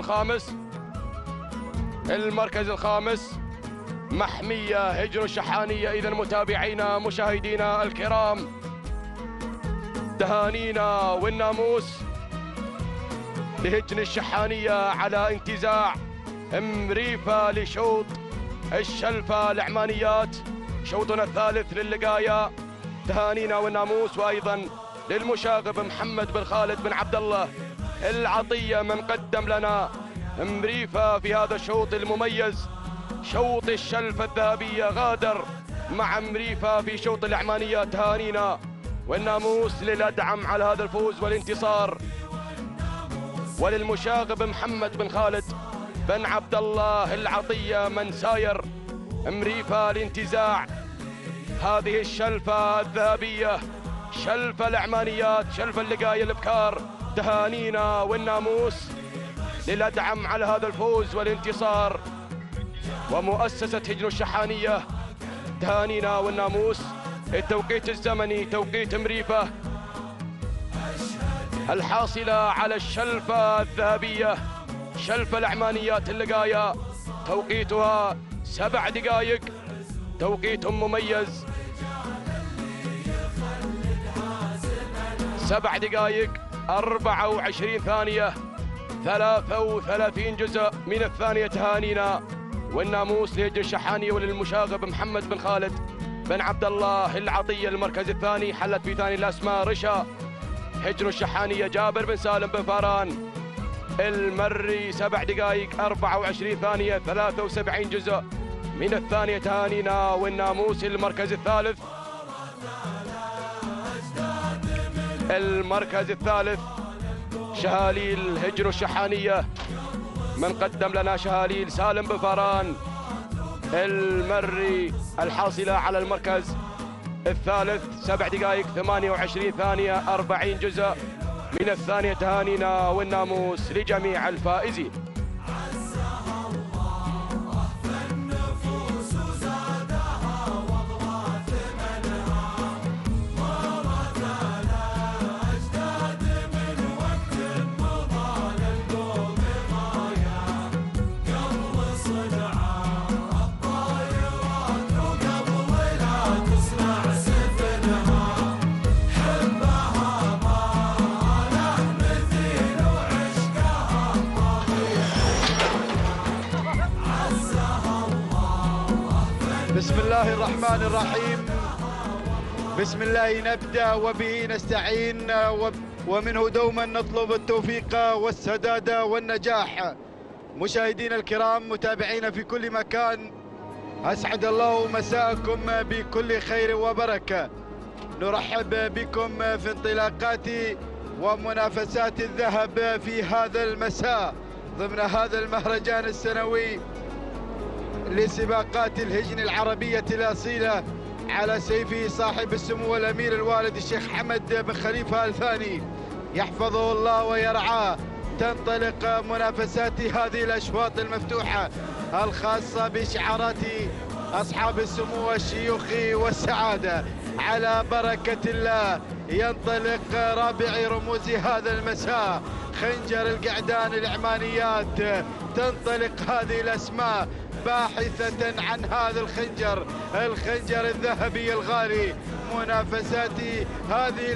الخامس محمية هجن الشحانية. إذا متابعينا مشاهدينا الكرام تهانينا والناموس لهجن الشحانية على انتزاع مريفة لشوط الشلفة العمانيات شوطنا الثالث للقاية تهانينا والناموس وأيضا للمشاغب محمد بن خالد بن عبد الله العطية من قدم لنا مريفة في هذا الشوط المميز شوط الشلفة الذهبية غادر مع مريفة في شوط العمانية تهانينا والناموس للأدعم على هذا الفوز والانتصار وللمشاغب محمد بن خالد بن عبد الله العطية من ساير مريفة لانتزاع هذه الشلفة الذهبية شلفة العمانيات شلفة اللقاية الابكار تهانينا والناموس للأدعم على هذا الفوز والانتصار ومؤسسة هجن الشحانية تهانينا والناموس. التوقيت الزمني توقيت مريفة الحاصلة على الشلفة الذهبية شلفة العمانيات اللقاية توقيتها 7 دقائق توقيت مميز 7 دقائق 24 ثانية 33 جزء من الثانية تهانينا والناموس لهجن الشحانية وللمشاغب محمد بن خالد بن عبد الله العطية المركز الثاني حلت في ثاني الأسماء رشا هجن الشحانية جابر بن سالم بن فاران المري 7 دقائق 24 ثانية 73 جزء من الثانية تهانينا والناموس المركز الثالث شهاليل هجن الشحانية من قدم لنا شهاليل سالم بن فاران المري الحاصلة على المركز الثالث 7 دقائق 28 ثانية 40 جزء من الثانية تهانينا والناموس لجميع الفائزين. بسم الله الرحمن الرحيم. بسم الله نبدأ وبه نستعين ومنه دوما نطلب التوفيق والسداد والنجاح. مشاهدينا الكرام، متابعينا في كل مكان، أسعد الله مساءكم بكل خير وبركة. نرحب بكم في انطلاقات ومنافسات الذهب في هذا المساء ضمن هذا المهرجان السنوي لسباقات الهجن العربية الأصيلة على سيف صاحب السمو الأمير الوالد الشيخ حمد بن خليفة الثاني يحفظه الله ويرعاه. تنطلق منافسات هذه الأشواط المفتوحة الخاصة بشعارات أصحاب السمو والشيوخ والسعادة. على بركة الله ينطلق رابع رموز هذا المساء خنجر القعدان العمانيات. تنطلق هذه الأسماء باحثة عن هذا الخنجر الذهبي الغالي. منافسات هذه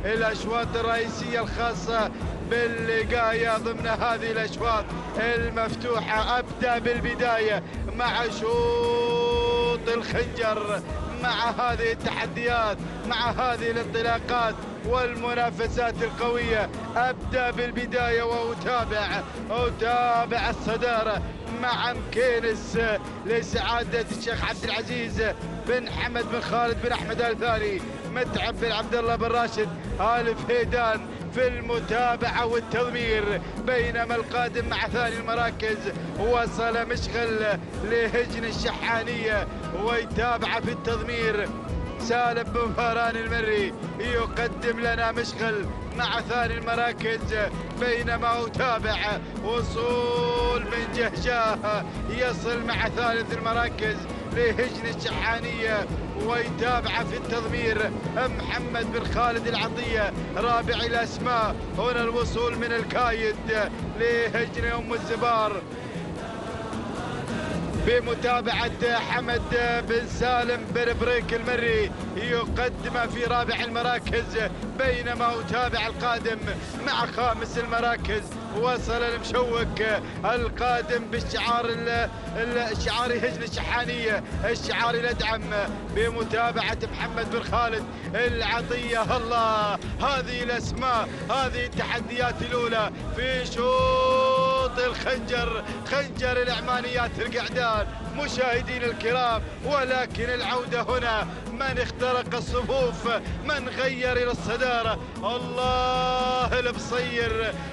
الأشواط الرئيسية الخاصة باللقاية ضمن هذه الأشواط المفتوحة. أبدأ بالبداية مع شوط الخنجر، مع هذه التحديات، مع هذه الانطلاقات والمنافسات القوية. أبدأ بالبداية وأتابع الصدارة مع مكينس لسعادة الشيخ عبد العزيز بن حمد بن خالد بن أحمد الثاني، متعب بن عبد الله بن راشد آل فهيدان في المتابعة والتضمير. بينما القادم مع ثاني المراكز وصل مشغل لهجن الشحانية ويتابع في التضمير سالم بن فاران المري يقدم لنا مشغل مع ثاني المراكز. بينما أتابع وصول من جهجاه يصل مع ثالث المراكز لهجن الشحانية ويتابع في التضمير محمد بن خالد العطية رابع الأسماء. هنا الوصول من الكايد لهجن أم الزبار بمتابعة حمد بن سالم بن بريك المري يقدم في رابع المراكز. بينما أتابع القادم مع خامس المراكز وصل المشوك القادم بالشعار الشعار هجن الشحانية الشعار الأدعم بمتابعة محمد بن خالد العطية. الله، هذه الأسماء، هذه التحديات الأولى في شوط خنجر العمانيات القعدان. مشاهدين الكرام، ولكن العودة هنا من اخترق الصفوف، من غير إلى الصدارة. الله،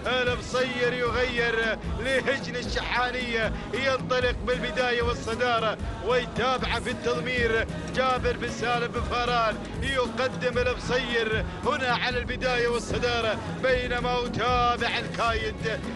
البصير يغير لهجن الشحانية. ينطلق بالبداية والصدارة ويتابع في التضمير جابر بن سالم بن فاران يقدم البصير هنا على البداية والصدارة. بينما أتابع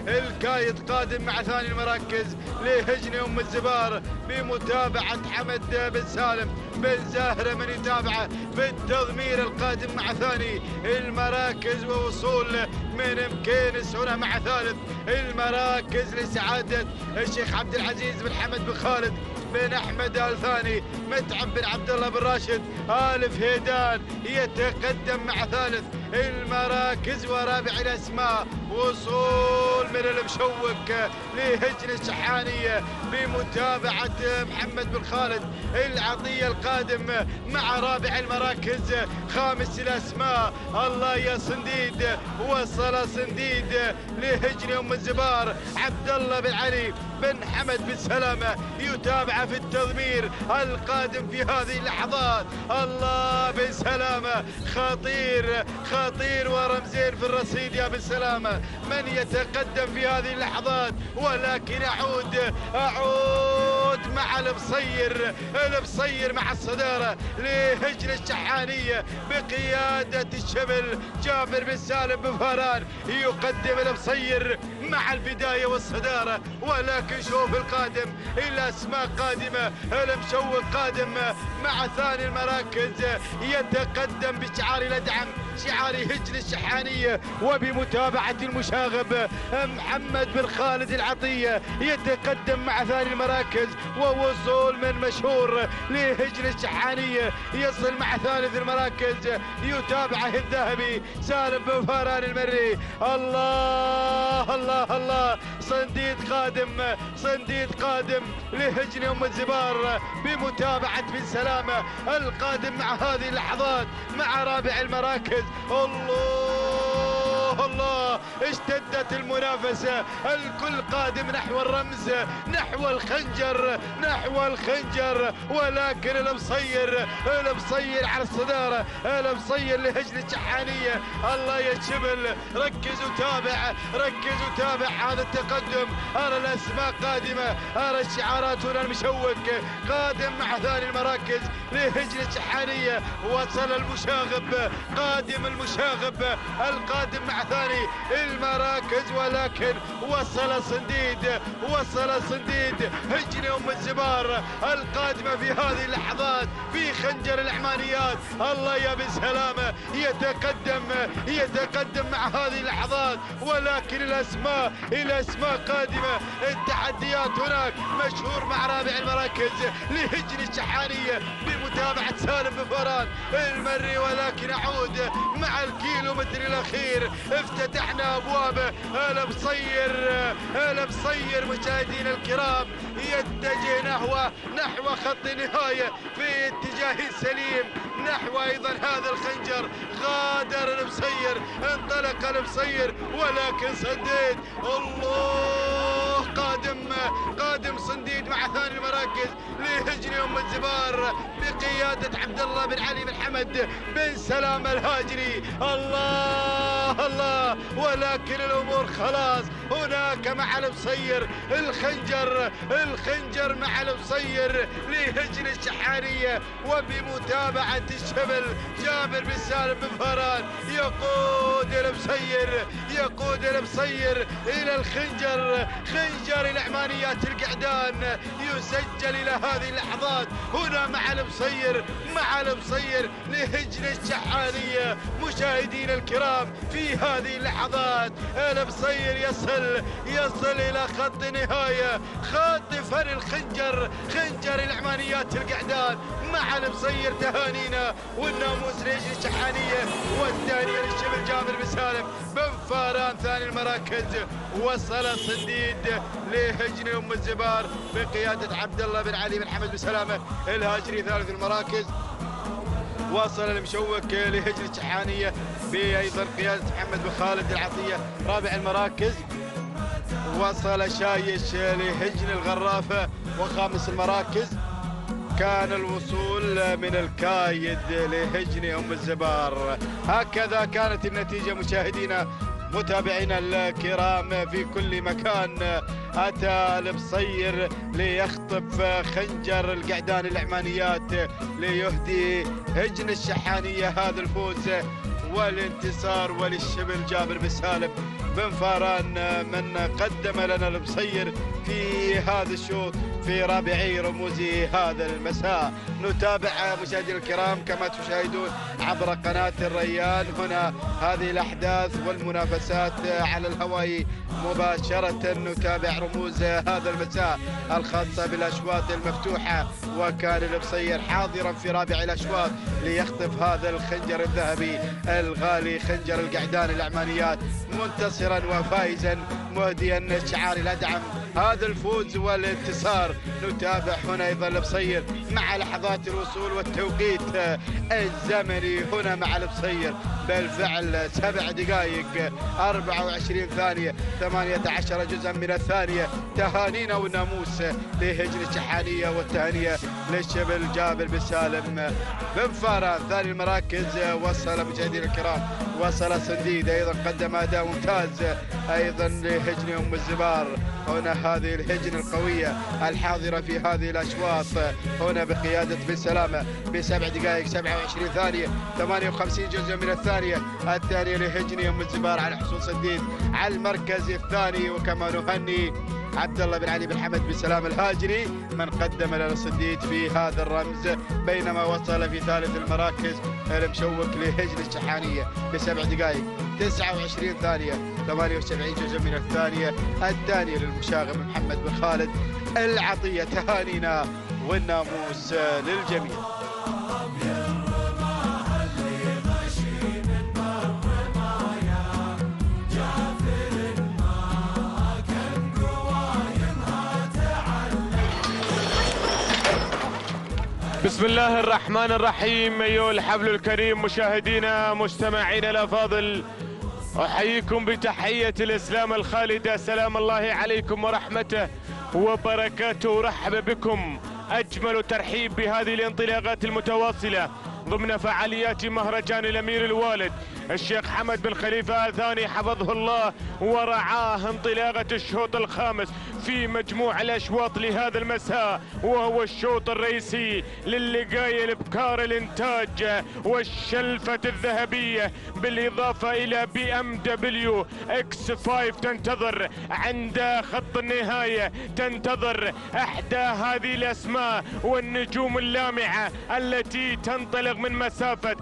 الكايد قادم مع ثاني المراكز لهجن أم الزبار بمتابعة حمد بن سالم بن زاهرة من يتابعه بالتضمير. القادم مع ثاني المراكز ووصول من مكينس هنا مع ثالث المراكز لسعادة الشيخ عبد العزيز بن حمد بن خالد بن أحمد الثاني. متعب بن عبد الله بن راشد آل فهيدان يتقدم مع ثالث المراكز ورابع الأسماء. وصول من المشوك لهجن الشحانية بمتابعة محمد بن خالد العطية القادم مع رابع المراكز. خامس الأسماء الله يا صنديد، وصل صنديد لهجن أم الزبار عبد الله بن علي بن حمد بن سلامة يتابع في التضمير. القادم في هذه اللحظات الله بن سلامة خطير ورمزين في الرصيد يا بن سلامة. من يتقدم في هذه اللحظات، ولكن أعود مع البصير مع الصدارة لهجن الشحانية بقيادة الشبل جابر بن سالم بن فاران يقدم البصير مع البداية والصدارة. ولكن شوف القادم، الأسماء قادمة. المشوق قادم مع ثاني المراكز يتقدم بشعار الأدعم شعار هجن الشحانية وبمتابعة المشاغب محمد بن خالد العطية يتقدم مع ثاني المراكز، ووصول من مشهور لهجن الشحانية يصل مع ثالث المراكز يتابعه الذهبي سالم بن فاران المري. الله الله الله، صنديد قادم لهجن أم الزبار بمتابعة بن سلامة القادم مع هذه اللحظات مع رابع المراكز. الله اشتدت المنافسة، الكل قادم نحو الرمز، نحو الخنجر، ولكن المصير على الصدارة، المصير لهجن الشحانية. الله يا شبل، ركز وتابع هذا التقدم. أرى الأسماء قادمة، أرى الشعارات هنا المشوك قادم مع ثاني المراكز لهجن الشحانية. وصل المشاغب، قادم المشاغب القادم مع ثاني المراكز، ولكن وصل صنديد هجن أم الزبار القادمة في هذه اللحظات في خنجر العمانيات. الله يا بن سلامة يتقدم مع هذه اللحظات، ولكن الأسماء قادمة. التحديات هناك، مشهور مع رابع المراكز لهجن الشحانية بمتابعة سالم بن فاران المري. ولكن أعود مع الكيلومتر الأخير، افتتحنا أبواب المصير مشاهدينا الكرام يتجه نحو خط النهاية في اتجاه سليم، نحو أيضا هذا الخنجر. غادر المصير، انطلق المصير، ولكن صنديد الله قادم صنديد مع ثاني المراكز لهجن أم الزبار بقيادة عبد الله بن علي بن حمد بن سلام الهاجري. الله، ولكن الأمور خلاص هناك مع المصير الخنجر مع المصير لهجن الشحانية، وبمتابعة الشبل جابر بن سالم بن فاران يقود المصير إلى الخنجر، خنجر العمانيات القعدان. يسجل إلى هذه اللحظات هنا مع المصير لهجن الشحانية. مشاهدينا الكرام في هذه اللحظات المصير يصل إلى خط نهاية، خاطفا الخنجر، خنجر العمانيات القعدان مع المصير. تهانينا والناموس لهجن الشحانية، والتهنئة للشبل جابر بن سالم بن فاران ثاني المراكز. وصل صنديد لهجن أم الزبار بقيادة عبد الله بن علي بن حمد بن سلامة الهاجري ثالث المراكز. وصل المشوك لهجن الشحانية بأيضا قيادة محمد بن خالد العطية رابع المراكز. وصل شايش لهجن الغرافة وخامس المراكز. كان الوصول من الكايد لهجن أم الزبار. هكذا كانت النتيجة مشاهدينا متابعينا الكرام في كل مكان. أتى المصير ليخطف خنجر القعدان العمانيات ليهدي هجن الشحانية هذا الفوز والانتصار، وللشبل جابر بن سالم بن فاران من قدم لنا المصير في هذا الشوط في رابعي رموز هذا المساء. نتابع مشاهدينا الكرام كما تشاهدون عبر قناة الريان هنا هذه الأحداث والمنافسات على الهواء مباشرة. نتابع رموز هذا المساء الخاصة بالأشواط المفتوحة، وكان المصير حاضرا في رابع الأشواط ليخطف هذا الخنجر الذهبي الغالي، خنجر القعدان العمانيات، منتصرا وفائزا مهديا شعار الأدعم هذا الفوز والانتصار. نتابع هنا أيضا المصير مع لحظات الوصول والتوقيت الزمني هنا مع المصير بالفعل 7 دقائق 24 ثانية 18 جزءا من الثانية. تهانينا والناموس لهجن الشحانية والتهنئة للشبل جابر بن سالم بن فاران ثاني المراكز. وصل مشاهدينا الكرام، وصل صنديد أيضا قدم أداء ممتاز أيضا لهجن أم الزبار. هنا هذه الهجن القوية الحاضرة في هذه الأشواط هنا بقيادة بن سلامة ب7 دقائق 27 ثانية 58 جزء من الثانية. الثانية لهجن أم الزبار على حصول صنديد على المركز الثاني. وكما نهني عبد الله بن علي بن حمد بن سلام الهاجري من قدم لنا الصديد في هذا الرمز، بينما وصل في ثالث المراكز المشوك لهجن الشحانية ب7 دقائق 29 ثانية 78 جزء من الثانية. الثانية للمشاغب محمد بن خالد العطية. تهانينا والناموس للجميع. بسم الله الرحمن الرحيم. أيها الحفل الكريم، مشاهدينا مستمعينا الأفاضل، أحييكم بتحية الإسلام الخالدة. سلام الله عليكم ورحمته وبركاته. رحب بكم أجمل ترحيب بهذه الانطلاقات المتواصلة ضمن فعاليات مهرجان الأمير الوالد الشيخ حمد بن خليفة آل ثاني حفظه الله ورعاه، انطلاقة الشوط الخامس في مجموع الأشواط لهذا المساء، وهو الشوط الرئيسي للقاية الابكار الانتاج والشلفة الذهبية، بالإضافة إلى BMW X5 تنتظر عند خط النهاية. تنتظر إحدى هذه الأسماء والنجوم اللامعة التي تنطلق من مسافة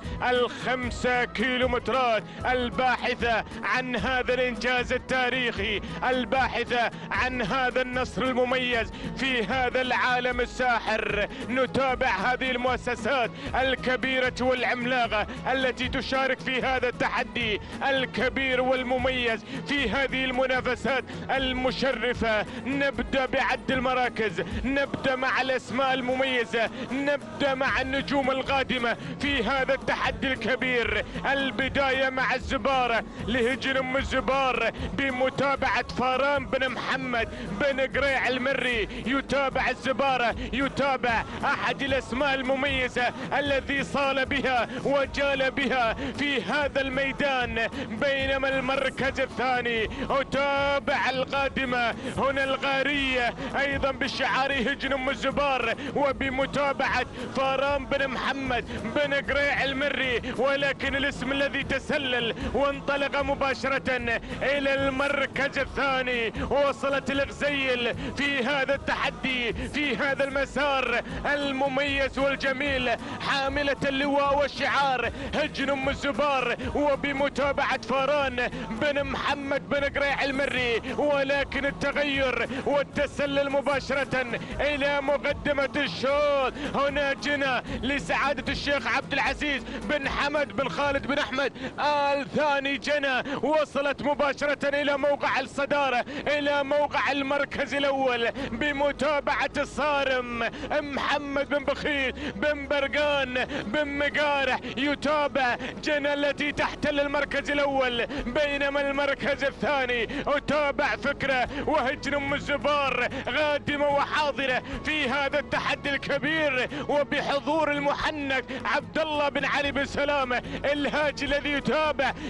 5 كيلومترات، الباحثة عن هذا الإنجاز التاريخي، الباحثة عن هذا النصر المميز في هذا العالم الساحر. نتابع هذه المؤسسات الكبيرة والعملاقة التي تشارك في هذا التحدي الكبير والمميز في هذه المنافسات المشرفة. نبدأ بعد المراكز، نبدأ مع الأسماء المميزة، نبدأ مع النجوم القادمة في هذا التحدي الكبير. البداية مع الزبارة لهجن أم الزبار بمتابعة فاران بن محمد بن قريع المري. يتابع الزبارة، يتابع أحد الأسماء المميزة الذي صال بها وجال بها في هذا الميدان. بينما المركز الثاني أتابع القادمة هنا الغارية أيضا بشعار هجن أم الزبار وبمتابعة فاران بن محمد بن قريع المري، ولكن الاسم الذي تسلل وانطلق مباشرة إلى المركز الثاني. وصلت الغزيل في هذا التحدي في هذا المسار المميز والجميل، حاملة اللواء والشعار هجن أم الزبار وبمتابعة فاران بن محمد بن قريع المري، ولكن التغير والتسلل مباشرة إلى مقدمة الشوط. هنا جنى لسعادة الشيخ عبد العزيز بن حمد بن خالد بن أحمد آل ثاني. جنى وصلت مباشرة إلى موقع الصدارة، إلى موقع المركز الأول بمتابعة الصارم محمد بن بخيت بن برقان بن مقارح. يتابع جنى التي تحتل المركز الأول، بينما المركز الثاني أتابع فكرة وهجن أم الزبار قادمة وحاضرة في هذا التحدي الكبير، وبحضور المحنك عبد الله بن علي بن سلامة الهاجي الذي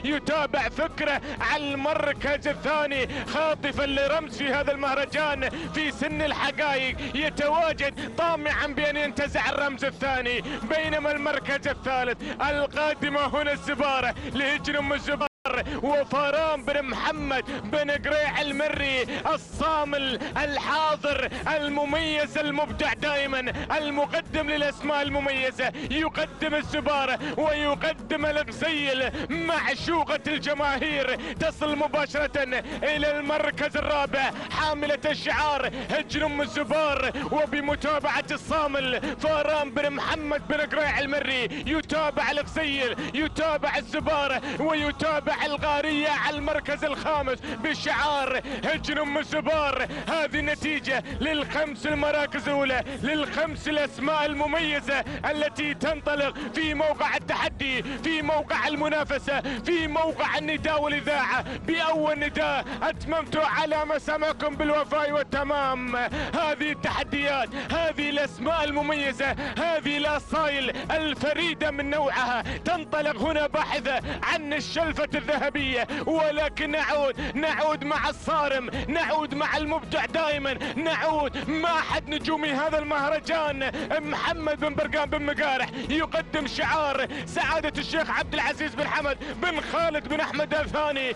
يتابع فكرة على المركز الثاني، خاطفا لرمز في هذا المهرجان في سن الحقائق، يتواجد طامعا بأن ينتزع الرمز الثاني. بينما المركز الثالث القادمة هنا الزبارة لهجن أم الزبار وفاران بن محمد بن قريع المري، الصامل الحاضر المميز المبدع دائما، المقدم للأسماء المميزة. يقدم الزبارة ويقدم الغزيل معشوقة الجماهير، تصل مباشرة إلى المركز الرابع حاملة الشعار هجن أم الزبار وبمتابعة الصامل فاران بن محمد بن قريع المري. يتابع الغزيل، يتابع الزبارة ويتابع الغارية على المركز الخامس بشعار هجن أم الزبار. هذه النتيجة للخمس المراكز الأولى، للخمس الأسماء المميزة التي تنطلق في موقع التحدي، في موقع المنافسة، في موقع النداء والإذاعة. بأول نداء أتممت على مسامعكم بالوفاء والتمام. هذه التحديات، هذه الأسماء المميزة، هذه الأصايل الفريدة من نوعها تنطلق هنا باحثة عن الشلفة الذهبية، ولكن نعود مع الصارم، نعود مع المبدع دائما، نعود مع أحد نجوم هذا المهرجان محمد بن برقان بن مقارح، يقدم شعار سعادة الشيخ عبد العزيز بن حمد بن خالد بن أحمد الثاني.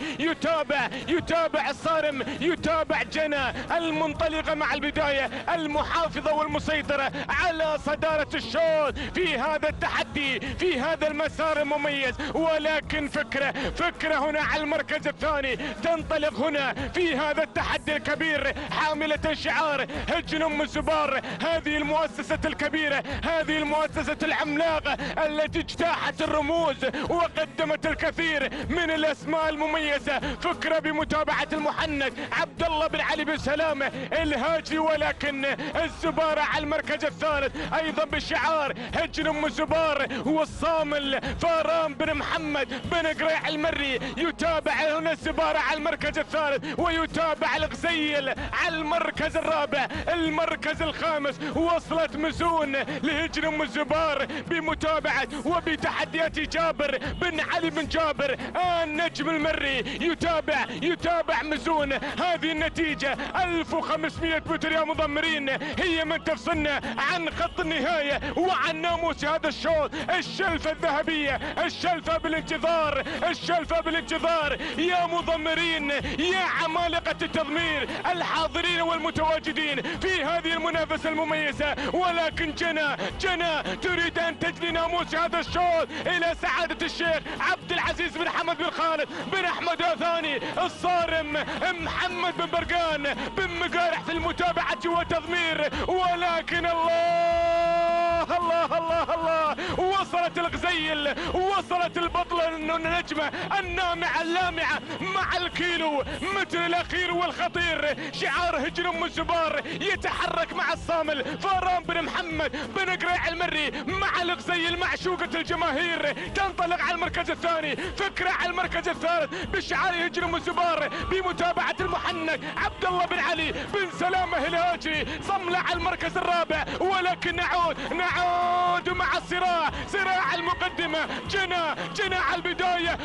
يتابع الصارم، يتابع جنى المنطلقة مع البداية، المحافظة والمسيطرة على صدارة الشوط في هذا التحدي، في هذا المسار المميز. ولكن فكرة هنا على المركز الثاني، تنطلق هنا في هذا التحدي الكبير حاملة شعار هجن أم الزبار. هذه المؤسسة الكبيرة، هذه المؤسسة العملاقة التي اجتاحت الرموز وقدمت الكثير من الأسماء المميزة. فكرة بمتابعة المحنك عبد الله بن علي بن سلامة الهاجري، ولكن الزبارة على المركز الثالث أيضا بشعار هجن أم الزبار. والصامل فاران بن محمد بن قريع المري يتابع هنا الزبارة على المركز الثالث، ويتابع الغزيل على المركز الرابع. المركز الخامس وصلت مزون لهجن أم الزبار بمتابعة وبتحديات جابر بن علي بن جابر النجم المري. يتابع مزون. هذه النتيجة 1500 متر يا مضمرين، هي من تفصلنا عن خط النهاية وعن ناموس هذا الشوط. الشلفة الذهبية، الشلفة بالانتظار، الشلفة بالانتظار يا مضمرين، يا عمالقة التضمير الحاضرين والمتواجدين في هذه المنافسة المميزة. ولكن جنى تريد أن تجلي ناموس هذا الشوط إلى سعادة الشيخ عبد العزيز بن حمد بن خالد بن أحمد الثاني. الصارم محمد بن برقان بن مقارح في المتابعة والتضمير. ولكن الله الله الله الله، وصلت الغزيل، وصلت البطلة النجمة النامعة اللامعة مع الكيلو متر الأخير والخطير. شعار هجن أم الزبار يتحرك مع الصامل فاران بن محمد بن قريع المري مع الغزيل معشوقة الجماهير. تنطلق على المركز الثاني، فكرة على المركز الثالث بشعار هجن أم الزبار بمتابعة المحنك عبد الله بن علي بن سلامة الهاجري. صملة على المركز الرابع، ولكن نعود مع صراع المقدمة. جنى على البداية،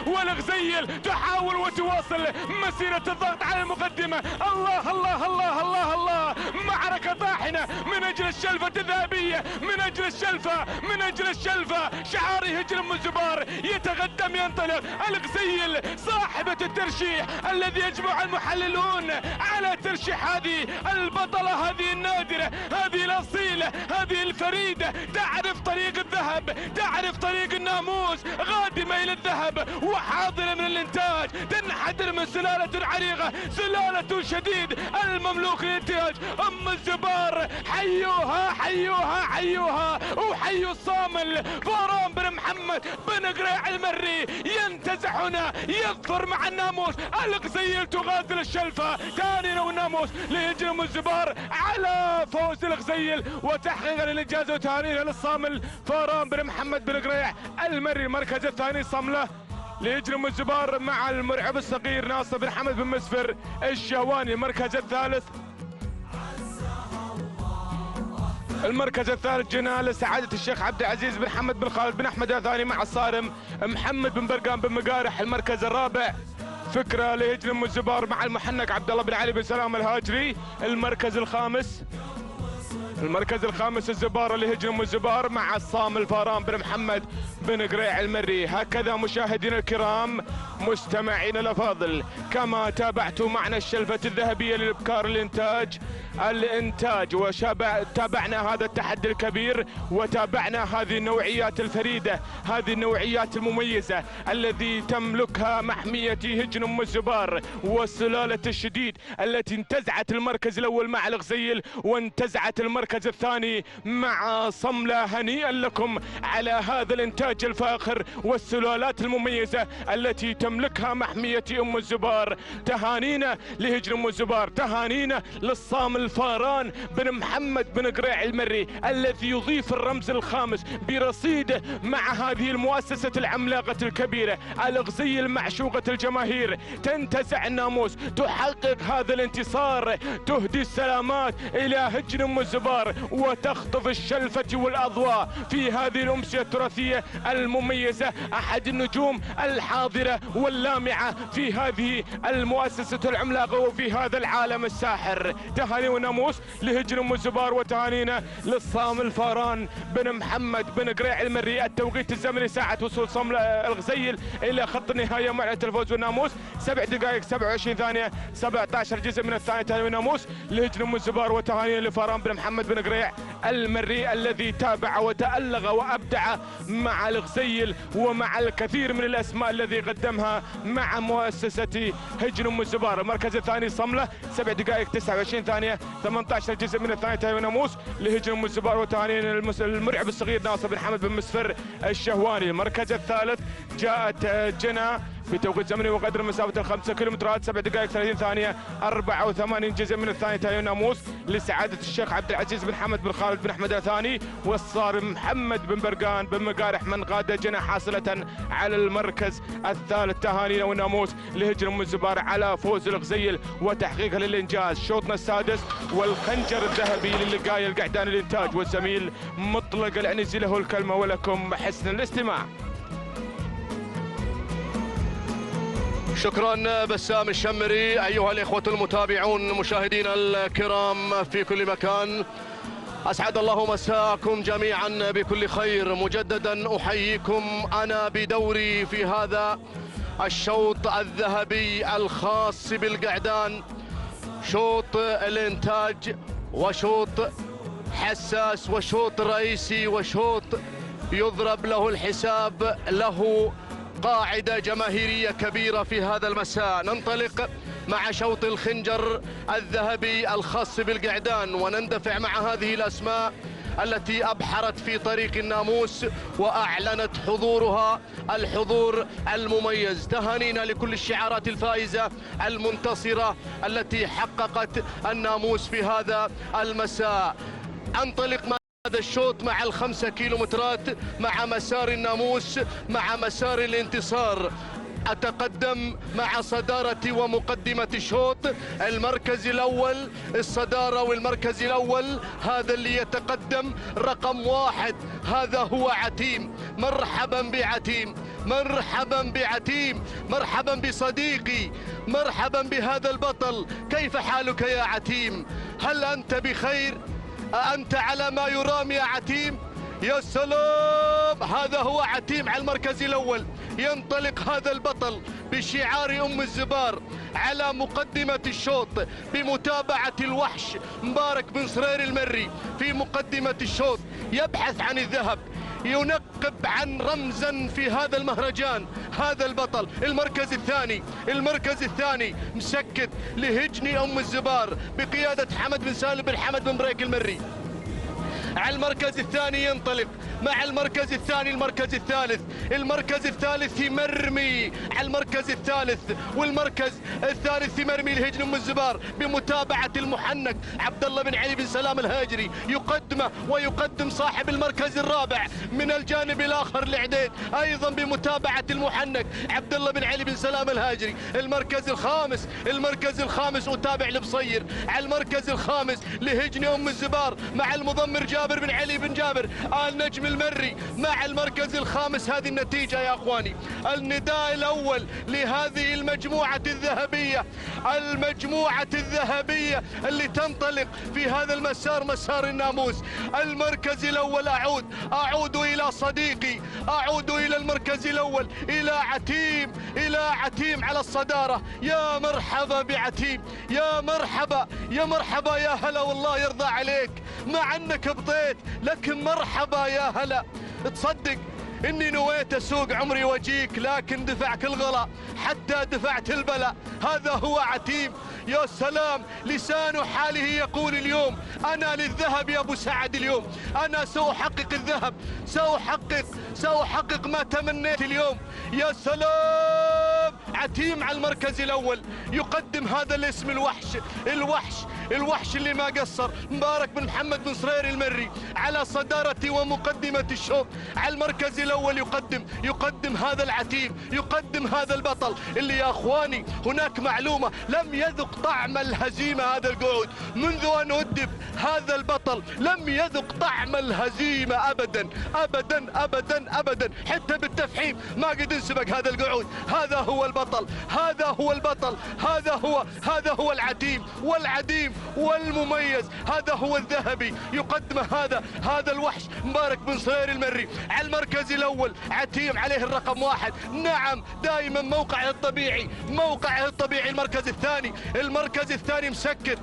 والغزيل تحاول وتواصل مسيرة الضغط على المقدمة. الله الله الله الله الله، معركة طاحنة من أجل الشلفة الذهبية، من أجل الشلفة. شعار هجن أم الزبار يتقدم، ينطلق الغزيل صاحبة الترشيح الذي يجمع المحللون على ترشيح هذه البطلة، هذه النادرة، هذه الأصيلة، هذه الفريدة. تعرف طريق الذهب، تعرف طريق الناموس، قادمة إلى الذهب وحاضرة من الإنتاج، تنحدر من سلالة عريقة، سلالة شديد المملوك للإنتاج أم الزبار. حيوها وحيوا الصامل فاران بن محمد بن قريع المري. ينتزع هنا، يظفر مع الناموس. الغزيل تغادر الشلفة، ثاني والناموس لهجن أم الزبار على فوز الغزيل وتحقيق الإنجاز وتهانينا للصامل فاران بن محمد بن قريع المري. المركز الثاني صملة لهجن أم الزبار مع المرعب الصغير ناصر بن حمد بن مسفر الشهواني. المركز الثالث جنى لسعادة الشيخ عبد العزيز بن حمد بن خالد بن أحمد الثاني مع الصارم محمد بن برقان بن مقارح. المركز الرابع فكرة لهجن أم الزبار مع المحنك عبد الله بن علي بن سلام الهاجري. المركز الخامس الزبارة لهجن أم الزبار مع الصامل فاران بن محمد بن قريع المري. هكذا مشاهدينا الكرام، مستمعينا الأفاضل، كما تابعتوا معنا الشلفة الذهبية للإبكار الإنتاج وتابعنا هذا التحدي الكبير، وتابعنا هذه النوعيات الفريدة، هذه النوعيات المميزة الذي تملكها محمية هجن أم الزبار والسلالة الشديد التي انتزعت المركز الأول مع الغزيل وانتزعت المركز الثاني مع صملة. هنيئا لكم على هذا الإنتاج الفاخر والسلالات المميزة التي تملكها محمية أم الزبار. تهانينا لهجن أم الزبار، تهانينا للصامل فاران بن محمد بن قريع المري الذي يضيف الرمز الخامس برصيده مع هذه المؤسسة العملاقة الكبيرة. الغزيل معشوقة الجماهير تنتزع الناموس، تحقق هذا الانتصار، تهدي السلامات إلى هجن أم الزبار وتخطف الشلفة والأضواء في هذه الأمسية التراثية المميزة، أحد النجوم الحاضرة واللامعة في هذه المؤسسة العملاقة وفي هذا العالم الساحر. تهاني وناموس لهجن أم الزبار، وتهانينا للصام الفاران بن محمد بن قريع المري. التوقيت الزمني ساعة وصول صم الغزيل إلى خط النهاية معلنة الفوز والناموس 7 دقائق 27 ثانية 17 جزء من الثانية. تهاني وناموس لهجن أم الزبار، وتهانينا لفاران بن محمد بن قريع المري الذي تابع وتألق وأبدع مع الغزيل ومع الكثير من الأسماء الذي قدمها مع مؤسسة هجن أم الزبار. المركز الثاني صملة 7 دقائق 29 ثانية 18 جزء من الثانية. تهاني وناموس لهجن أم الزبار، وتهانينا المرعب الصغير ناصر بن حمد بن مسفر الشهواني. المركز الثالث جاءت جنى في توقيت زمني وقدر مسافة 5 كيلومترات 7 دقائق 30 ثانية 84 جزء من الثانية. تهاني وناموس لسعادة الشيخ عبد العزيز بن حمد بن خالد بن أحمد الثاني، والصار محمد بن برقان بن مقارح من قاد جنى حاصلة على المركز الثالث. تهانينا وناموس لهجن أم الزبار على فوز الغزيل وتحقيقها للإنجاز. شوطنا السادس والخنجر الذهبي للقاية القعدان الإنتاج، والزميل مطلق العنزي له الكلمة، ولكم حسن الاستماع. شكرا بسام الشمري. أيها الإخوة المتابعون مشاهدينا الكرام في كل مكان، أسعد الله مساءكم جميعا بكل خير. مجددا أحييكم أنا بدوري في هذا الشوط الذهبي الخاص بالقعدان، شوط الإنتاج وشوط حساس وشوط رئيسي وشوط يضرب له الحساب، له قاعدة جماهيرية كبيرة في هذا المساء. ننطلق مع شوط الخنجر الذهبي الخاص بالقعدان، ونندفع مع هذه الأسماء التي أبحرت في طريق الناموس وأعلنت حضورها الحضور المميز. تهانينا لكل الشعارات الفائزة المنتصرة التي حققت الناموس في هذا المساء. أنطلق مع هذا الشوط مع ال5 كيلومترات، مع مسار الناموس، مع مسار الانتصار. أتقدم مع صدارة ومقدمة الشوط المركز الأول، الصدارة والمركز الأول هذا اللي يتقدم رقم 1، هذا هو عتيم. مرحبا بعتيم، مرحبا بعتيم، مرحبا بصديقي، مرحبا بهذا البطل. كيف حالك يا عتيم؟ هل أنت بخير؟ أنت على ما يرام يا عتيم؟ يا سلام، هذا هو عتيم على المركز الأول. ينطلق هذا البطل بشعار أم الزبار على مقدمة الشوط بمتابعة الوحش مبارك بن صرير المري في مقدمة الشوط، يبحث عن الذهب، ينقب عن رمزا في هذا المهرجان. هذا البطل المركز الثاني، المركز الثاني مسكت لهجن أم الزبار بقيادة حمد بن سالم بن حمد بن بريك المري. على المركز الثاني ينطلق مع المركز الثاني المركز الثالث، المركز الثالث يمرمي على المركز الثالث، والمركز الثالث يمرمي لهجن أم الزبار بمتابعة المحنك عبد الله بن علي بن سلام الهاجري، يقدمه ويقدم صاحب المركز الرابع من الجانب الآخر العديد أيضا بمتابعة المحنك عبد الله بن علي بن سلام الهاجري. المركز الخامس، المركز الخامس أتابع لبصير، على المركز الخامس لهجن أم الزبار مع المضمر جابر بن علي بن جابر آل نجم المري مع المركز الخامس. هذه النتيجة يا أخواني، النداء الأول لهذه المجموعة الذهبية، المجموعة الذهبية اللي تنطلق في هذا المسار، مسار الناموس. المركز الأول أعود إلى صديقي، أعود إلى المركز الأول، إلى عتيم، إلى عتيم على الصدارة. يا مرحبا بعتيم، يا مرحبا، يا مرحبا، يا هلا والله يرضى عليك، مع أنك بطيت لكن مرحبا يا هلا. تصدق إني نويت أسوق عمري وجيك، لكن دفعك الغلا حتى دفعت البلاء. هذا هو عتيم. يا سلام، لسان حاله يقول اليوم أنا للذهب يا أبو سعد، اليوم أنا سأحقق الذهب، سأحقق ما تمنيت اليوم. يا سلام عتيم على المركز الأول يقدم هذا الاسم الوحش اللي ما قصر. مبارك بن محمد بن صرير المري على صدارة ومقدمة الشوط على المركز الأول يقدم هذا العتيم، يقدم هذا البطل اللي يا أخواني هناك معلومة لم يذق طعم الهزيمة هذا القعود منذ أن أدب. هذا البطل لم يذق طعم الهزيمة أبدا أبدا أبدا أبدا، حتى بالتفحيم ما قد انسبق هذا القعود. هذا هو البطل، هذا هو البطل، هذا هو العتيم والعديم والمميز، هذا هو الذهبي. يقدم هذا الوحش مبارك بن صرير المري على المركز الأول. عتيم عليه الرقم 1. نعم دائما موقعه الطبيعي المركز الثاني مسكر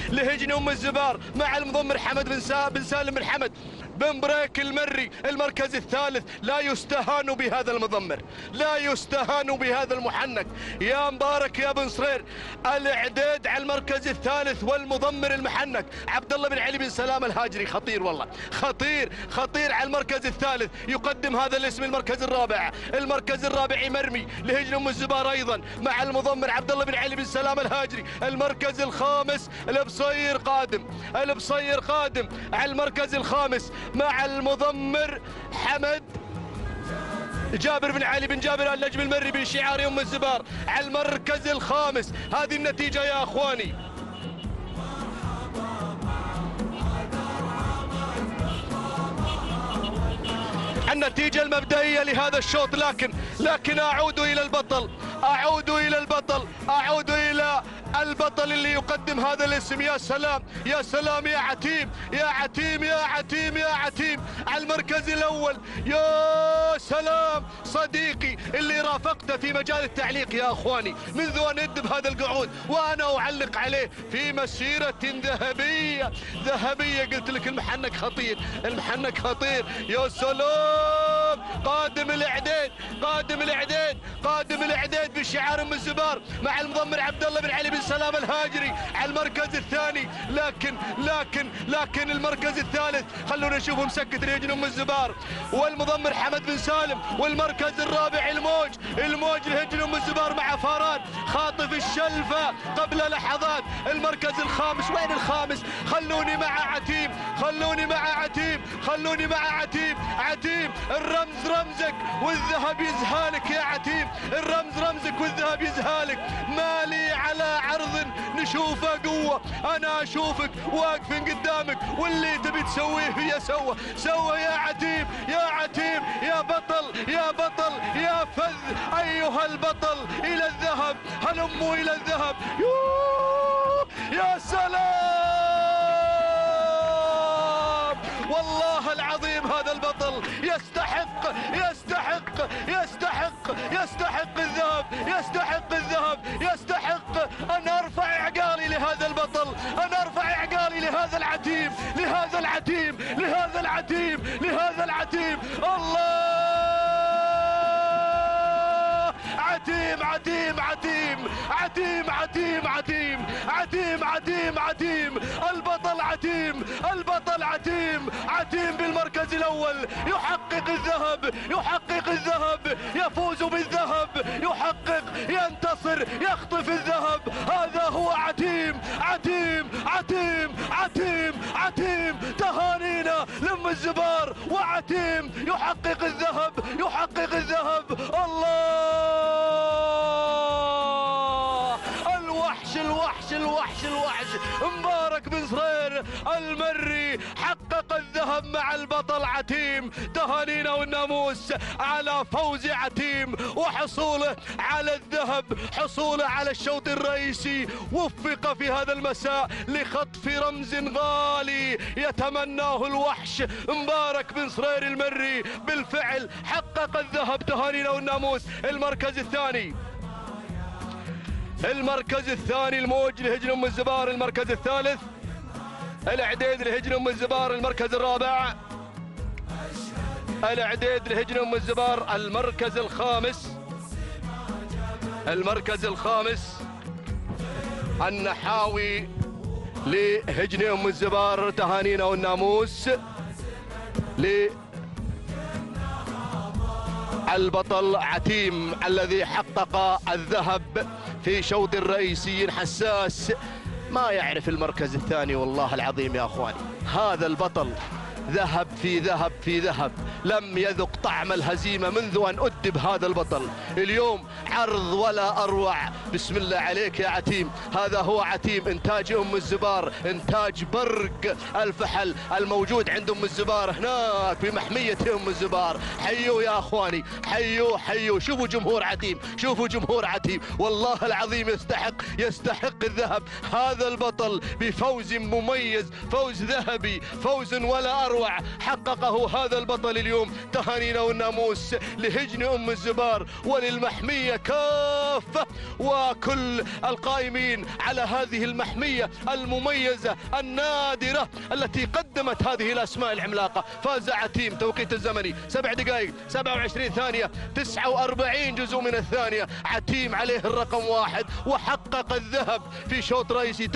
لهجن أم الزبار مع المضمر حمد بن سالم بن حمد بن بريك المري. المركز الثالث لا يستهان بهذا المضمر، لا يستهان بهذا المحنك. يا مبارك يا بن صرير الاعداد على المركز الثالث والمضمر المحنك عبد الله بن علي بن سلام الهاجري. خطير والله، خطير على المركز الثالث. يقدم هذا الاسم المركز الرابع مرمي لهجن أم الزبار ايضا مع المضمر عبد الله بن علي بن سلام الهاجري. المركز الخامس البصير قادم على المركز الخامس مع المضمر حمد جابر بن علي بن جابر النجم المري بشعار أم الزبار على المركز الخامس. هذه النتيجة يا أخواني. النتيجة المبدئية لهذا الشوط، لكن أعود إلى البطل اللي يقدم هذا الاسم. يا سلام يا سلام يا عتيم يا عتيم يا عتيم يا عتيم على المركز الأول. يا سلام صديقي اللي رافقته في مجال التعليق يا أخواني منذ أن أدب هذا القعود وأنا أعلق عليه في مسيرة ذهبية. قلت لك المحنك خطير. يا سلام قادم الإعداد بشعار أم الزبار مع المضمر عبد الله بن علي بن سلام الهاجري على المركز الثاني. لكن المركز الثالث خلونا نشوف مسكت لهجن أم الزبار والمضمر حمد بن سالم. والمركز الرابع الموج لهجن أم الزبار مع فاران خاطف الشلفة قبل لحظات. المركز الخامس، وين الخامس؟ خلوني مع عتيم. الرمز رمزك والذهب يزهالك يا عتيم، الرمز رمزك والذهب يزهالك. مالي على عرض نشوفه قوة، أنا أشوفك واقف قدامك واللي تبي تسويه هي سوى يا عتيم يا بطل يا فذ أيها البطل إلى الذهب. هلموا إلى الذهب. يا سلام والله العظيم هذا البطل يستحق الذهب، يستحق أن أرفع عقالي لهذا البطل، أن أرفع عقالي لهذا العتيم. الله عتيم. البطل عتيم بالمركز الأول يحقق الذهب يفوز بالذهب، ينتصر، يخطف الذهب. هذا هو عتيم. تهانينا لأم الزبار وعتيم يحقق الذهب. الله الوحش مبارك بن صرير المري حقق الذهب مع البطل عتيم. تهانينا والناموس على فوز عتيم وحصوله على الذهب، حصوله على الشوط الرئيسي. وفق في هذا المساء لخطف رمز غالي يتمناه الوحش مبارك بن صرير المري. بالفعل حقق الذهب. تهانينا والناموس. المركز الثاني الموج لهجن أم الزبار. المركز الثالث الإعداد لهجن أم الزبار. المركز الرابع الإعداد لهجن أم الزبار. المركز الخامس النحاوي لهجن أم الزبار. تهانينا والناموس البطل عتيم الذي حقق الذهب في شوط رئيسي حساس، ما يعرف المركز الثاني والله العظيم يا أخواني. هذا البطل ذهب في ذهب في ذهب، لم يذق طعم الهزيمة منذ أن أدب هذا البطل. اليوم عرض ولا أروع. بسم الله عليك يا عتيم. هذا هو عتيم، إنتاج أم الزبار، إنتاج برق الفحل الموجود عند أم الزبار هناك في محمية أم الزبار. حيوا يا أخواني، حيوا حيوا. شوفوا جمهور عتيم، شوفوا جمهور عتيم، والله العظيم يستحق الذهب. هذا البطل بفوز مميز، فوز ذهبي، فوز ولا أروع حققه هذا البطل اليوم. تهانينا والناموس لهجن أم الزبار وللمحمية كافة وكل القائمين على هذه المحمية المميزة النادرة التي قدمت هذه الأسماء العملاقة. فاز عتيم، توقيت الزمني 7 دقائق 27 ثانية 49 جزء من الثانية. عتيم عليه الرقم 1 وحقق الذهب في شوط رئيسي.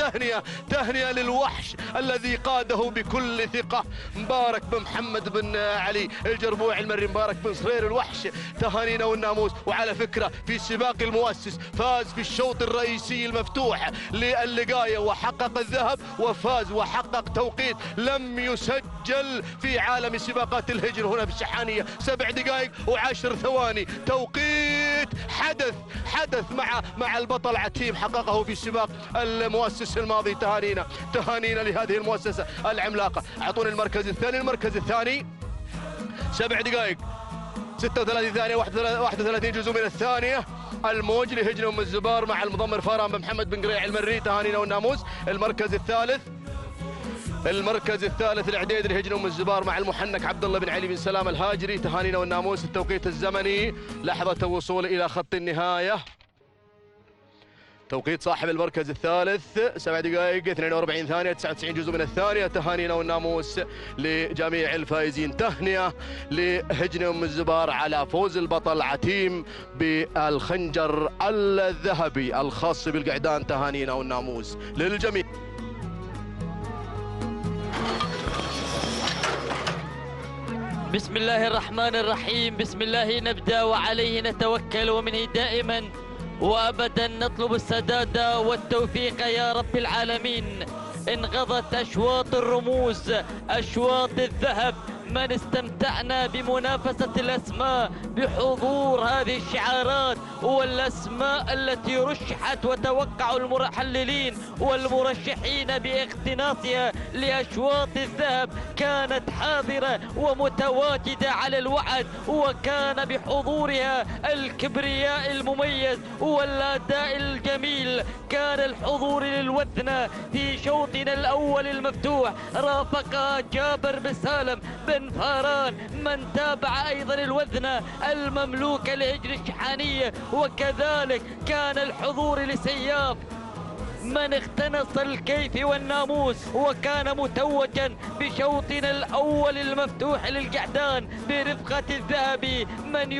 تهنئة للوحش الذي قاده بكل ثقة، مبارك بن محمد بن علي الجربوع المري، مبارك بن صرير الوحش. تهانينا والناموس. وعلى فكرة في سباق المؤسس فاز في الشوط الرئيسي المفتوح للقاية وحقق الذهب، وفاز وحقق توقيت لم يسجل في عالم سباقات الهجن هنا في الشحانية. 7 دقائق و10 ثواني. توقيت حدث مع البطل عتيم حققه في سباق المؤسس الماضي. تهانينا لهذه المؤسسة العملاقة. اعطوني المركز الثاني 7 دقائق 36 ثانية 31 جزء من الثانية. الموج لهجن أم الزبار مع المضمر فاران بن محمد بن قريع المري. تهانينا والناموس. المركز الثالث العديد لهجن أم الزبار مع المحنك عبد الله بن علي بن سلام الهاجري. تهانينا والناموس. التوقيت الزمني لحظة الوصول إلى خط النهاية. توقيت صاحب المركز الثالث 7 دقائق 42 ثانية 99 جزء من الثانية. تهانينا والناموس لجميع الفائزين. تهنئة لهجن أم الزبار على فوز البطل عتيم بالخنجر الذهبي الخاص بالقعدان. تهانينا والناموس للجميع. بسم الله الرحمن الرحيم. بسم الله نبدأ وعليه نتوكل ومنه دائما وأبدا نطلب السداد والتوفيق يا رب العالمين. انقضت أشواط الرموز، أشواط الذهب، من استمتعنا بمنافسة الأسماء بحضور هذه الشعارات والأسماء التي رشحت وتوقع المحللين والمرشحين باقتناصها لأشواط الذهب كانت حاضرة ومتواجدة على الوعد، وكان بحضورها الكبرياء المميز والأداء الجميل. كان الحضور للوثنة في شوطنا الأول المفتوح رافقها جابر بن سالم بن فاران، من تابع أيضا الوثنة المملوكة لهجن الشحانية، وكذلك كان الحضور لسياف من اختنص الكيف والناموس وكان متوجا بشوطنا الأول المفتوح للقعدان برفقة الذهبي من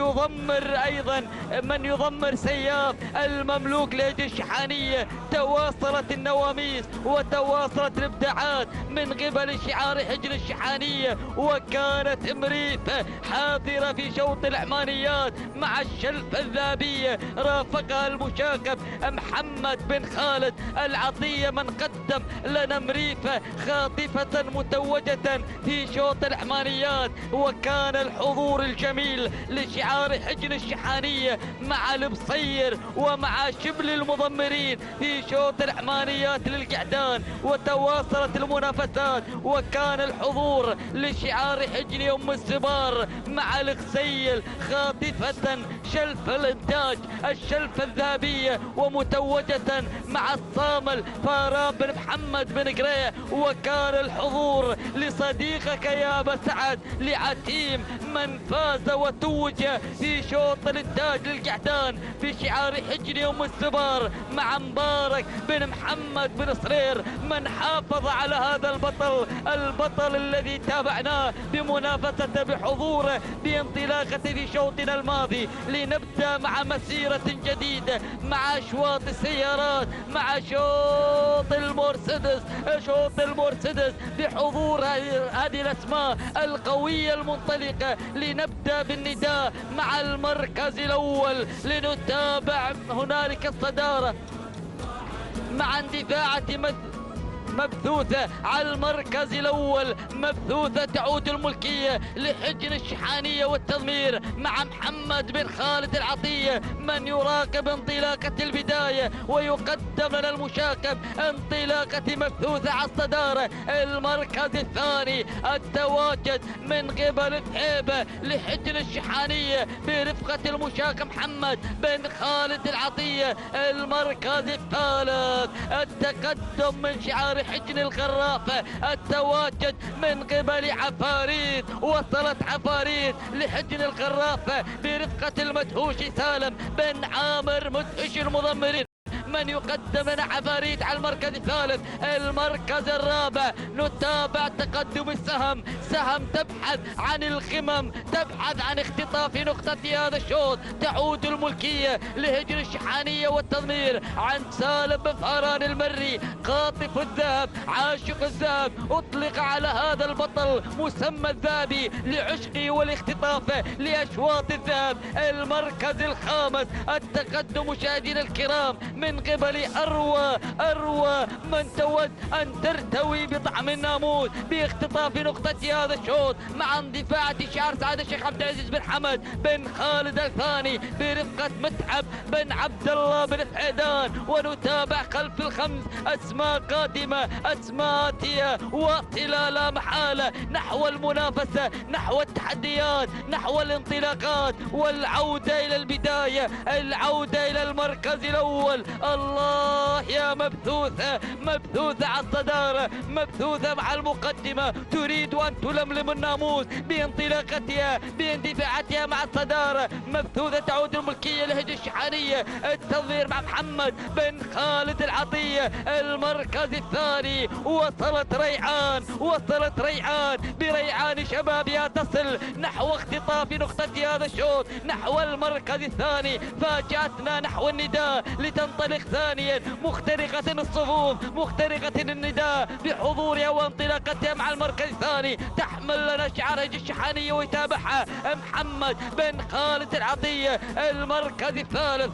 يضمر سياف المملوك لهجن الشحانية. تواصلت النواميس وتواصلت الابداعات من قبل شعار هجن الشحانية، وكانت مريفة حاضرة في شوط العمانيات مع الشلفة الذهبية رافقها المشاكب محمد بن خالد العطية، من قدم لنا مريفة خاطفة متوجة في شوط العمانيات. وكان الحضور الجميل لشعار هجن الشحانية مع البصير ومع شبل المضمرين في شوط العمانيات للقعدان، وتواصلت المنافسات. وكان الحضور لشعار هجن أم الزبار مع الغسيل خاطفة شلف الإنتاج الشلفة الذهبية ومتوجة مع الصامل فاران بن محمد بن قريع. وكان الحضور لصديقك يا أبا سعد لعتيم من فاز وتوج في شوط الإنتاج للقعدان بشعار هجن أم الزبار مع مبارك بن محمد بن صرير، من حافظ على هذا البطل الذي تابعناه بمنافسته بحضوره بانطلاقته في شوطنا الماضي. لنبدأ نبدأ مع مسيرة جديدة، مع أشواط السيارات، مع شوط المرسيدس بحضور هذه الأسماء القوية المنطلقة. لنبدأ بالنداء مع المركز الأول، لنتابع هنالك الصدارة مع اندفاعة مبثوثة على المركز الأول، مبثوثة تعود الملكية لحجن الشحانية والتضمير مع محمد بن خالد العطية، من يراقب انطلاقة البداية ويقدم لنا المشاكب انطلاقة مبثوثة على الصدارة. المركز الثاني التواجد من قبل ثعيبة لحجن الشحانية برفقة المشاكب محمد بن خالد العطية. المركز الثالث التقدم من شعار حجن الخرافة، التواجد من قبل عفاريت. وصلت عفاريت لحجن الخرافة برفقة المدهوش سالم بن عامر مدهش المضمرين، من يقدم لنا عفاريت على المركز الثالث. المركز الرابع نتابع تقدم السهم، سهم تبحث عن الخمم، تبحث عن اختطاف نقطة هذا الشوط. تعود الملكية لهجن الشحانية والتضمير عن سالم بن فاران المري، قاطف الذهب، عاشق الذهب. أطلق على هذا البطل مسمى الذهبي لعشقه والاختطاف لأشواط الذهب. المركز الخامس التقدم مشاهدينا الكرام من قبل أروى من تود أن ترتوي بطعم الناموس باختطاف نقطة هذا الشوط مع اندفاع شعار سعادة الشيخ عبد العزيز بن حمد بن خالد الثاني برفقة متعب بن عبد الله بن فعيدان. ونتابع خلف الخمس أسماء قادمة، أسماء آتية واصلة لا محالة نحو المنافسة، نحو التحديات، نحو الانطلاقات والعودة إلى البداية، العودة إلى المركز الأول. الله يا مبثوثة، مبثوثة على الصدارة، مبثوثة مع المقدمة، تريد أن تلملم الناموس بانطلاقتها باندفاعاتها مع الصدارة. مبثوثة تعود الملكية لهجن الشحانية، التظهير مع محمد بن خالد العطية. المركز الثاني وصلت ريعان بريعان شبابها تصل نحو اختطاف نقطة هذا الشوط نحو المركز الثاني. فاجأتنا نحو النداء لتنطلق ثانيا مخترقة الصفوف، مخترقة النداء بحضورها وانطلاقتها مع المركز الثاني. تحمل لنا شعار هجن الشحانية ويتابعها محمد بن خالد العطية. المركز الثالث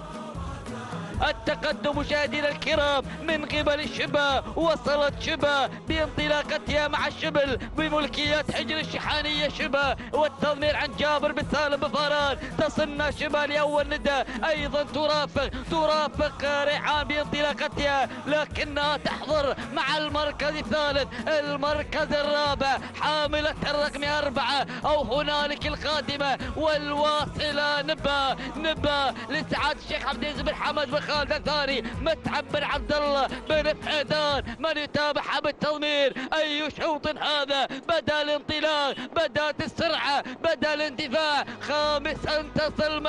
التقدم مشاهدينا الكرام من قبل الشبا، وصلت شبا بانطلاقتها مع الشبل بملكية حجن الشحانية شبا والتضمير عن جابر بن سالم بن فاران. تصلنا شبا لأول نداء، أيضا ترافق ريعان بانطلاقتها، لكنها تحضر مع المركز الثالث. المركز الرابع حاملة الرقم 4 أو هنالك القادمة والواصلة نبا لسعادة الشيخ عبد العزيز بن حمد بن خالد الثاني، متعب بن عبد الله بن فعيدان، من يتابعها بالتضمير. أي شوط هذا؟ بدأ الانطلاق، بدأت السرعة، بدأ الاندفاع. خامسا تصل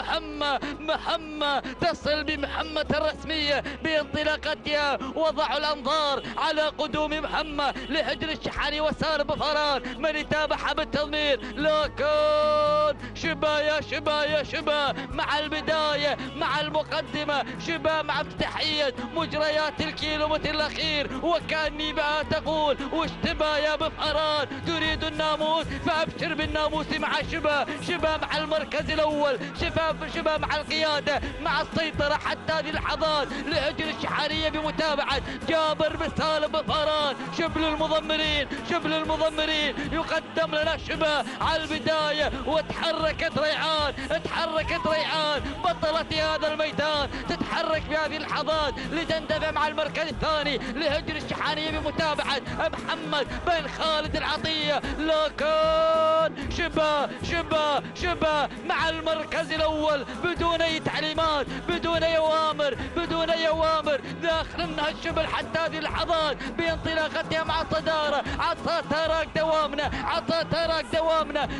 محمة تصل بمحمة الرسمية بانطلاقتها. وضعوا الأنظار على قدوم محمة لحجر الشحاني وسالم بن فاران، من يتابعها بالتضمير. لكن شبا مع البداية، مع المقدمة، شبا مع افتتاحية مجريات الكيلومتر الأخير. وكأني بها تقول واشتبا يا بفاران تريد الناموس، فأبشر بالناموس مع شبا مع المركز الأول، شبا مع القيادة، مع السيطرة حتى هذه اللحظات لهجن الشحانية بمتابعة جابر بن سالم بن فاران. شبل المضمرين يقدم لنا شبا على البداية. وتحركت ريعان بطلة هذا الميدان، تتحرك في هذه اللحظات لتندفع مع المركز الثاني لهجن الشحانية بمتابعة محمد بن خالد العطية. لكن شبا مع المركز الأول بدون أي تعليمات، بدون أي أوامر داخل النهج الشبل حتى هذه اللحظات بانطلاقتها مع الصدارة. عطاتها راك دوامنا.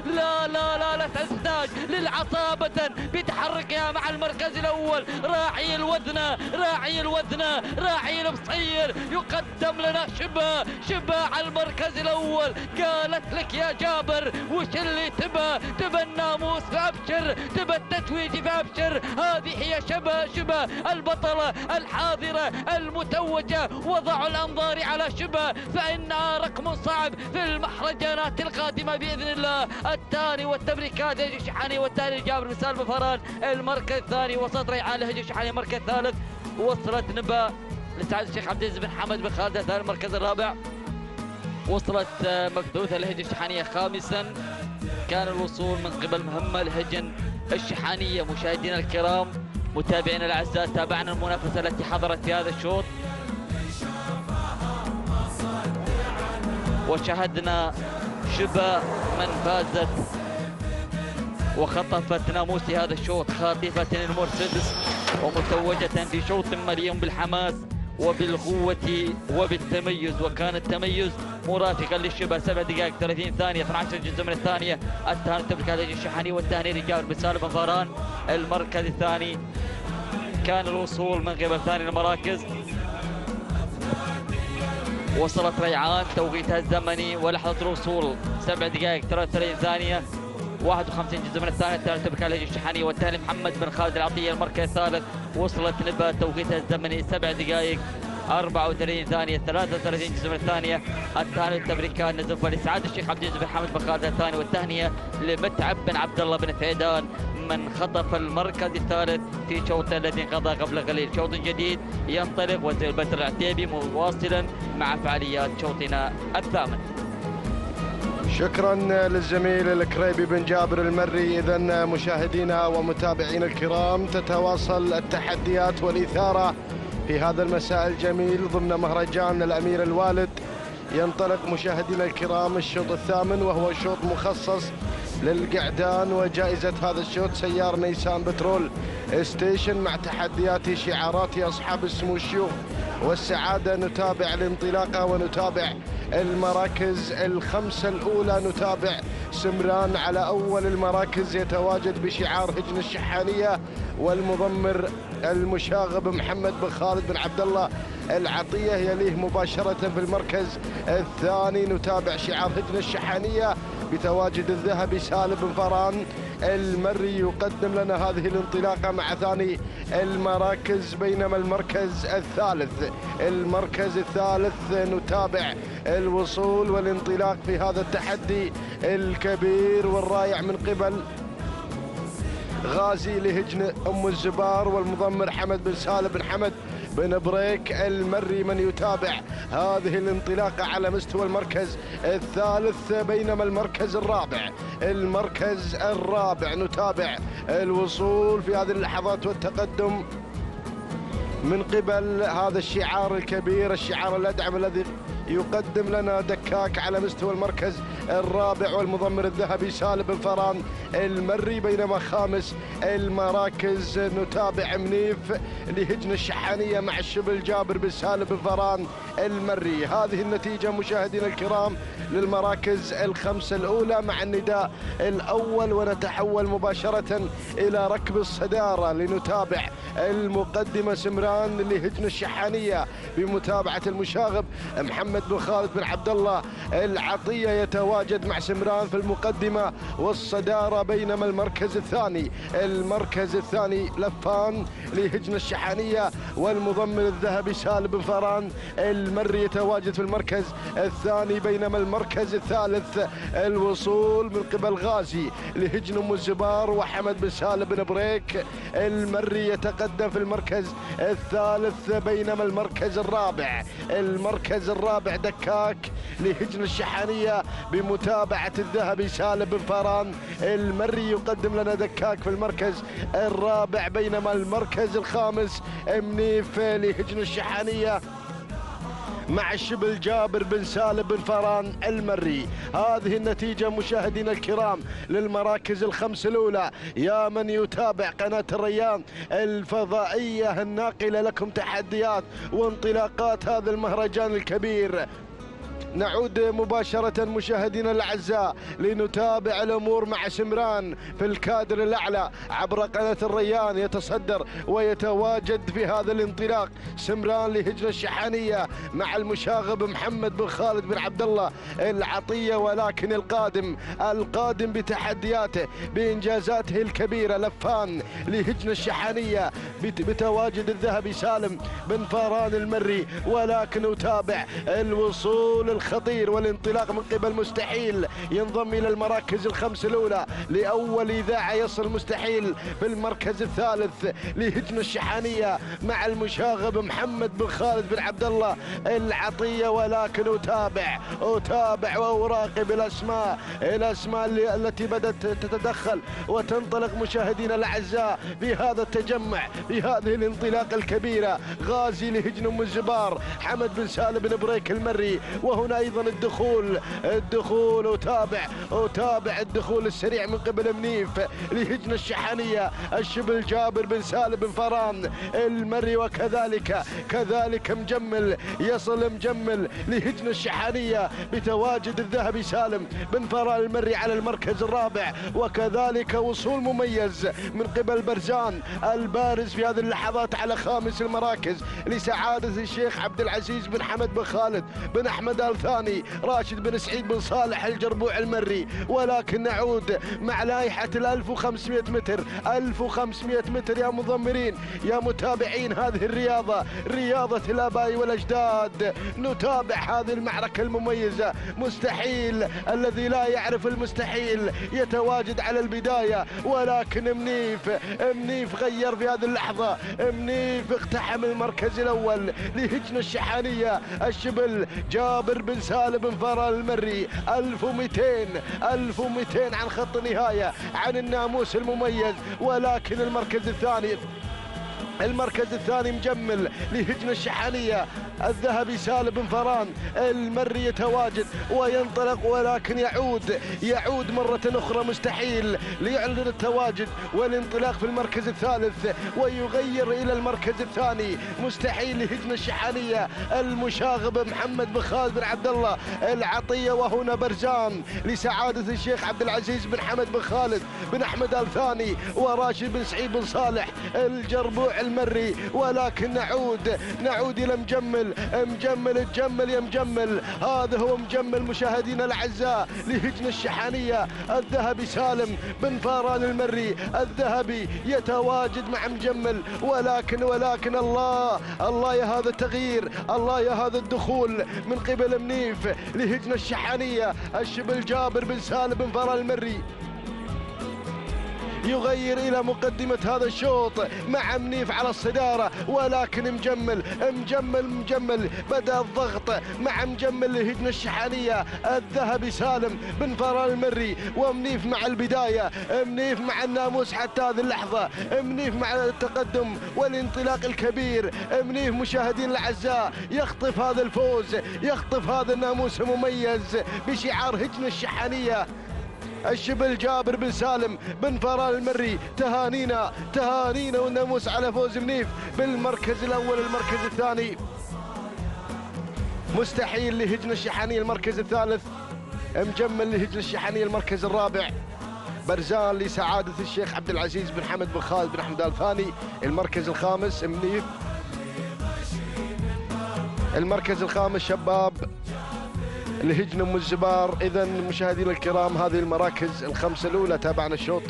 لا تحتاج للعصا أبدا بتحرك التقيا مع المركز الأول راعي الوذنة، راعي الوذنة، راعي البصير، يقدم لنا شبه على المركز الأول. قالت لك يا جابر وش اللي تبى الناموس فأبشر، تبى التتويج فأبشر. هذه هي شبه البطلة الحاضرة المتوجة. وضعوا الأنظار على شبه فإنها رقم صعب في المهرجانات القادمة بإذن الله. الثاني والتبريكات لهجة الشحاني، والثاني جابر بن سالم فران. المركز الثاني وسط ريعان لهجة الشحاني. المركز الثالث وصلت نبا لسعادة الشيخ عبد العزيز بن حمد بن خالد. هذا المركز الرابع وصلت مبثوثة لهجة الشحانية. خامسا كان الوصول من قبل مهمة لهجن الشحانية. مشاهدينا الكرام متابعينا الاعزاء، تابعنا المنافسة التي حضرت في هذا الشوط وشاهدنا شبه من فازت وخطفت ناموس هذا الشوط، خاطفة المرسيدس ومتوجة في شوط مليء بالحماس وبالقوة وبالتميز. وكان التميز مرافقا للشبه. 7 دقائق 30 ثانية 12 جزء من الثانية. التهاني تبريكات لهجة الشحاني والتهاني رجال بن سالم بن فران. المركز الثاني كان الوصول من قبل ثاني المراكز. وصلت ريعان توقيتها الزمني ولحظة الوصول 7 دقائق 33 ثانية 51 جزء من الثانية. التهاني تبريكات لهجة الشحاني والتهاني محمد بن خالد العطية. المركز الثالث وصلت نبا توقيتها الزمني 7 دقائق 34 ثانية 33 جزء من الثانية. التهاني التبريكات نزف لسعادة الشيخ عبد العزيز بن حمد بن خالد الثاني، والتهنئة لمتعب بن عبد الله بن فيدان من خطف المركز الثالث في شوط الذي انقضى قبل قليل. شوط جديد ينطلق وزير بدر العتيبي مواصلا مع فعاليات شوطنا الثامن. شكرا للزميل الكريبي بن جابر المري. إذن مشاهدينا ومتابعينا الكرام، تتواصل التحديات والإثارة في هذا المساء الجميل ضمن مهرجان الأمير الوالد. ينطلق مشاهدينا الكرام الشوط الثامن، وهو شوط مخصص للقعدان، وجائزة هذا الشوط سيارة نيسان بترول ستيشن مع تحديات شعارات أصحاب السمو الشيوخ والسعادة. نتابع الانطلاقة ونتابع المراكز الخمسة الأولى. نتابع سمران على أول المراكز يتواجد بشعار هجن الشحانية، والمضمر المشاغب محمد بن خالد بن عبد الله العطية. يليه مباشرة في المركز الثاني نتابع شعار هجن الشحانية بتواجد الذهبي سالم بن فران المري. يقدم لنا هذه الانطلاقة مع ثاني المراكز. بينما المركز الثالث نتابع الوصول والانطلاق في هذا التحدي الكبير والرائع من قبل غازي لهجن أم الزبار، والمضمر حمد بن سالم بن حمد بن بريك المري من يتابع هذه الانطلاقة على مستوى المركز الثالث. بينما المركز الرابع نتابع الوصول في هذه اللحظات والتقدم من قبل هذا الشعار الكبير، الشعار الأدعم الذي يقدم لنا دكاك على مستوى المركز الرابع، والمضمر الذهبي سالم بن فران المري. بينما خامس المراكز نتابع منيف لهجن الشحانية مع الشبل جابر بن سالم بن فران المري. هذه النتيجة مشاهدينا الكرام للمراكز الخمسة الأولى مع النداء الأول، ونتحول مباشرة إلى ركب الصدارة لنتابع المقدمة سمران لهجن الشحانية بمتابعة المشاغب محمد بن خالد بن عبد الله العطية. يتواجد مع سمران في المقدمة والصدارة. بينما المركز الثاني لفان لهجن الشحانية والمضمر الذهبي سالم بن فران المري يتواجد في المركز الثاني. بينما المركز الثالث الوصول من قبل غازي لهجن أم الزبار وحمد بن سالم بن بريك المري يتقدم في المركز الثالث. بينما المركز الرابع دكاك لهجن الشحانية بمتابعة الذهبي سالم بن فران المري يقدم لنا دكاك في المركز الرابع. بينما المركز الخامس منيف لهجن الشحانية مع الشبل جابر بن سالم بن فران المري. هذه النتيجة مشاهدينا الكرام للمراكز الخمس الأولى. يا من يتابع قناة الريان الفضائية الناقلة لكم تحديات وانطلاقات هذا المهرجان الكبير نعود مباشرة مشاهدينا الأعزاء لنتابع الأمور مع سمران في الكادر الأعلى عبر قناة الريان. يتصدر ويتواجد في هذا الانطلاق سمران لهجنة الشحانية مع المشاغب محمد بن خالد بن عبد الله العطية، ولكن القادم بتحدياته بإنجازاته الكبيرة لفان لهجنة الشحانية بتواجد الذهبي سالم بن فاران المري. ولكن نتابع الوصول الخطير والانطلاق من قبل مستحيل ينضم إلى المراكز الخمس الأولى لأول إذاعة. يصل مستحيل في المركز الثالث لهجنة الشحانية مع المشاغب محمد بن خالد بن عبد الله العطية. ولكن أتابع وأراقب الأسماء التي بدأت تتدخل وتنطلق مشاهدينا الأعزاء في هذا التجمع في هذه الانطلاقة الكبيرة. غازي لهجن أم الزبار حمد بن سالم بن بريك المري، وهنا أيضا الدخول أتابع الدخول السريع من قبل منيف لهجن الشحانية الشبل جابر بن سالم بن فران المري، وكذلك مجمل يصل مجمل لهجن الشحانية بتواجد الذهبي سالم بن فران المري على المركز الرابع. وكذلك وصول مميز من قبل برزان البارز في هذه اللحظات على خامس المراكز لسعادة الشيخ عبد العزيز بن حمد بن خالد بن أحمد آل ثاني راشد بن سعيد بن صالح الجربوع المري. ولكن نعود مع لائحة 1500 متر 1500 متر يا مضمرين يا متابعين هذه الرياضة، رياضة الآباء والأجداد. نتابع هذه المعركة المميزة. مستحيل الذي لا يعرف المستحيل يتواجد على البداية، ولكن منيف غير في هذه اللحظة. منيف اقتحم المركز الأول لهجن الشحانية الشبل جابر بن سالم بن فران المري 1200 عن خط النهاية عن الناموس المميز. ولكن المركز الثاني مجمل لهجن الشحانية الذهبي سالم بن فران المري يتواجد وينطلق، ولكن يعود مرة أخرى مستحيل ليعلن التواجد والانطلاق في المركز الثالث ويغير إلى المركز الثاني. مستحيل لهجن الشحانية المشاغب محمد بن خالد بن عبد الله العطية، وهنا برزان لسعادة الشيخ عبد العزيز بن حمد بن خالد بن أحمد آل ثاني وراشد بن سعيد بن صالح الجربوع المري. ولكن نعود إلى مجمل يا مجمل. هذا هو مجمل مشاهدينا الأعزاء لهجن الشحانية الذهبي سالم بن فاران المري. الذهبي يتواجد مع مجمل، ولكن الله يا هذا التغيير، الله يا هذا الدخول من قبل منيف لهجن الشحانية الشبل جابر بن سالم بن فاران المري يغير إلى مقدمة هذا الشوط مع منيف على الصدارة. ولكن مجمل بدأ الضغط مع مجمل لهجن الشحانية الذهبي سالم بن فران المري، ومنيف مع البداية، منيف مع الناموس حتى هذه اللحظة، منيف مع التقدم والانطلاق الكبير. منيف مشاهدين الأعزاء يخطف هذا الفوز، يخطف هذا الناموس المميز بشعار هجن الشحانية الشبل جابر بن سالم بن فران المري. تهانينا والناموس على فوز منيف بالمركز الأول. المركز الثاني مستحيل لهجن الشحانية المركز الثالث، مجمل لهجن الشحانية المركز الرابع، برزان لسعادة الشيخ عبد العزيز بن حمد بن خالد بن أحمد آل ثاني المركز الخامس منيف. المركز الخامس شباب لهجن أم الزبار. إذا مشاهدينا الكرام هذه المراكز الخمسة الأولى. تابعنا الشوط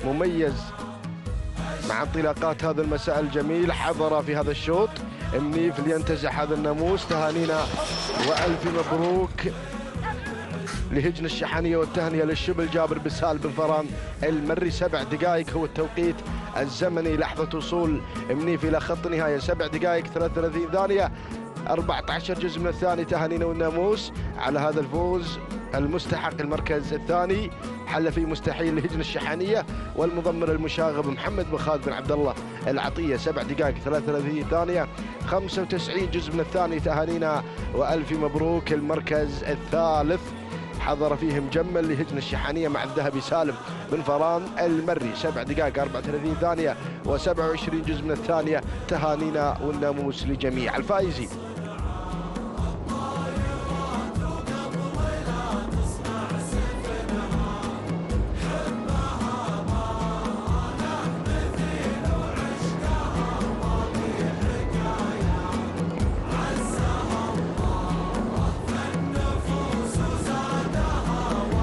مميز مع انطلاقات هذا المساء الجميل. حضر في هذا الشوط منيف لينتزع هذا الناموس. تهانينا وألف مبروك لهجن الشحانية والتهنئة للشبل جابر بن سالم بن فران المري. 7 دقائق هو التوقيت الزمني لحظة وصول منيف إلى خط النهاية. 7 دقائق 33 ثانية 14 جزء من الثاني. تهانينا والناموس على هذا الفوز المستحق. المركز الثاني حل فيه مستحيل لهجن الشحانية والمضمر المشاغب محمد بن خالد بن عبد الله العطية. 7 دقائق 33 ثانية 95 جزء من الثاني. تهانينا وألف مبروك. المركز الثالث حضر فيه مجمل لهجن الشحانية مع الذهبي سالم بن فران المري. 7 دقائق 34 ثانية و27 جزء من الثانية. تهانينا والناموس لجميع الفائزين.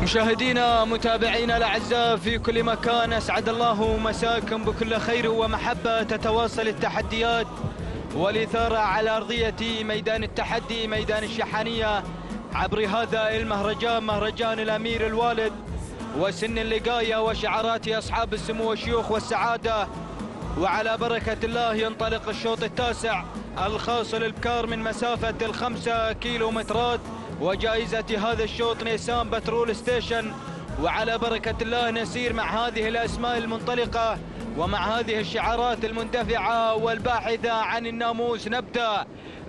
مشاهدينا متابعينا الأعزاء في كل مكان، أسعد الله مساكم بكل خير ومحبة. تتواصل التحديات والإثارة على أرضية ميدان التحدي ميدان الشحانية عبر هذا المهرجان، مهرجان الأمير الوالد وسن اللقاية وشعارات أصحاب السمو والشيوخ والسعادة. وعلى بركة الله ينطلق الشوط التاسع الخاص للبكار من مسافة 5 كيلومترات، وجائزة هذا الشوط نيسان بترول ستيشن. وعلى بركة الله نسير مع هذه الأسماء المنطلقة ومع هذه الشعارات المندفعة والباحثة عن الناموس. نبدأ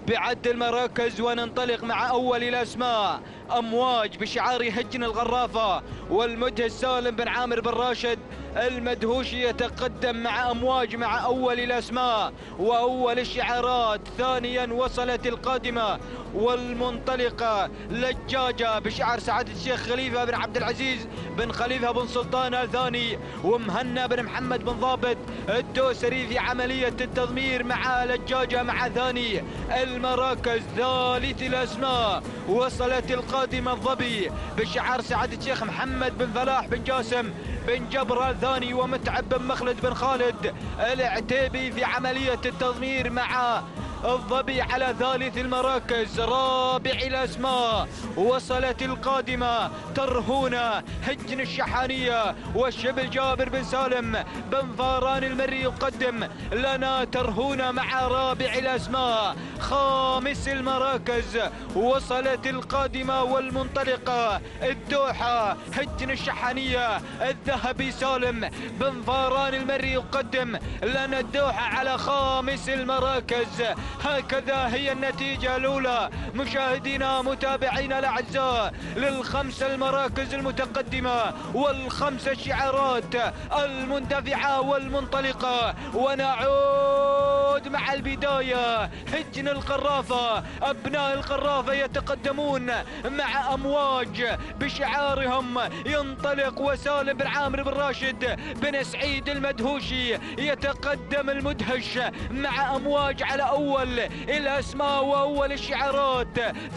بعد المراكز وننطلق مع أول الأسماء. أمواج بشعار هجن الغرافة والمدهش سالم بن عامر بن راشد المدهوشي يتقدم مع أمواج مع أول الأسماء وأول الشعارات. ثانيا وصلت القادمة والمنطلقة لجاجة بشعار سعادة الشيخ خليفة بن عبد العزيز بن خليفة بن سلطان الثاني، ومهنا بن محمد بن ضابط الدوسري في عملية التضمير مع لجاجة مع ثاني المراكز. ثالث الأسماء وصلت القادمة الظبي بشعار سعادة الشيخ محمد بن فلاح بن جاسم بن جبر الثاني، ومتعب بن مخلد بن خالد العتيبي في عملية التضمير مع الظبي على ثالث المراكز. رابع الأسماء وصلت القادمة ترهونة هجن الشحانية والشبل جابر بن سالم بن فاران المري يقدم لنا ترهونة مع رابع الأسماء. خامس المراكز وصلت القادمة والمنطلقة الدوحة هجن الشحانية الذهبي سالم بن فاران المري يقدم لنا الدوحة على خامس المراكز. هكذا هي النتيجة الأولى مشاهدينا متابعينا الأعزاء للخمس المراكز المتقدمة والخمس الشعارات المندفعة والمنطلقة. ونعود مع البداية. هجن القرافة، أبناء القرافة يتقدمون مع أمواج بشعارهم ينطلق، وسالم بن عامر بن راشد بن سعيد المدهوشي يتقدم المدهش مع أمواج على أول الأسماء وأول الشعارات.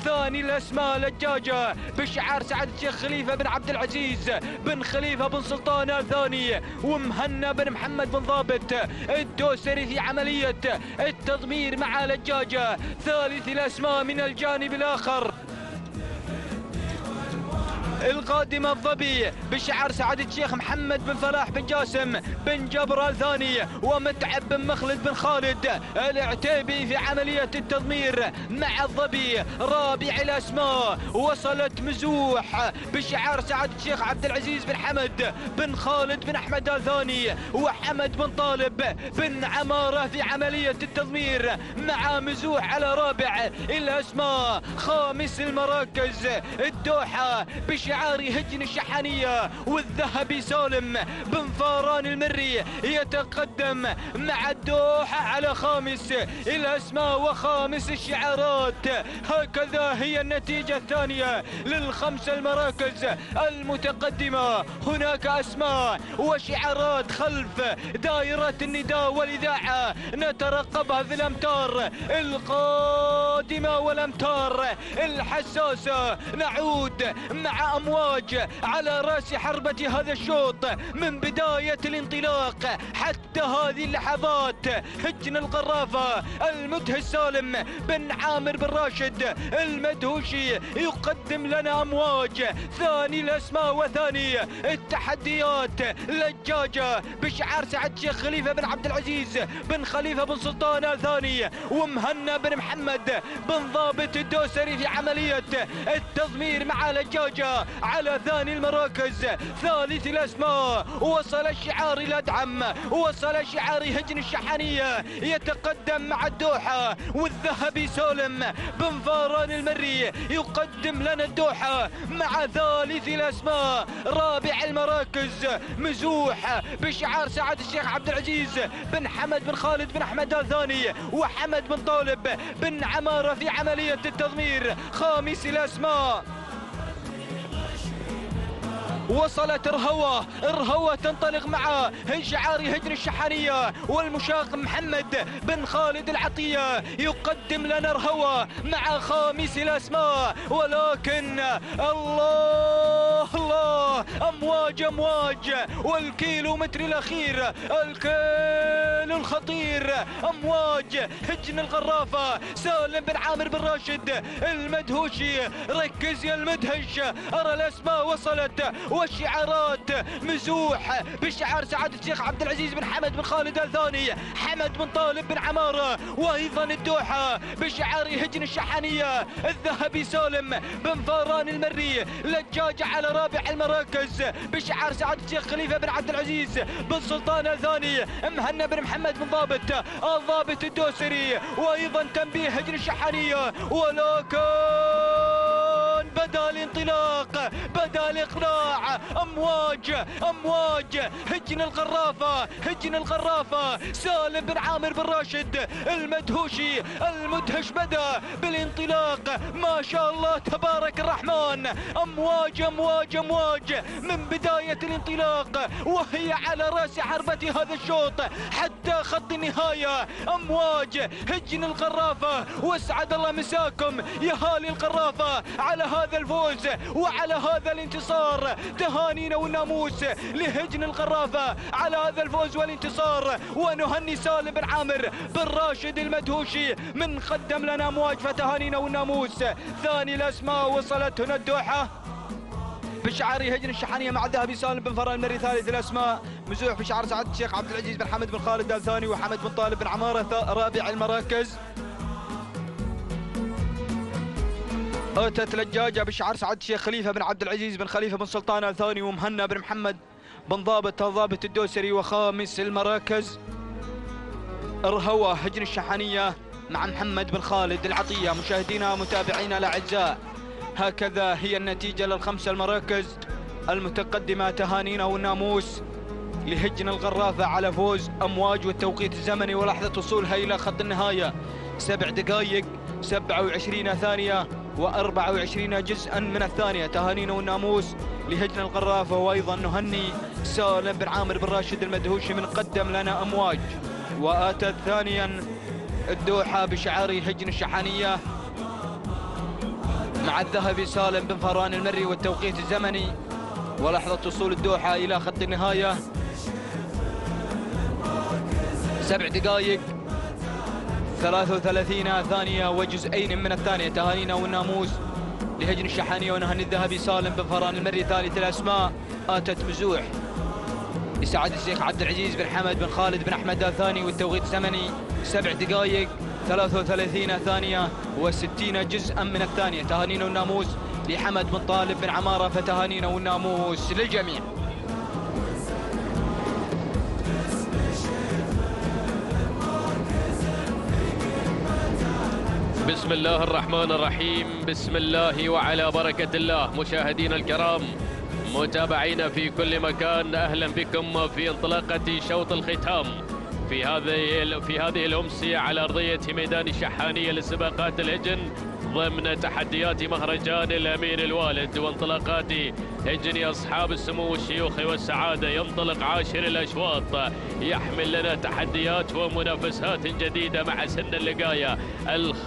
ثاني الأسماء لجاجة بشعار سعادة الشيخ خليفة بن عبد العزيز بن خليفة بن سلطان الثاني، ومهنا بن محمد بن ضابط الدوسري في عملية التضمير مع لجاجة. ثالث الأسماء من الجانب الآخر القادمة الظبي بشعار سعادة الشيخ محمد بن فلاح بن جاسم بن جبر الثاني، ومتعب بن مخلد بن خالد العتيبي في عملية التضمير مع الظبي. رابع الأسماء وصلت مزوح بشعار سعادة الشيخ عبد العزيز بن حمد بن خالد بن أحمد الثاني، وحمد بن طالب بن عمارة في عملية التضمير مع مزوح على رابع الأسماء. خامس المراكز الدوحة بشعار هجن الشحانية والذهبي سالم بن فاران المري يتقدم مع الدوحة على خامس الأسماء وخامس الشعارات. هكذا هي النتيجة الثانية للخمس المراكز المتقدمة. هناك أسماء وشعارات خلف دائرة النداء والإذاعة نترقبها في الأمتار القادمة والأمتار الحساسة. نعود مع أمواج على رأس حربة هذا الشوط من بداية الانطلاق حتى هذه اللحظات. هجن القرافة المدهش سالم بن عامر بن راشد المدهوشي يقدم لنا أمواج. ثاني الأسماء وثاني التحديات لجاجة بشعار سعد الشيخ خليفة بن عبد العزيز بن خليفة بن سلطان الثاني، ومهنا بن محمد بن ضابط الدوسري في عملية التضمير مع لجاجة على ثاني المراكز. ثالث الأسماء وصل الشعار الأدعم، وصل شعار هجن الشحانية يتقدم مع الدوحة، والذهبي سالم بن فاران المري يقدم لنا الدوحة مع ثالث الأسماء. رابع المراكز مزوح بشعار سعادة الشيخ عبد العزيز بن حمد بن خالد بن أحمد الثاني، وحمد بن طالب بن عمارة في عملية التضمير. خامس الأسماء وصلت رهوة تنطلق مع شعار هجن الشحانية، والمشاق محمد بن خالد العطية يقدم لنا رهوة مع خامس الأسماء. ولكن الله الغرافة أمواج أمواج، والكيلو متر الأخير الكيلو الخطير أمواج هجن الغرافة. سالم بن عامر بن راشد المدهوشي، ركز يا المدهش، أرى الأسماء وصلت والشعارات مزوح بشعار سعادة الشيخ عبد العزيز بن حمد بن خالد آل ثاني، حمد بن طالب بن عمارة، وأيضا الدوحة بشعار هجن الشحانية، الذهبي سالم بن فاران المري، لجاج على رابع المراكز بشعار سعادة الشيخ خليفة بن عبد العزيز بن سلطان آل ثاني، مهنا بن محمد بن ضابط الضابط الدوسري، وأيضا تنبيه هجن الشحانية. ولكن بدا الانطلاق، بدا الإقناع، أمواج هجن الغرافة، هجن الغرافة. سالم بن عامر بن راشد المدهوشي المدهش بدا بالانطلاق، ما شاء الله تبارك الرحمن. أمواج من بداية الانطلاق وهي على رأس حربة هذا الشوط حتى خط النهاية. أمواج هجن الغرافة، واسعد الله مساكم يا اهالي الغرافة على هذا الفوز وعلى هذا الانتصار. تهانينا والناموس لهجن الغرافة على هذا الفوز والانتصار، ونهني سالم بن عامر بن راشد المدهوشي من قدم لنا أمواج، فتهانينا والناموس. ثاني الأسماء وصلت هنا الدوحة بشعار هجن الشحانية مع الذهبي سالم بن فران المري. ثالث الأسماء مزوح بشعار سعادة الشيخ عبد العزيز بن حمد بن خالد آل ثاني، وحمد بن طالب بن عمارة. رابع المراكز أتت لجاجة بشعار سعادة الشيخ خليفة بن عبد العزيز بن خليفة بن سلطان آل ثاني، ومهنا بن محمد بن ضابط الضابط الدوسري. وخامس المراكز الهوى هجن الشحانية مع محمد بن خالد العطية. مشاهدينا متابعينا الأعزاء، هكذا هي النتيجة للخمس المراكز المتقدمة. تهانينا والناموس لهجن الغرافة على فوز أمواج، والتوقيت الزمني ولحظة وصولها إلى خط النهاية 7 دقائق 27 ثانية و24 جزءا من الثانية. تهانينا والناموس لهجن الغرافة، وأيضا نهني سالم بن عامر بن راشد المدهوشي من قدم لنا أمواج. وآتت ثانيا الدوحة بشعار هجن الشحانية مع الذهبي سالم بن فران المري، والتوقيت الزمني ولحظة وصول الدوحة إلى خط النهاية 7 دقائق 33 ثانية وجزئين من الثانية. تهانينا والناموس لهجن الشحانية، ونهني الذهبي سالم بن فران المري. ثالث الأسماء آتت مزوح لسعادة الشيخ عبد العزيز بن حمد بن خالد بن أحمد آل ثاني، والتوقيت الزمني 7 دقائق 33 ثانية و60 جزءا من الثانية. تهانينا والناموس لحمد بن طالب بن عمارة، فتهانينا والناموس للجميع. بسم الله الرحمن الرحيم، بسم الله وعلى بركة الله. مشاهدينا الكرام متابعينا في كل مكان، أهلا بكم في انطلاقة شوط الختام في هذه الأمسية على أرضية ميدان الشحانية لسباقات الهجن ضمن تحديات مهرجان الأمير الوالد وانطلاقات هجن أصحاب السمو والشيوخ والسعادة. ينطلق عاشر الأشواط، يحمل لنا تحديات ومنافسات جديدة مع سن اللقاية.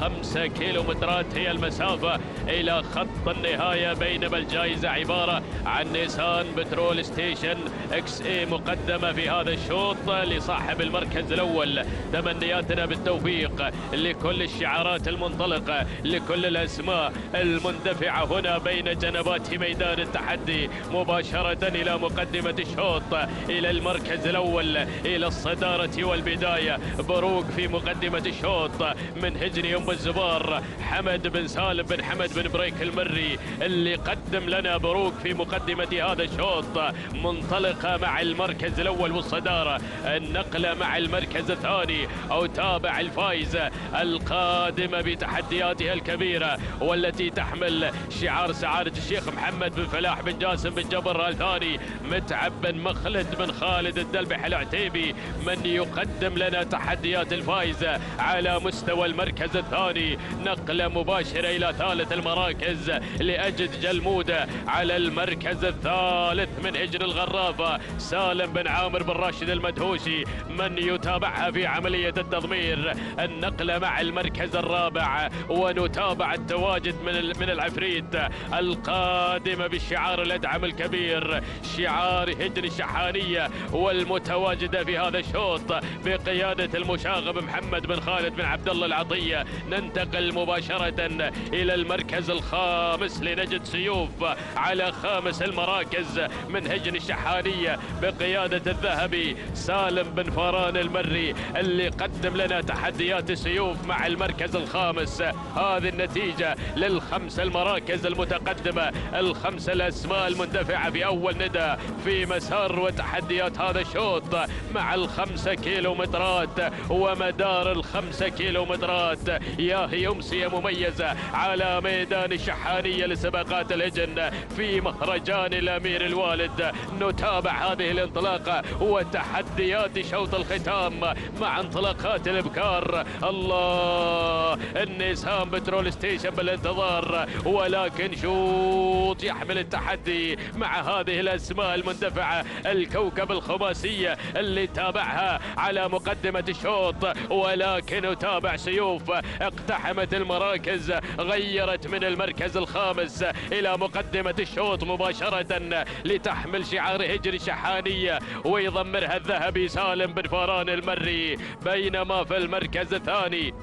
5 كيلومترات هي المسافة إلى خط النهاية، بينما الجائزة عبارة عن نيسان بترول ستيشن XA مقدمة في هذا الشوط لصاحب المركز الأول. تمنياتنا بالتوفيق لكل الشعارات المنطلقة، لكل الأسماء المندفعة هنا بين جنبات ميدان التحدي مباشرة إلى مقدمة الشوط، إلى المركز الأول، إلى الصدارة والبداية. بروق في مقدمة الشوط من هجن أم الزبار حمد بن سالم بن حمد بن بريك المري، اللي قدم لنا بروق في مقدمة هذا الشوط. منطلقة مع المركز الأول والصدارة، النقلة مع المركز الثاني، أو تابع الفائزة القادمة بتحدياتها الكبيرة والتي تحمل شعار سعادة الشيخ محمد بن فلاح بن جاسم بن جبر آل ثاني، متعب بن مخلد بن خالد الدلبح العتيبي، من يقدم لنا تحديات الفائزة على مستوى المركز الثاني. نقلة مباشرة إلى ثالث المراكز لأجد جلمودة على المركز الثالث من هجن الغرافة سالم بن عامر بن راشد المدهوشي، من يتابعها في عملية التضمير. النقلة مع المركز الرابع، ونتابع وتابع التواجد من العفريت القادمة بالشعار الأدعم الكبير، شعار هجن الشحانية، والمتواجدة في هذا الشوط بقيادة المشاغب محمد بن خالد بن عبد الله العطية. ننتقل مباشرة إلى المركز الخامس لنجد سيوف على خامس المراكز من هجن الشحانية بقيادة الذهبي سالم بن فاران المري، اللي قدم لنا تحديات سيوف مع المركز الخامس. هذه النتيجة للخمس المراكز المتقدمة، الخمس الأسماء المندفعة في أول ندى في مسار وتحديات هذا الشوط مع ال5 كيلومترات ومدار ال5 كيلومترات. يا هي أمسية مميزة على ميدان الشحانية لسباقات الهجن في مهرجان الأمير الوالد. نتابع هذه الانطلاقة وتحديات شوط الختام مع انطلاقات الإبكار. الله، النسام بترول ستيشن بالانتظار، ولكن شوط يحمل التحدي مع هذه الأسماء المندفعة، الكوكب الخماسية اللي تابعها على مقدمة الشوط. ولكن نتابع سيوف اقتحمت المراكز، غيرت من المركز الخامس إلى مقدمة الشوط مباشرة لتحمل شعار هجن الشحانية ويضمرها الذهبي سالم بن فاران المري. بينما في المركز الثاني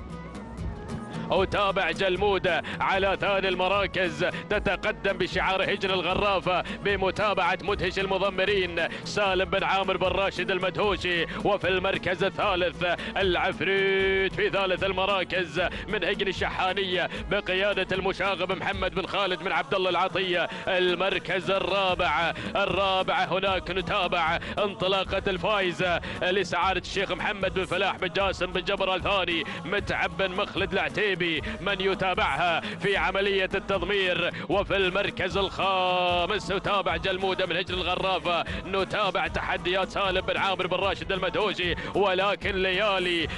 وتابع جلمودة على ثاني المراكز، تتقدم بشعار هجن الغرافة بمتابعة مدهش المضمرين سالم بن عامر بن راشد المدهوشي. وفي المركز الثالث العفريت في ثالث المراكز من هجن الشحانية بقيادة المشاغب محمد بن خالد بن عبد الله العطية. المركز الرابع هناك نتابع انطلاقة الفائزة لسعادة الشيخ محمد بن فلاح بن جاسم بن جبر الثاني متعب بن مخلد العتيبي من يتابعها في عملية التضمير. وفي المركز الخامس نتابع جلمودة من هجن الغرافة، نتابع تحديات سالم بن عامر بن راشد المدهوشي. ولكن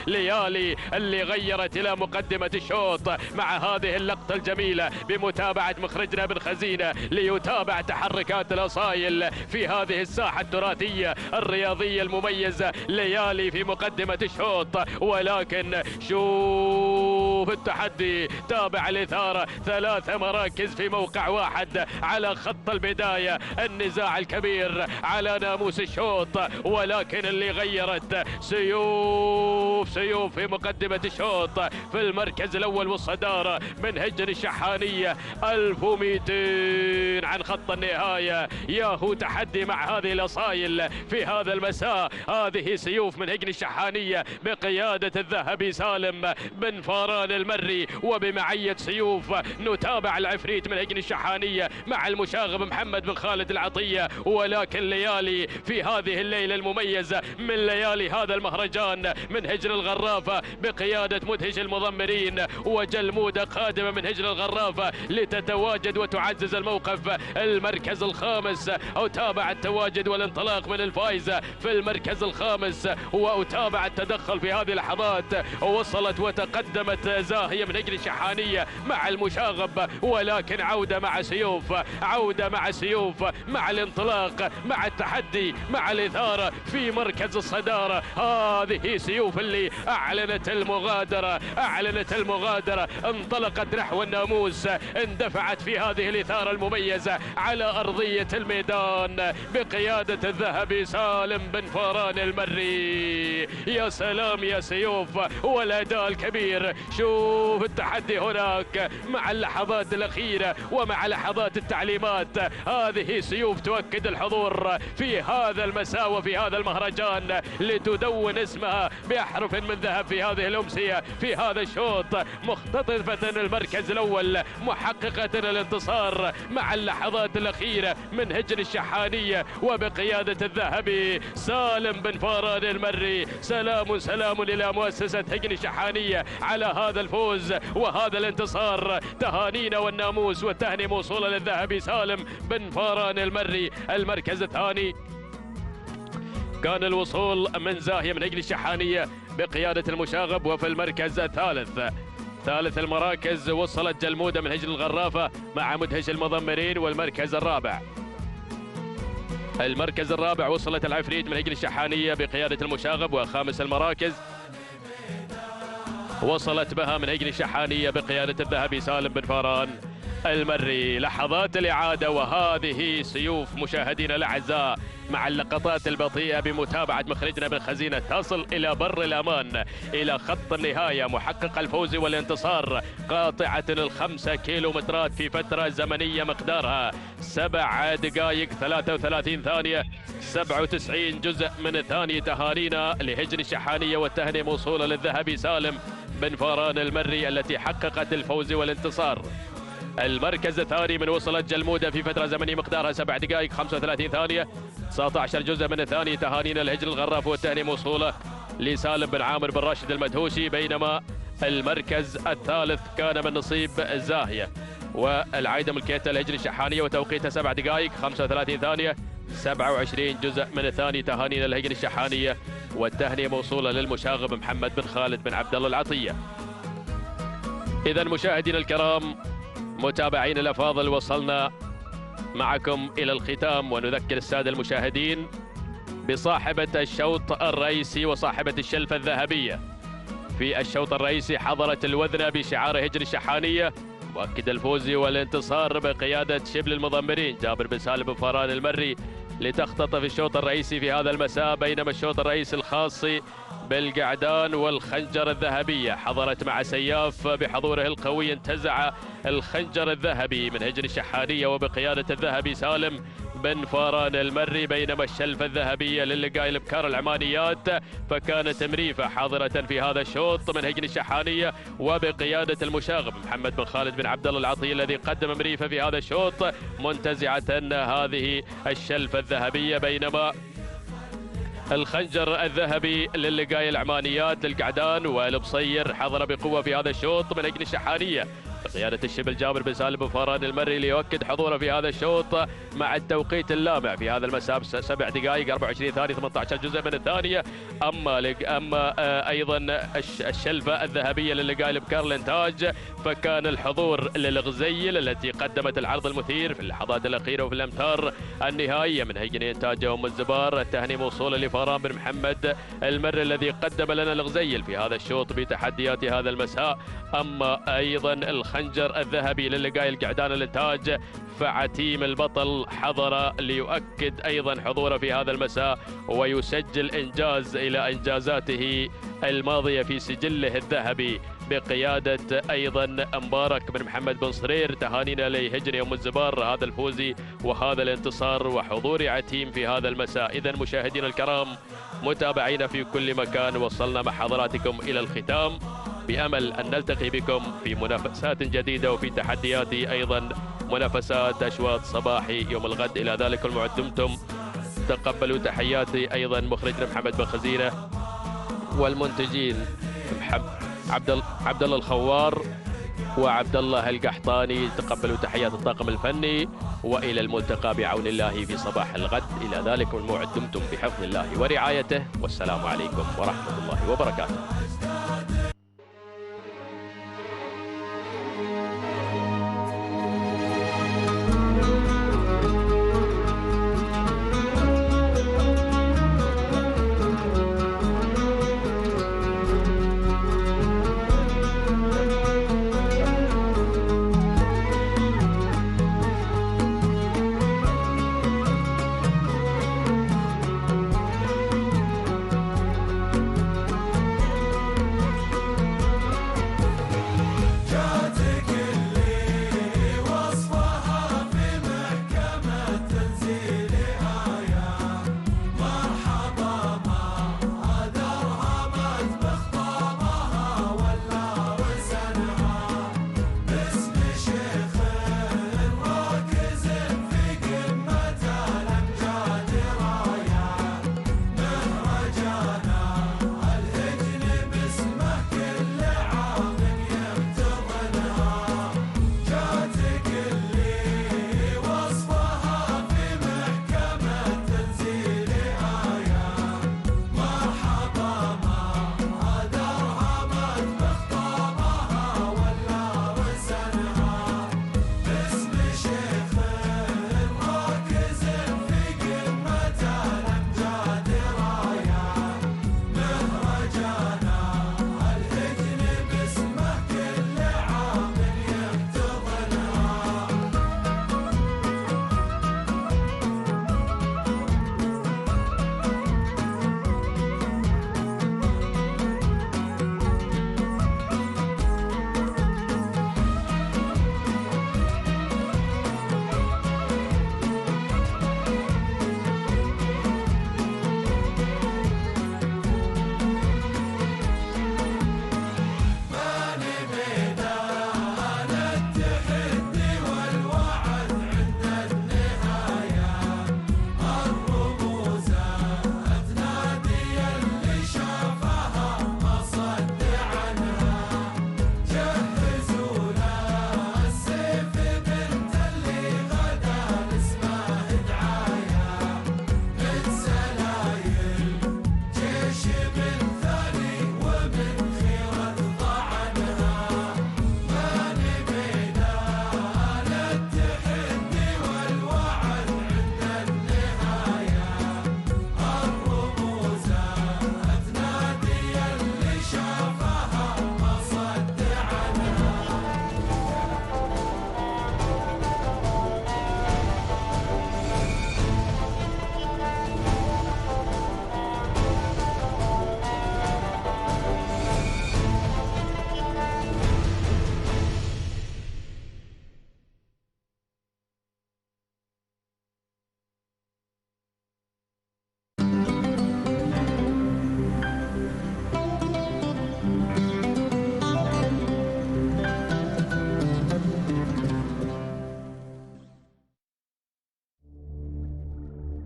ليالي اللي غيرت إلى مقدمة الشوط مع هذه اللقطة الجميلة بمتابعة مخرجنا بن خزينة ليتابع تحركات الأصايل في هذه الساحة التراثية الرياضية المميزة. ليالي في مقدمة الشوط، ولكن شوف التحدي، تابع الإثارة، 3 مراكز في موقع واحد على خط البداية. النزاع الكبير على ناموس الشوط، ولكن اللي غيرت سيوف في مقدمة الشوط في المركز الأول والصدارة من هجن الشحانية 1200 عن خط النهاية. ياهو تحدي مع هذه الأصايل في هذا المساء. هذه سيوف من هجن الشحانية بقيادة الذهبي سالم بن فاران المري، وبمعية سيوف نتابع العفريت من هجن الشحانية مع المشاغب محمد بن خالد العطية. ولكن ليالي في هذه الليلة المميزة من ليالي هذا المهرجان من هجن الغرافة بقيادة مدهش المضمرين، وجلمودة قادمة من هجن الغرافة لتتواجد وتعزز الموقف. المركز الخامس أتابع التواجد والانطلاق من الفائزة في المركز الخامس، وأتابع التدخل في هذه اللحظات. وصلت وتقدمت زاهية من هجن الشحانية مع المشاغب، ولكن عودة مع سيوف مع الانطلاق، مع التحدي، مع الإثارة في مركز الصدارة. هذه سيوف اللي أعلنت المغادرة، انطلقت نحو الناموس، اندفعت في هذه الإثارة المميزة على أرضية الميدان بقيادة الذهبي سالم بن فاران المري. يا سلام يا سيوف، والأداء الكبير. شوف التحدي هناك مع اللحظات الأخيرة ومع لحظات التعليمات. هذه سيوف تؤكد الحضور في هذا المساء وفي هذا المهرجان لتدون اسمها بأحرف من ذهب في هذه الأمسية في هذا الشوط، مختطفة المركز الأول، محققة الانتصار مع اللحظات الأخيرة من هجن الشحانية وبقيادة الذهبي سالم بن فاران المري. سلام إلى مؤسسة هجن الشحانية على هذا الفوز وهذا الانتصار. تهانينا والناموس والتهنئة موصولة للذهبي سالم بن فاران المري. المركز الثاني كان الوصول من زاهية من هجن الشحانية بقيادة المشاغب. وفي المركز ثالث المراكز وصلت جلمودة من هجن الغرافة مع مدهش المضمرين. والمركز الرابع وصلت العفريت من هجن الشحانية بقيادة المشاغب. وخامس المراكز وصلت بها من هجن الشحانية بقيادة الذهبي سالم بن فاران المري. لحظات الإعادة وهذه سيوف مشاهدينا الأعزاء مع اللقطات البطيئة بمتابعة مخرجنا بن خزينة تصل إلى بر الأمان، إلى خط النهاية، محقق الفوز والانتصار، قاطعة ال5 كيلومترات في فترة زمنية مقدارها 7 دقائق 33 ثانية 97 جزء من ثانية. تهانينا لهجن الشحانية والتهنئة موصولة للذهبي سالم بن فاران المري التي حققت الفوز والانتصار. المركز الثاني من وصلت جلمودة في فترة زمنية مقدارها 7 دقائق 35 ثانية 19 جزء من الثانية. تهانينا الهجن الغراف والتهنئة موصولة لسالم بن عامر بن راشد المدهوشي، بينما المركز الثالث كان من نصيب الزاهية والعايدة ملكيتها الهجن الشحانية وتوقيتها 7 دقائق 35 ثانية 27 جزء من الثانية. تهانينا الهجن الشحانية والتهنئة موصولة للمشاغب محمد بن خالد بن عبد الله العطية. إذا مشاهدينا الكرام متابعين الأفاضل، وصلنا معكم إلى الختام، ونذكر السادة المشاهدين بصاحبة الشوط الرئيسي وصاحبة الشلفة الذهبية. في الشوط الرئيسي حضرت الوذنة بشعار هجن الشحانية، مؤكد الفوز والانتصار بقيادة شبل المضمرين جابر بن سالم بن فاران المري لتختطف الشوط الرئيسي في هذا المساء، بينما الشوط الرئيسي الخاص بالقعدان والخنجر الذهبية حضرت مع سياف بحضوره القوي، انتزع الخنجر الذهبي من هجن الشحانية وبقيادة الذهبي سالم بن فاران المري، بينما الشلفة الذهبية للقاء الابكار العمانيات فكانت مريفة حاضرة في هذا الشوط من هجن الشحانية وبقيادة المشاغب محمد بن خالد بن عبد الله العطية الذي قدم مريفة في هذا الشوط منتزعة هذه الشلفة الذهبية، بينما الخنجر الذهبي للقاء العمانيات للقعدان والبصير حضر بقوة في هذا الشوط من هجن الشحانية بقيادة الشبل جابر بن سالم بن فاران المري ليؤكد حضوره في هذا الشوط مع التوقيت اللامع في هذا المساء 7 دقائق 24 ثانية 18 جزء من الثانية. أما أيضا الشلفة الذهبية للقاء الابكار الانتاج فكان الحضور للغزيل التي قدمت العرض المثير في اللحظات الأخيرة وفي الأمتار النهائية من هجن إنتاج أم الزبار. التهنئة موصولة لفاران بن محمد المري الذي قدم لنا الغزيل في هذا الشوط بتحديات هذا المساء. أما أيضا الخنجر الذهبي للقاء القعدان الانتاج فعتيم البطل حضر ليؤكد أيضا حضوره في هذا المساء ويسجل إنجاز إلى إنجازاته الماضية في سجله الذهبي بقيادة أيضا مبارك بن محمد بن صرير. تهانينا لهجن أم الزبار هذا الفوز وهذا الانتصار وحضور عتيم في هذا المساء. إذا مشاهدينا الكرام متابعينا في كل مكان، وصلنا مع حضراتكم إلى الختام بأمل أن نلتقي بكم في منافسات جديدة وفي تحديات أيضا منافسات أشواط صباحي يوم الغد. إلى ذلك الموعد دمتم تقبلوا تحياتي أيضا مخرجنا محمد بن خزينة والمنتجين عبد الله الخوار وعبد الله القحطاني. تقبلوا تحيات الطاقم الفني وإلى الملتقى بعون الله في صباح الغد. إلى ذلك الموعد دمتم بحفظ الله ورعايته، والسلام عليكم ورحمة الله وبركاته.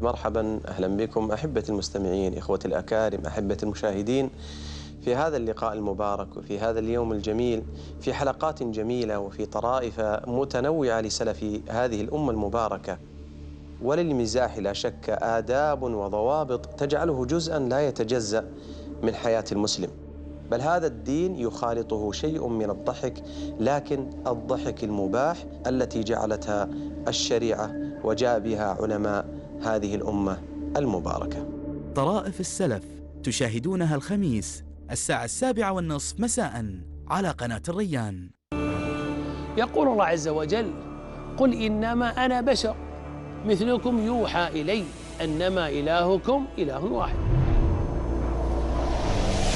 مرحبا، أهلا بكم أحبة المستمعين، إخوة الأكارم، أحبة المشاهدين، في هذا اللقاء المبارك وفي هذا اليوم الجميل، في حلقات جميلة وفي طرائف متنوعة لسلف هذه الأمة المباركة. وللمزاح لا شك آداب وضوابط تجعله جزءا لا يتجزأ من حياة المسلم، بل هذا الدين يخالطه شيء من الضحك، لكن الضحك المباح التي جعلتها الشريعة وجاء بها علماء هذه الأمة المباركة. طرائف السلف تشاهدونها الخميس 7:30 مساء على قناة الريان. يقول الله عز وجل: قل إنما أنا بشر مثلكم يوحى إلي أنما إلهكم إله واحد.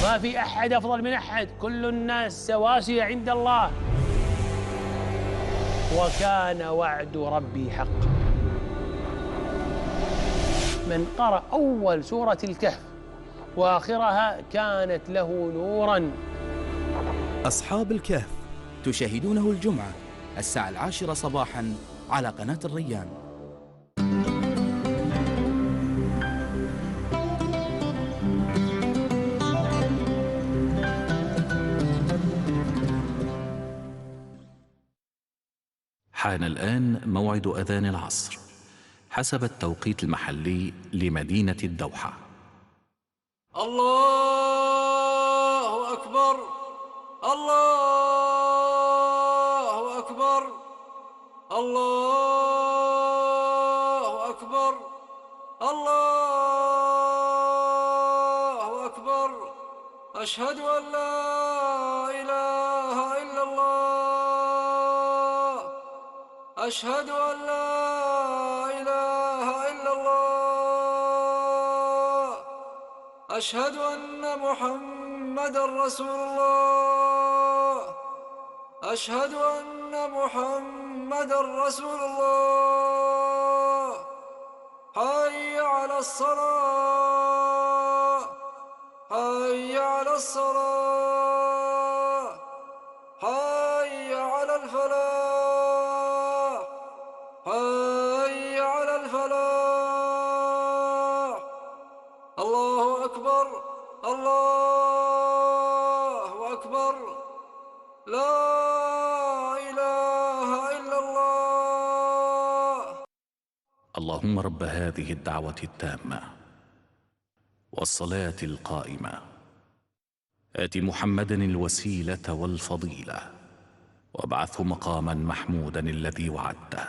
ما في أحد أفضل من أحد، كل الناس سواسية عند الله، وكان وعد ربي حقا. من قرأ أول سورة الكهف وآخرها كانت له نورا. أصحاب الكهف تشاهدونه الجمعة 10:10 صباحا على قناة الريان. حان الآن موعد أذان العصر حسب التوقيت المحلي لمدينة الدوحة. الله أكبر، الله أكبر، الله أكبر، الله أكبر. أشهد أن لا إله إلا الله، أشهد أن لا إله إلا الله، أشهد أن محمدًا رسول الله، أشهد أن محمدًا رسول الله. حي على الصلاة، حي على الصلاة، حي على الفلاح، حي على الفلاح. الله أكبر، الله أكبر، لا إله إلا الله. اللهم رب هذه الدعوة التامة والصلاة القائمة، آت محمدا الوسيلة والفضيلة وابعثه مقاما محمودا الذي وعدته.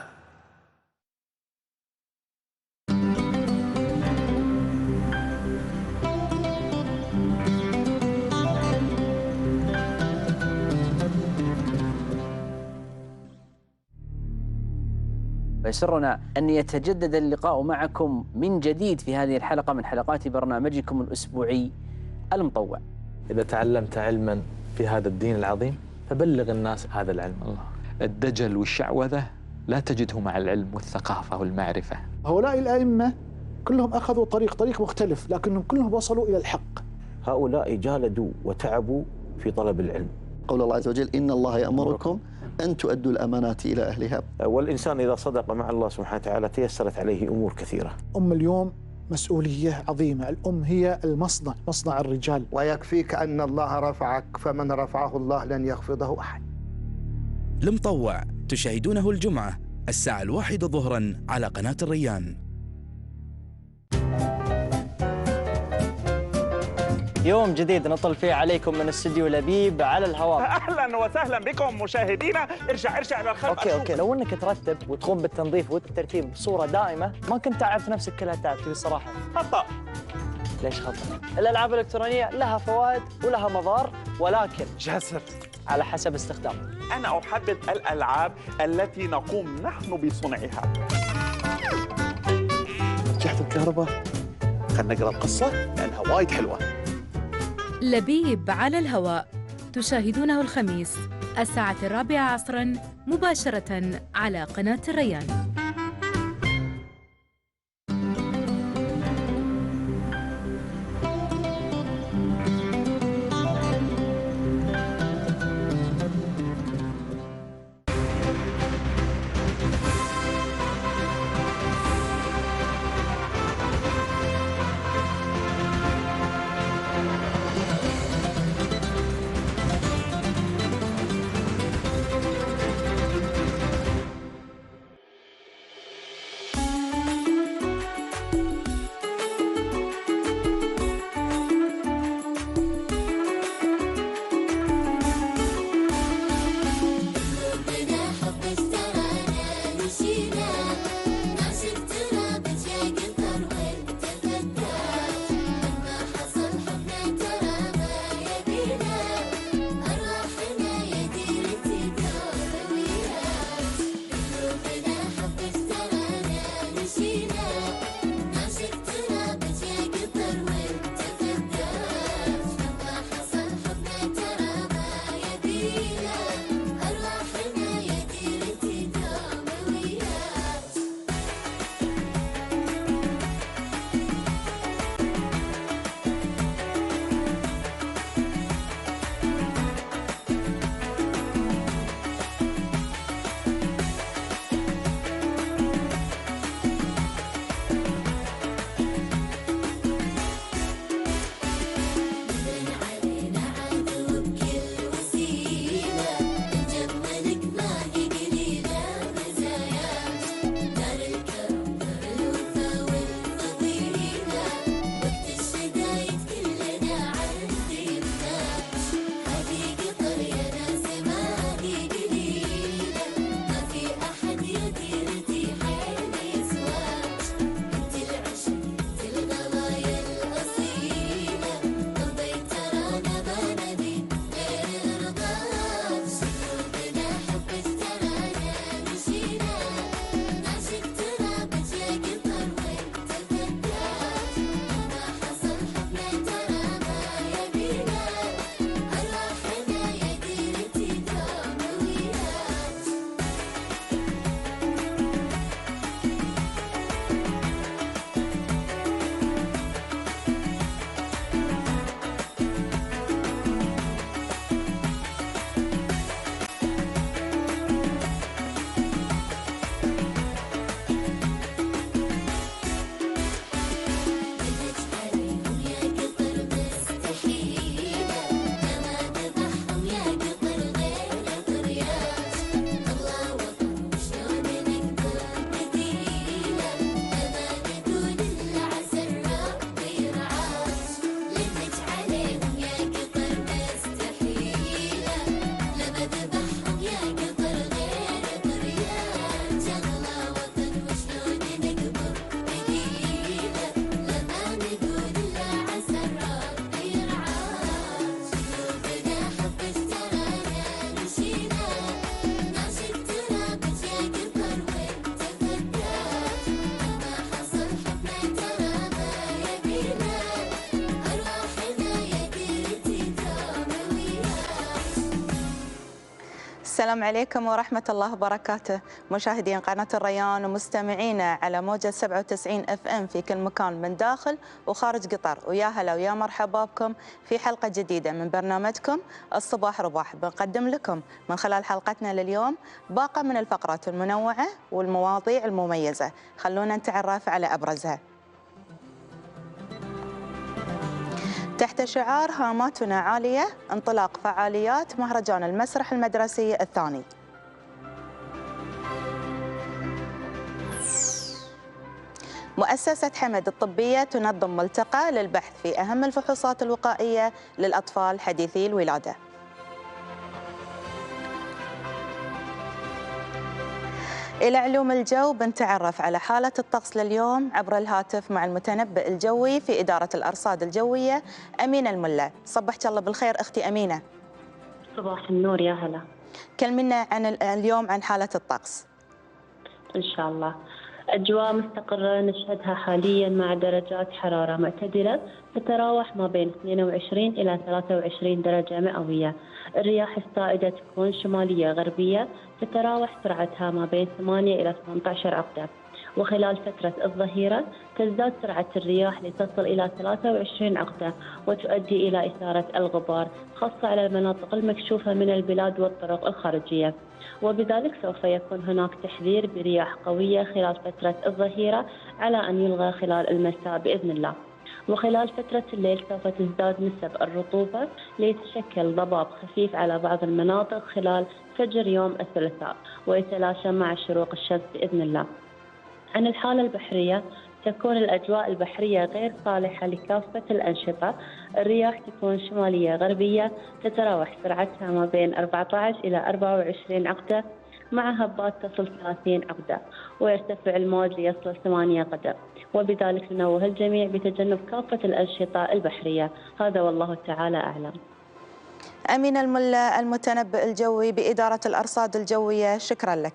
ويسرنا أن يتجدد اللقاء معكم من جديد في هذه الحلقة من حلقات برنامجكم الأسبوعي المطوع. إذا تعلمت علما في هذا الدين العظيم فبلغ الناس هذا العلم. الله. الدجل والشعوذة لا تجده مع العلم والثقافة والمعرفة. هؤلاء الأئمة كلهم أخذوا طريق مختلف، لكنهم كلهم وصلوا إلى الحق. هؤلاء جالدوا وتعبوا في طلب العلم. قول الله عز وجل: إن الله يأمركم أن تؤدوا الأمانات إلى أهلها. والإنسان إذا صدق مع الله سبحانه وتعالى تيسرت عليه أمور كثيرة. اليوم مسؤولية عظيمة، الأم هي المصنع، مصنع الرجال. ويكفيك أن الله رفعك، فمن رفعه الله لن يخفضه أحد. المطوع تشاهدونه الجمعة 1:00 ظهرا على قناة الريان. يوم جديد نطل فيه عليكم من استديو لبيب على الهواء. اهلا وسهلا بكم مشاهدينا. ارجع للخلف. اوكي لو انك ترتب وتقوم بالتنظيف والترتيب بصوره دائمه ما كنت تعرف نفسك كلها تعبت بصراحه. خطا. ليش خطا؟ الالعاب الالكترونيه لها فوائد ولها مضار، ولكن جاسر على حسب استخدامها. انا احبذ الالعاب التي نقوم نحن بصنعها. رجعت الكهرباء، خلينا نقرا القصه لانها وايد حلوه. لبيب على الهواء تشاهدونه الخميس 4:00 عصرا مباشرة على قناة الريان. السلام عليكم ورحمة الله وبركاته، مشاهدين قناة الريان ومستمعينا على موجة 97 FM في كل مكان من داخل وخارج قطر، ويا هلا ويا مرحبا بكم في حلقة جديدة من برنامجكم الصباح رباح. بنقدم لكم من خلال حلقتنا لليوم باقة من الفقرات المنوعة والمواضيع المميزة، خلونا نتعرف على أبرزها. تحت شعار هاماتنا عالية، انطلاق فعاليات مهرجان المسرح المدرسي الثاني. مؤسسة حمد الطبية تنظم ملتقى للبحث في أهم الفحوصات الوقائية للأطفال حديثي الولادة. إلى علوم الجو بنتعرف على حالة الطقس لليوم عبر الهاتف مع المتنبئ الجوي في إدارة الأرصاد الجوية أمينة الملا. صبحت الله بالخير أختي أمينة. صباح النور، يا هلا. كلمنا عن اليوم عن حالة الطقس. إن شاء الله. أجواء مستقرة نشهدها حاليا مع درجات حرارة معتدلة تتراوح ما بين 22 إلى 23 درجة مئوية. الرياح السائدة تكون شمالية غربية تتراوح سرعتها ما بين 8 إلى 18 عقدة، وخلال فترة الظهيرة تزداد سرعة الرياح لتصل إلى 23 عقدة وتؤدي إلى إثارة الغبار خاصة على المناطق المكشوفة من البلاد والطرق الخارجية، وبذلك سوف يكون هناك تحذير برياح قوية خلال فترة الظهيرة على أن يلغى خلال المساء بإذن الله. وخلال فترة الليل سوف تزداد نسب الرطوبة ليتشكل ضباب خفيف على بعض المناطق خلال فجر يوم الثلاثاء ويتلاشى مع شروق الشمس بإذن الله. عن الحالة البحرية، تكون الأجواء البحرية غير صالحة لكافة الأنشطة. الرياح تكون شمالية غربية تتراوح سرعتها ما بين 14 إلى 24 عقدة مع هبات تصل 30 عقدة، ويرتفع الموج ليصل 8 قدم، وبذلك ننوه الجميع بتجنب كافة الأنشطة البحرية. هذا والله تعالى أعلم. أمينة الملا المتنبئ الجوي بإدارة الأرصاد الجوية، شكرا لك.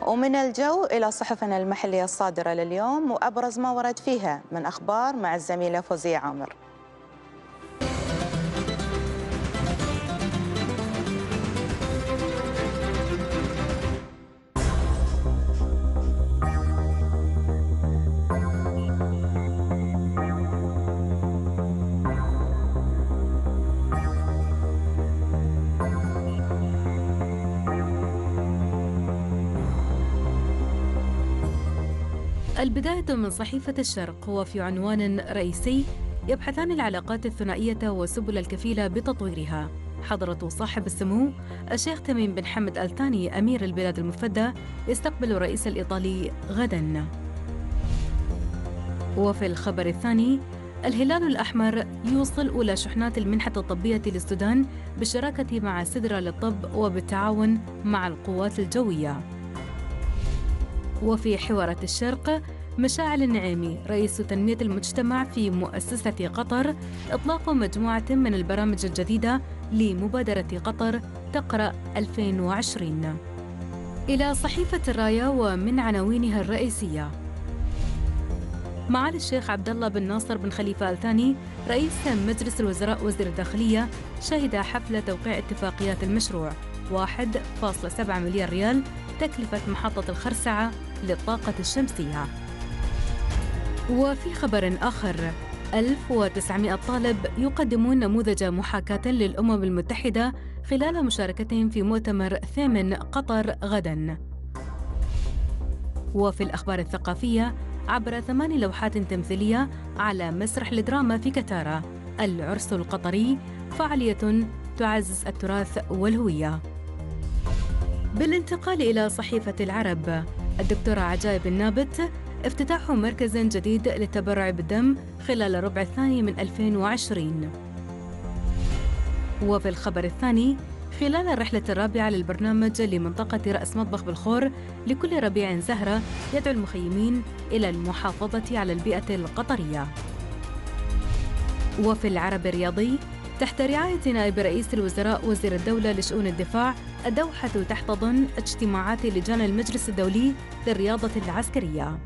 ومن الجو إلى صحفنا المحلية الصادرة لليوم وأبرز ما ورد فيها من أخبار مع الزميلة فوزية عامر. البداية من صحيفة الشرق، وفي عنوان رئيسي: يبحثان العلاقات الثنائية وسبل الكفيلة بتطويرها. حضرة صاحب السمو الشيخ تميم بن حمد آل ثاني أمير البلاد المفدى يستقبل الرئيس الإيطالي غداً. وفي الخبر الثاني: الهلال الأحمر يوصل أولى شحنات المنحة الطبية للسودان بالشراكة مع سدرة للطب وبالتعاون مع القوات الجوية. وفي حوارات الشرق: مشاعل النعيمي رئيس تنمية المجتمع في مؤسسة قطر إطلاق مجموعة من البرامج الجديدة لمبادرة قطر تقرأ 2020. إلى صحيفة الراية ومن عناوينها الرئيسية: معالي الشيخ عبد الله بن ناصر بن خليفة آل ثاني رئيس مجلس الوزراء وزير الداخلية شهد حفل توقيع اتفاقيات المشروع 1.7 مليار ريال تكلفة محطة الخرسعة للطاقة الشمسية. وفي خبر آخر، 1900 طالب يقدمون نموذج محاكاة للأمم المتحدة خلال مشاركتهم في مؤتمر ثامن قطر غداً. وفي الأخبار الثقافية، عبر 8 لوحات تمثيلية على مسرح الدراما في كتارا، العرس القطري، فعالية تعزز التراث والهوية. بالانتقال إلى صحيفة العرب، الدكتورة عجائب النابت افتتاح مركز جديد للتبرع بالدم خلال الربع الثاني من 2020. وفي الخبر الثاني، خلال الرحلة الرابعة للبرنامج لمنطقة رأس مطبخ بالخور لكل ربيع زهرة يدعو المخيمين إلى المحافظة على البيئة القطرية. وفي العرب الرياضي، تحت رعاية نائب رئيس الوزراء وزير الدولة لشؤون الدفاع، الدوحة تحتضن اجتماعات لجان المجلس الدولي للرياضة العسكرية.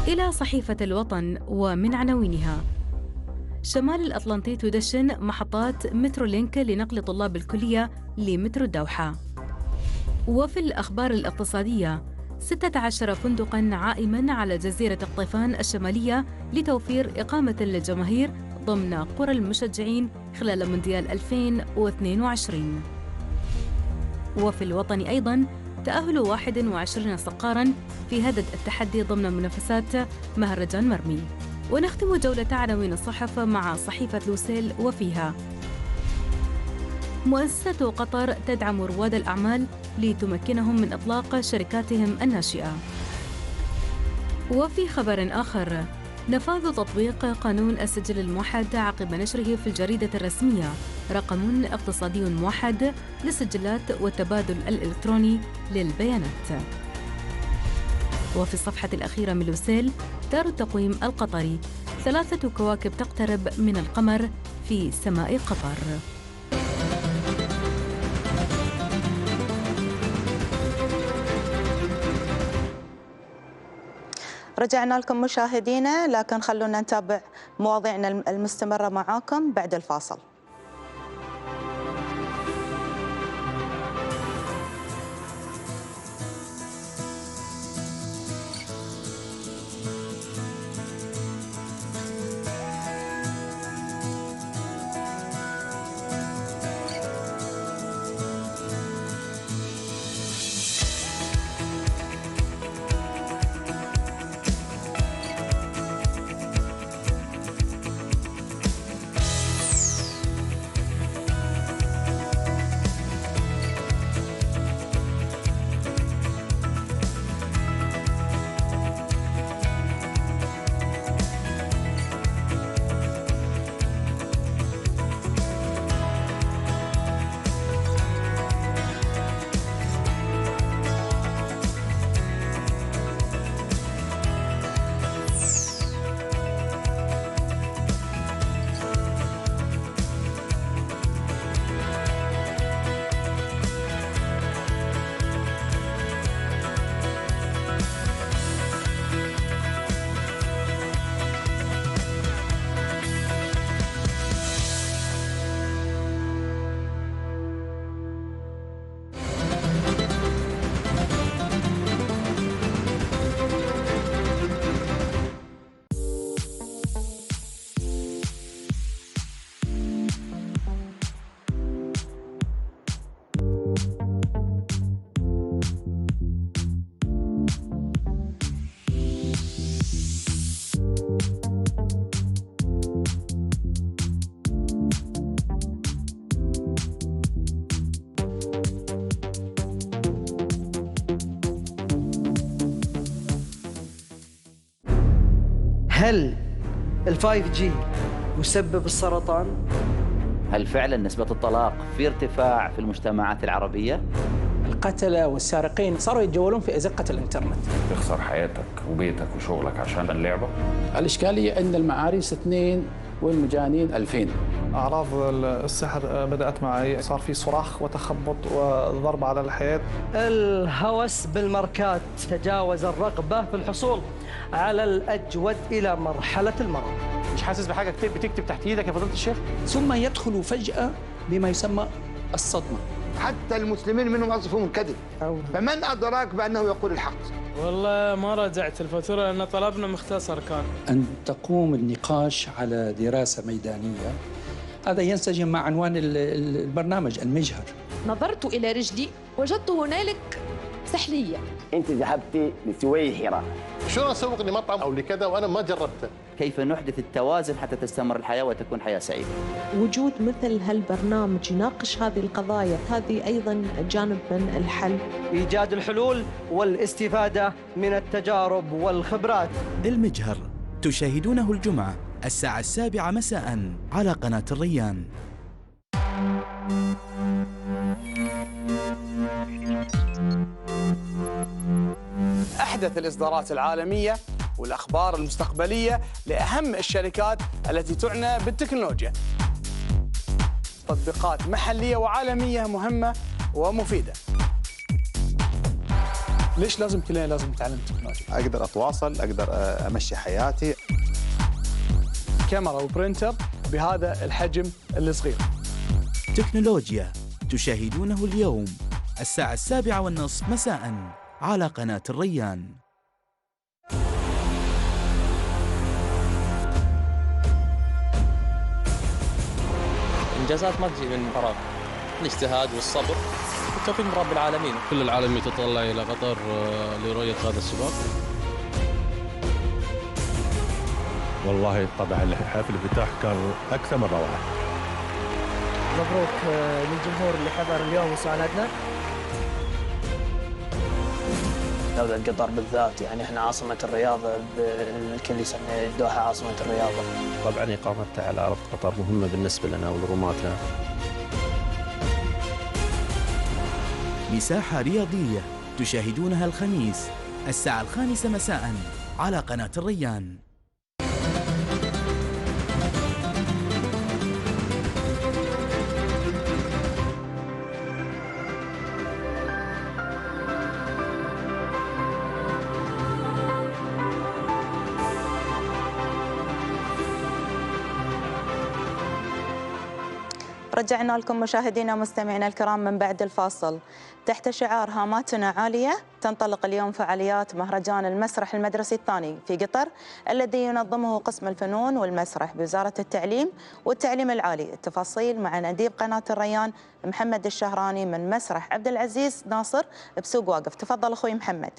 إلى صحيفة الوطن ومن عناوينها: شمال الأطلنطي تدشن محطات مترو لينك لنقل طلاب الكلية لمترو الدوحة. وفي الأخبار الاقتصادية، 16 فندقاً عائماً على جزيرة قطيفان الشمالية لتوفير إقامة للجماهير ضمن قرى المشجعين خلال مونديال 2022. وفي الوطن أيضاً، تأهل 21 سقاراً في هدد التحدي ضمن منافسات مهرجان مرمي. ونختم جولة عناوين الصحف مع صحيفة لوسيل وفيها: مؤسسة قطر تدعم رواد الأعمال لتمكنهم من إطلاق شركاتهم الناشئة. وفي خبر آخر، نفاذ تطبيق قانون السجل الموحد عقب نشره في الجريدة الرسمية رقم اقتصادي موحد للسجلات والتبادل الإلكتروني للبيانات. وفي الصفحة الأخيرة من لوسيل، دار التقويم القطري، 3 كواكب تقترب من القمر في سماء قطر. رجعنا لكم مشاهدينا، لكن خلونا نتابع مواضيعنا المستمرة معاكم بعد الفاصل. هل ال5G يسبب السرطان؟ هل فعلا نسبة الطلاق في ارتفاع في المجتمعات العربية؟ القتلة والسارقين صاروا يتجولون في أزقة الإنترنت. تخسر حياتك وبيتك وشغلك عشان اللعبة. الإشكالية أن المعاريس 2 والمجانين 2000. أعراض السحر بدأت معي، صار في صراخ وتخبط وضرب على الحياة. الهوس بالماركات تجاوز الرغبة في الحصول على الأجود إلى مرحلة المرض. مش حاسس بحاجة كتير بتكتب تحت إيدك يا فضيلة الشيخ؟ ثم يدخل فجأة بما يسمى الصدمة. حتى المسلمين منهم أصفهم الكذب، فمن أدراك بأنه يقول الحق؟ والله ما راجعت الفاتورة لأن طلبنا مختصر كان. أن تقوم النقاش على دراسة ميدانية، هذا ينسجم مع عنوان البرنامج المجهر. نظرت إلى رجلي وجدت هنالك سحلية. أنت ذهبت لسويحرة. شو أسوق لمطعم أو لكذا وأنا ما جربته؟ كيف نحدث التوازن حتى تستمر الحياة وتكون حياة سعيدة؟ وجود مثل هالبرنامج يناقش هذه القضايا، هذه أيضا جانب من الحل. إيجاد الحلول والاستفادة من التجارب والخبرات. المجهر تشاهدونه الجمعة 7:00 مساء على قناة الريان. أحدث الإصدارات العالمية والأخبار المستقبلية لأهم الشركات التي تعنى بالتكنولوجيا. تطبيقات محلية وعالمية مهمة ومفيدة. ليش كلنا لازم نتعلم التكنولوجيا؟ أقدر أتواصل، أقدر أمشي حياتي. كاميرا وبرينتر بهذا الحجم الصغير. تكنولوجيا تشاهدونه اليوم 7:30 مساء على قناة الريان. الإنجازات ما تجي من فراغ، الاجتهاد والصبر والتوفيق من رب العالمين. كل العالم يتطلع إلى قطر لرؤية هذا السباق. والله طبعا حفل الافتتاح كان أكثر من روعة. مبروك للجمهور اللي حضر اليوم وساندنا. دولة قطر بالذات، يعني احنا عاصمة الرياضة، الكل يسمي الدوحة عاصمة الرياضة. طبعا إقامتها على أرض قطر مهمة بالنسبة لنا ولرماتنا. مساحة رياضية تشاهدونها الخميس 5:00 مساء على قناة الريان. رجعنا لكم مشاهدينا ومستمعينا الكرام من بعد الفاصل. تحت شعار هاماتنا عالية تنطلق اليوم فعاليات مهرجان المسرح المدرسي الثاني في قطر الذي ينظمه قسم الفنون والمسرح بوزارة التعليم والتعليم العالي. التفاصيل مع نديب قناة الريان محمد الشهراني من مسرح عبد العزيز ناصر بسوق واقف. تفضل أخوي محمد.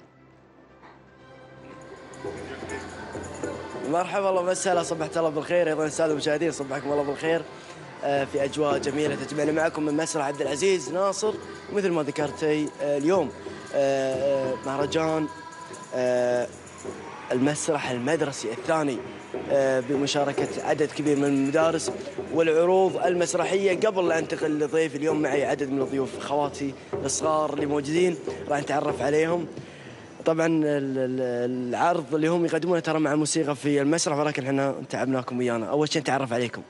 مرحبا، الله مسهلا، صبحت الله بالخير. أيضا السادة المشاهدين صبحكم الله بالخير في أجواء جميلة تجمعنا معكم من مسرح عبد العزيز ناصر. ومثل ما ذكرتي اليوم مهرجان المسرح المدرسي الثاني بمشاركة عدد كبير من المدارس والعروض المسرحية. قبل لا أنتقل لضيف اليوم معي عدد من الضيوف خواتي الصغار اللي موجودين راح نتعرف عليهم. طبعا العرض اللي هم يقدمونه ترى مع موسيقى في المسرح، ولكن احنا تعبناكم ويانا. أول شيء نتعرف عليكم.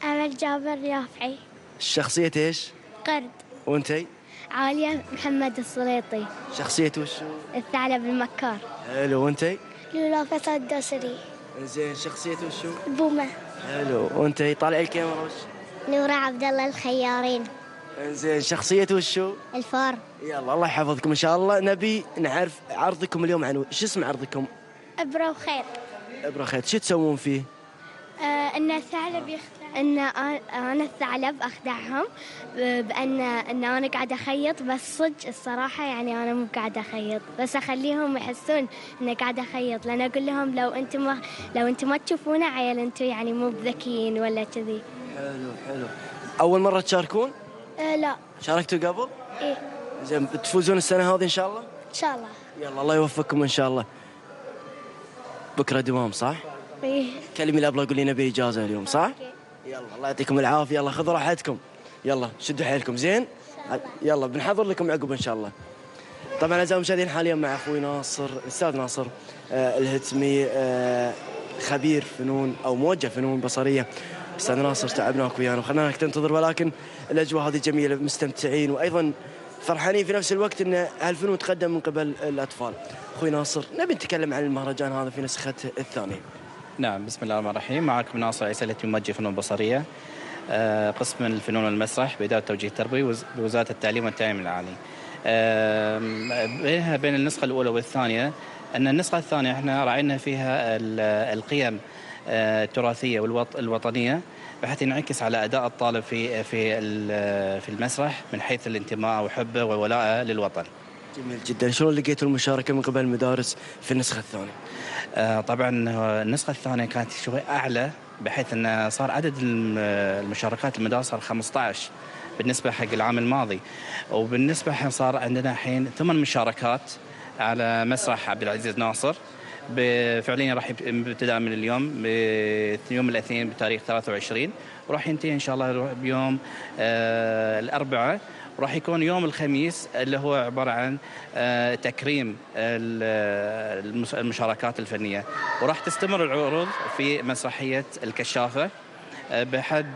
أمل جابر رافعي. الشخصية ايش؟ قرد. وانتي؟ عالية محمد السليطي. شخصية وشو؟ الثعلب المكار. حلو. وانتي؟ لولا فصل الدوسري. زين. شخصية وشو؟ بومة. حلو. وانتي؟ طالع الكاميرا وش؟ نورة عبد الله الخيارين. زين. شخصية وشو؟ الفار. يلا الله يحفظكم ان شاء الله. نبي نعرف عرضكم اليوم عن شو اسم عرضكم؟ إبرة وخيط. إبرة وخيط. شو تسوون فيه؟ ان الثعلب انا الثعلب اخدعهم بان انا قاعده اخيط، بس صدق الصراحه يعني انا مو قاعده اخيط، بس اخليهم يحسون اني قاعده اخيط، لان اقول لهم لو انتم ما تشوفونا عيال انتم يعني مو بذكيين ولا كذي. حلو. اول مره تشاركون؟ لا. شاركتوا قبل؟ ايه. زين. تفوزون السنه هذه ان شاء الله؟ ان شاء الله. يلا الله يوفقكم ان شاء الله. بكره دوام صح؟ ايه. كلمي الابله قولي نبي اجازه اليوم صح؟ يلا الله يعطيكم العافيه. يلا خذوا راحتكم. يلا شدوا حيلكم. زين. يلا بنحضر لكم عقب ان شاء الله. طبعا اعزائي المشاهدين حاليا مع اخوي ناصر، الاستاذ ناصر الهتمي، خبير فنون او موجه فنون بصريه. استاذ ناصر تعبناك ويانا وخلناك تنتظر، ولكن الاجواء هذه جميله، مستمتعين وايضا فرحانين في نفس الوقت ان هالفنون تقدم من قبل الاطفال. اخوي ناصر، نبي نتكلم عن المهرجان هذا في نسخته الثانيه. نعم، بسم الله الرحمن الرحيم. معكم ناصر عيسى الهتمي، موجه فنون بصريه، قسم الفنون والمسرح بإدارة التوجيه التربوي بوزارة التعليم والتعليم العالي. بين النسخة الأولى والثانية، أن النسخة الثانية احنا راعينا فيها القيم التراثية والوطنية بحيث ينعكس على أداء الطالب في المسرح من حيث الانتماء وحبه وولائه للوطن. جميل جدا. شلون لقيتوا المشاركة من قبل المدارس في النسخة الثانية؟ طبعا النسخة الثانية كانت شوي أعلى، بحيث أن صار عدد المشاركات المدارس صار 15 بالنسبة حق العام الماضي، وبالنسبة صار عندنا الحين 8 مشاركات على مسرح عبد العزيز ناصر. فعليا راح ابتداء من اليوم يوم الاثنين بتاريخ 23، وراح ينتهي ان شاء الله بيوم الاربعاء، وراح يكون يوم الخميس اللي هو عباره عن تكريم المشاركات الفنيه، وراح تستمر العروض في مسرحيه الكشافه بحد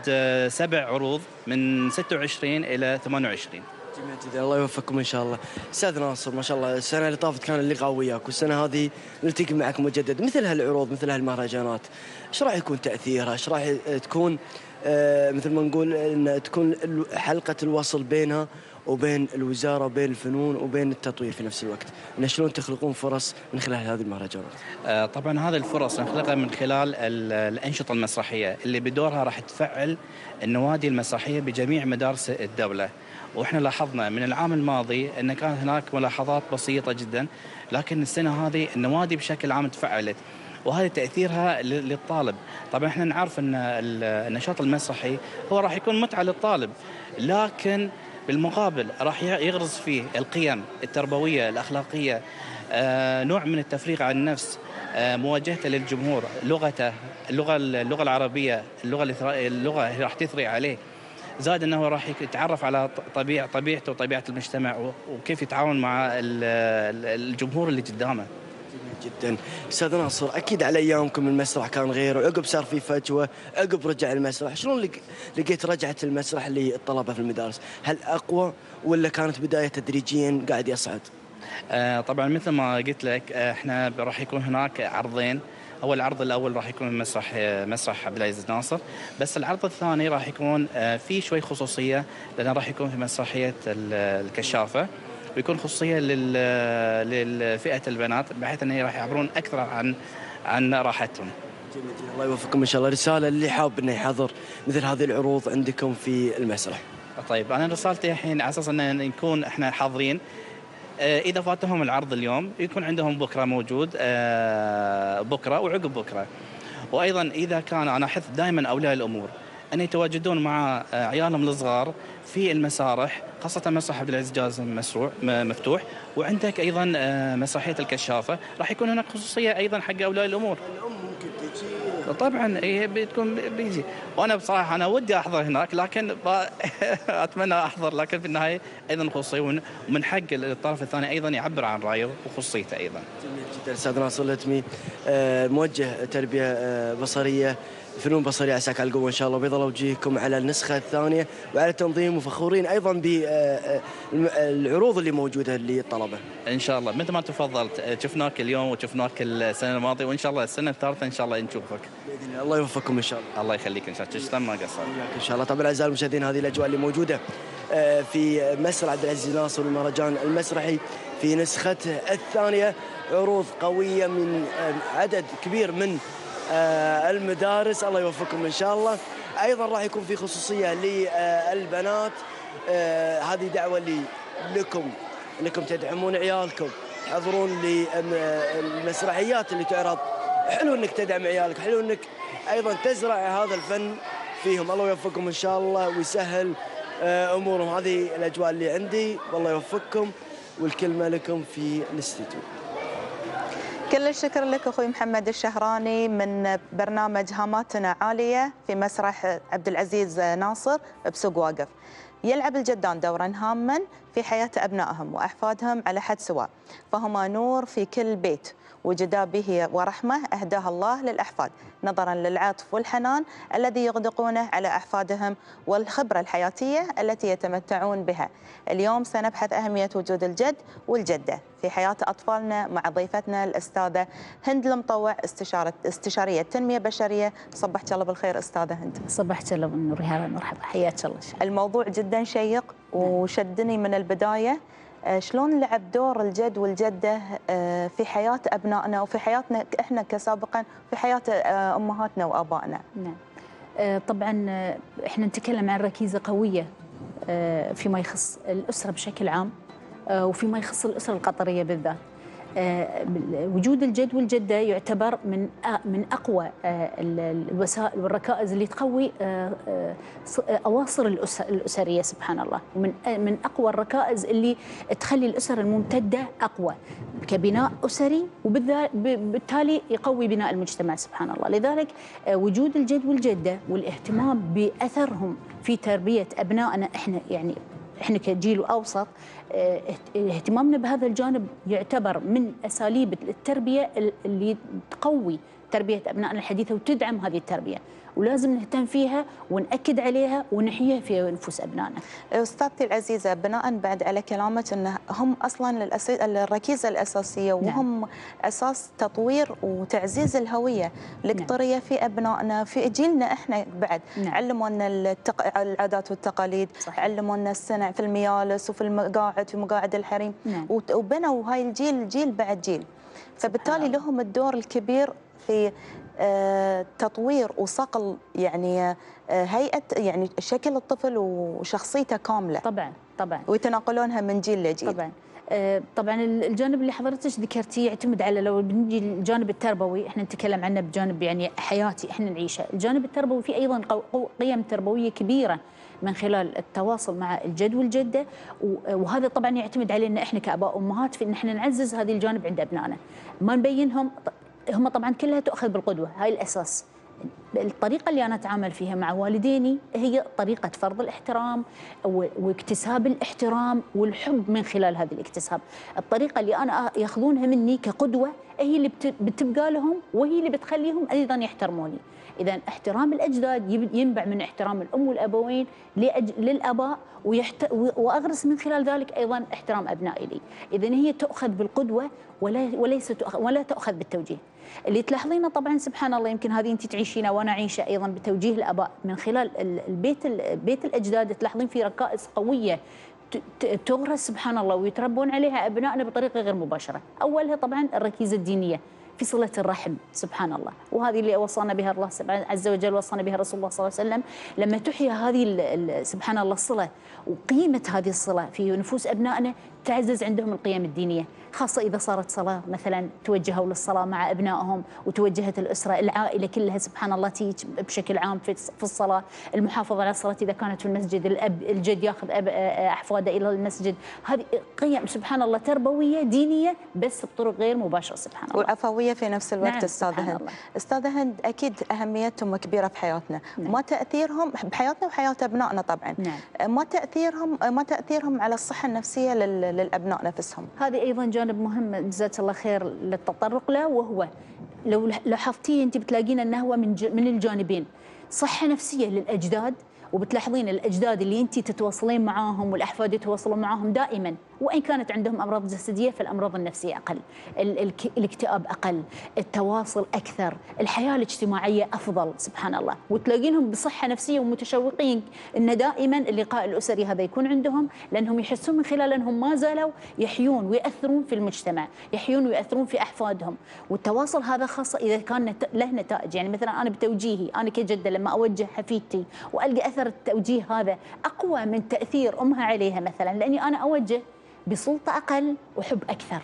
7 عروض من 26 الى 28. جميل جدا، الله يوفقكم ان شاء الله. استاذ ناصر، ما شاء الله السنه اللي طافت كان اللقاء وياك، والسنه هذه نلتقي معك مجدد. مثل هالعروض، مثل هالمهرجانات، ايش راح يكون تاثيرها؟ ايش راح تكون مثل ما نقول ان تكون حلقه الوصل بينها وبين الوزاره وبين الفنون وبين التطوير في نفس الوقت؟ ان شلون تخلقون فرص من خلال هذه المهرجانات؟ طبعا هذه الفرص نخلقها من خلال الانشطه المسرحيه اللي بدورها راح تفعل النوادي المسرحيه بجميع مدارس الدوله. واحنا لاحظنا من العام الماضي ان كان هناك ملاحظات بسيطه جدا، لكن السنه هذه النوادي بشكل عام تفعلت، وهذا تاثيرها للطالب. طبعا احنا نعرف ان النشاط المسرحي هو راح يكون متعه للطالب، لكن بالمقابل راح يغرز فيه القيم التربويه الاخلاقيه، نوع من التفريغ عن النفس، مواجهته للجمهور، لغته، اللغه العربيه، اللغه راح تثري عليه. زاد انه راح يتعرف على طبيعته وطبيعه المجتمع وكيف يتعاون مع الجمهور اللي قدامه. جميل جدا. استاذ ناصر، اكيد على ايامكم المسرح كان غير، وعقب صار في فجوه، عقب رجع المسرح، شلون لقيت رجعه المسرح للطلبه في المدارس؟ هل اقوى ولا كانت بدايه تدريجيا قاعد يصعد؟ طبعا مثل ما قلت لك، احنا راح يكون هناك عرضين. العرض الاول راح يكون مسرح عبد العزيز ناصر، بس العرض الثاني راح يكون في شوي خصوصيه، لانه راح يكون في مسرحيه الكشافه، ويكون خصوصيه للفئه البنات، بحيث انه راح يعبرون اكثر عن راحتهم. جميل، الله يوفقكم ان شاء الله. رساله اللي حاب انه يحضر مثل هذه العروض عندكم في المسرح. طيب، انا رسالتي الحين على اساس ان نكون احنا حاضرين، إذا فاتهم العرض اليوم يكون عندهم بكرة موجود، بكرة وعقب بكرة. وأيضا إذا كان، أنا أحث دائما أولياء الأمور أن يتواجدون مع عيالهم الصغار في المسارح، خاصة مسرح عبد العزيز جازم مفتوح، وعندك أيضا مسرحية الكشافة، راح يكون هناك خصوصية أيضا حق أولياء الأمور. الأم ممكن تجي طبعا هي بتكون بيجي، وانا بصراحه انا ودي احضر هناك، لكن اتمنى احضر، لكن في النهايه ايضا خصوصيه، ومن حق الطرف الثاني ايضا يعبر عن رايه وخصوصيته ايضا. جميل جدا. استاذ ناصر الهتمي، موجه تربيه بصريه، فنون بصريه، عساك على القوه ان شاء الله، وبيض الله وجهكم على النسخه الثانيه وعلى التنظيم، وفخورين ايضا بالعروض اللي موجوده للطلبه. ان شاء الله مثل ما تفضلت، شفناك اليوم وشفناك السنه الماضيه، وان شاء الله السنه الثالثه ان شاء الله نشوفك باذن الله. الله يوفقكم ان شاء الله. الله يخليك ان شاء الله، تسلم ما قصرت ان شاء الله. طبعا اعزائي المشاهدين، هذه الاجواء اللي موجوده في مسرح عبد العزيز ناصر والمهرجان المسرحي في نسخته الثانيه، عروض قويه من عدد كبير من المدارس. الله يوفقكم ان شاء الله. ايضا راح يكون في خصوصيه للبنات، هذه دعوه لكم انكم تدعمون عيالكم، تحضرون للمسرحيات اللي تعرض. حلو انك تدعم عيالك، حلو انك ايضا تزرع هذا الفن فيهم. الله يوفقكم ان شاء الله ويسهل امورهم. هذه الاجواء اللي عندي، والله يوفقكم، والكلمه لكم في الاستديو. كل الشكر لك أخوي محمد الشهراني من برنامج هاماتنا عالية في مسرح عبد العزيز ناصر بسوق واقف. يلعب الجدان دورا هاما في حياة أبنائهم وأحفادهم على حد سواء، فهما نور في كل بيت وجدا به ورحمة أهداها الله للأحفاد نظرا للعطف والحنان الذي يغدقونه على أحفادهم والخبرة الحياتية التي يتمتعون بها. اليوم سنبحث أهمية وجود الجد والجدة في حياة أطفالنا مع ضيفتنا الأستاذة هند المطوع، استشارية تنمية بشرية. صبحت الله بالخير أستاذة هند. صبحت الله بالنور. هلا مرحبا، حياك الله. الموضوع جدا شيق وشدني من البداية. شلون لعب دور الجد والجدة في حياة أبنائنا وفي حياتنا إحنا كسابقا في حياة أمهاتنا وآبائنا؟ نعم. طبعا إحنا نتكلم عن ركيزة قوية فيما يخص الأسرة بشكل عام وفيما يخص الأسرة القطرية بالذات. وجود الجد والجدة يعتبر من أقوى الوسائل والركائز اللي تقوي أواصر الأسرية سبحان الله، ومن أقوى الركائز اللي تخلي الأسر الممتدة أقوى كبناء أسري، وبالتالي يقوي بناء المجتمع سبحان الله. لذلك وجود الجد والجدة والاهتمام بأثرهم في تربية أبنائنا احنا كجيل اوسط، اهتمامنا بهذا الجانب يعتبر من اساليب التربيه اللي تقوي تربيه ابنائنا الحديثه وتدعم هذه التربيه، ولازم نهتم فيها ونأكد عليها ونحييها في نفوس أبنائنا. أستاذتي العزيزة، بناء بعد على كلامك أن هم أصلا الركيزة الأساسية وهم أساس تطوير وتعزيز الهوية القطرية في أبنائنا في جيلنا إحنا بعد. علمونا العادات والتقاليد، علمونا الصنع في الميالس وفي المقاعد في مقاعد الحريم، وبنوا هاي الجيل جيل بعد جيل، فبالتالي لهم الدور الكبير في تطوير وصقل هيئة شكل الطفل وشخصيته كاملة. طبعا ويتناقلونها من جيل لجيل. طبعا الجانب اللي حضرتك ذكرتيه يعتمد على، لو بنجي الجانب التربوي احنا نتكلم عنه بجانب حياتي احنا نعيشه. الجانب التربوي فيه ايضا قيم تربويه كبيره من خلال التواصل مع الجد والجده، وهذا طبعا يعتمد علينا احنا كاباء وامهات في ان احنا نعزز هذه الجانب عند ابنائنا، ما نبينهم. هم طبعا كلها تؤخذ بالقدوه، هاي الاساس. الطريقه اللي انا اتعامل فيها مع والديني هي طريقه فرض الاحترام واكتساب الاحترام والحب من خلال هذا الاكتساب. الطريقه اللي انا ياخذونها مني كقدوه هي اللي بتبقى لهم وهي اللي بتخليهم ايضا يحترموني. اذا احترام الاجداد ينبع من احترام الام والابوين للاباء، واغرس من خلال ذلك ايضا احترام ابنائي لي. اذا هي تؤخذ بالقدوه ولا تؤخذ بالتوجيه. اللي تلاحظينه طبعا سبحان الله، يمكن هذه انت تعيشينها وانا اعيشها ايضا بتوجيه الاباء من خلال بيت الاجداد. تلاحظين في ركائز قويه تغرس سبحان الله ويتربون عليها ابنائنا بطريقه غير مباشره. اولها طبعا الركيزه الدينيه في صلة الرحم سبحان الله، وهذه اللي وصانا بها الله عز وجل، وصانا بها رسول الله صلى الله عليه وسلم. لما تحيا هذه سبحان الله الصلة وقيمة هذه الصلة في نفوس أبنائنا تعزز عندهم القيم الدينية، خاصة إذا صارت صلاة مثلا توجهوا للصلاة مع أبنائهم، وتوجهت الأسرة العائلة كلها سبحان الله تيجي بشكل عام في الصلاة. المحافظة على الصلاة إذا كانت في المسجد، الأب الجد ياخذ أحفاده إلى المسجد. هذه قيم سبحان الله تربوية دينية بس بطرق غير مباشرة سبحان الله، وعفوية في نفس الوقت. نعم أستاذة هند. أستاذة هند، أكيد أهميتهم كبيرة في حياتنا. نعم. ما تأثيرهم بحياتنا وحياة أبنائنا طبعا. نعم. ما تأثيرهم على الصحة النفسية للأبناء نفسهم. هذه أيضا جانب مهم جزاك الله خير للتطرق له، وهو لو لاحظتيه أنت بتلاقين أنه هو من الجانبين، صحة نفسية للأجداد، وبتلاحظين الأجداد اللي أنت تتواصلين معاهم والأحفاد يتواصلون معاهم دائما، وإن كانت عندهم أمراض جسدية فالأمراض النفسية أقل، الاكتئاب أقل، التواصل أكثر، الحياة الاجتماعية أفضل سبحان الله، وتلاقينهم بصحة نفسية ومتشوقين إن دائما اللقاء الأسري هذا يكون عندهم، لأنهم يحسون من خلال أنهم ما زالوا يحيون ويأثرون في المجتمع، يحيون ويأثرون في أحفادهم. والتواصل هذا خاصة إذا كان له نتائج، يعني مثلا أنا بتوجيهي أنا كجدة لما أوجه حفيدتي وألقى أثر التوجيه هذا أقوى من تأثير أمها عليها مثلا، لأني أنا أوجه بسلطة أقل وحب أكثر.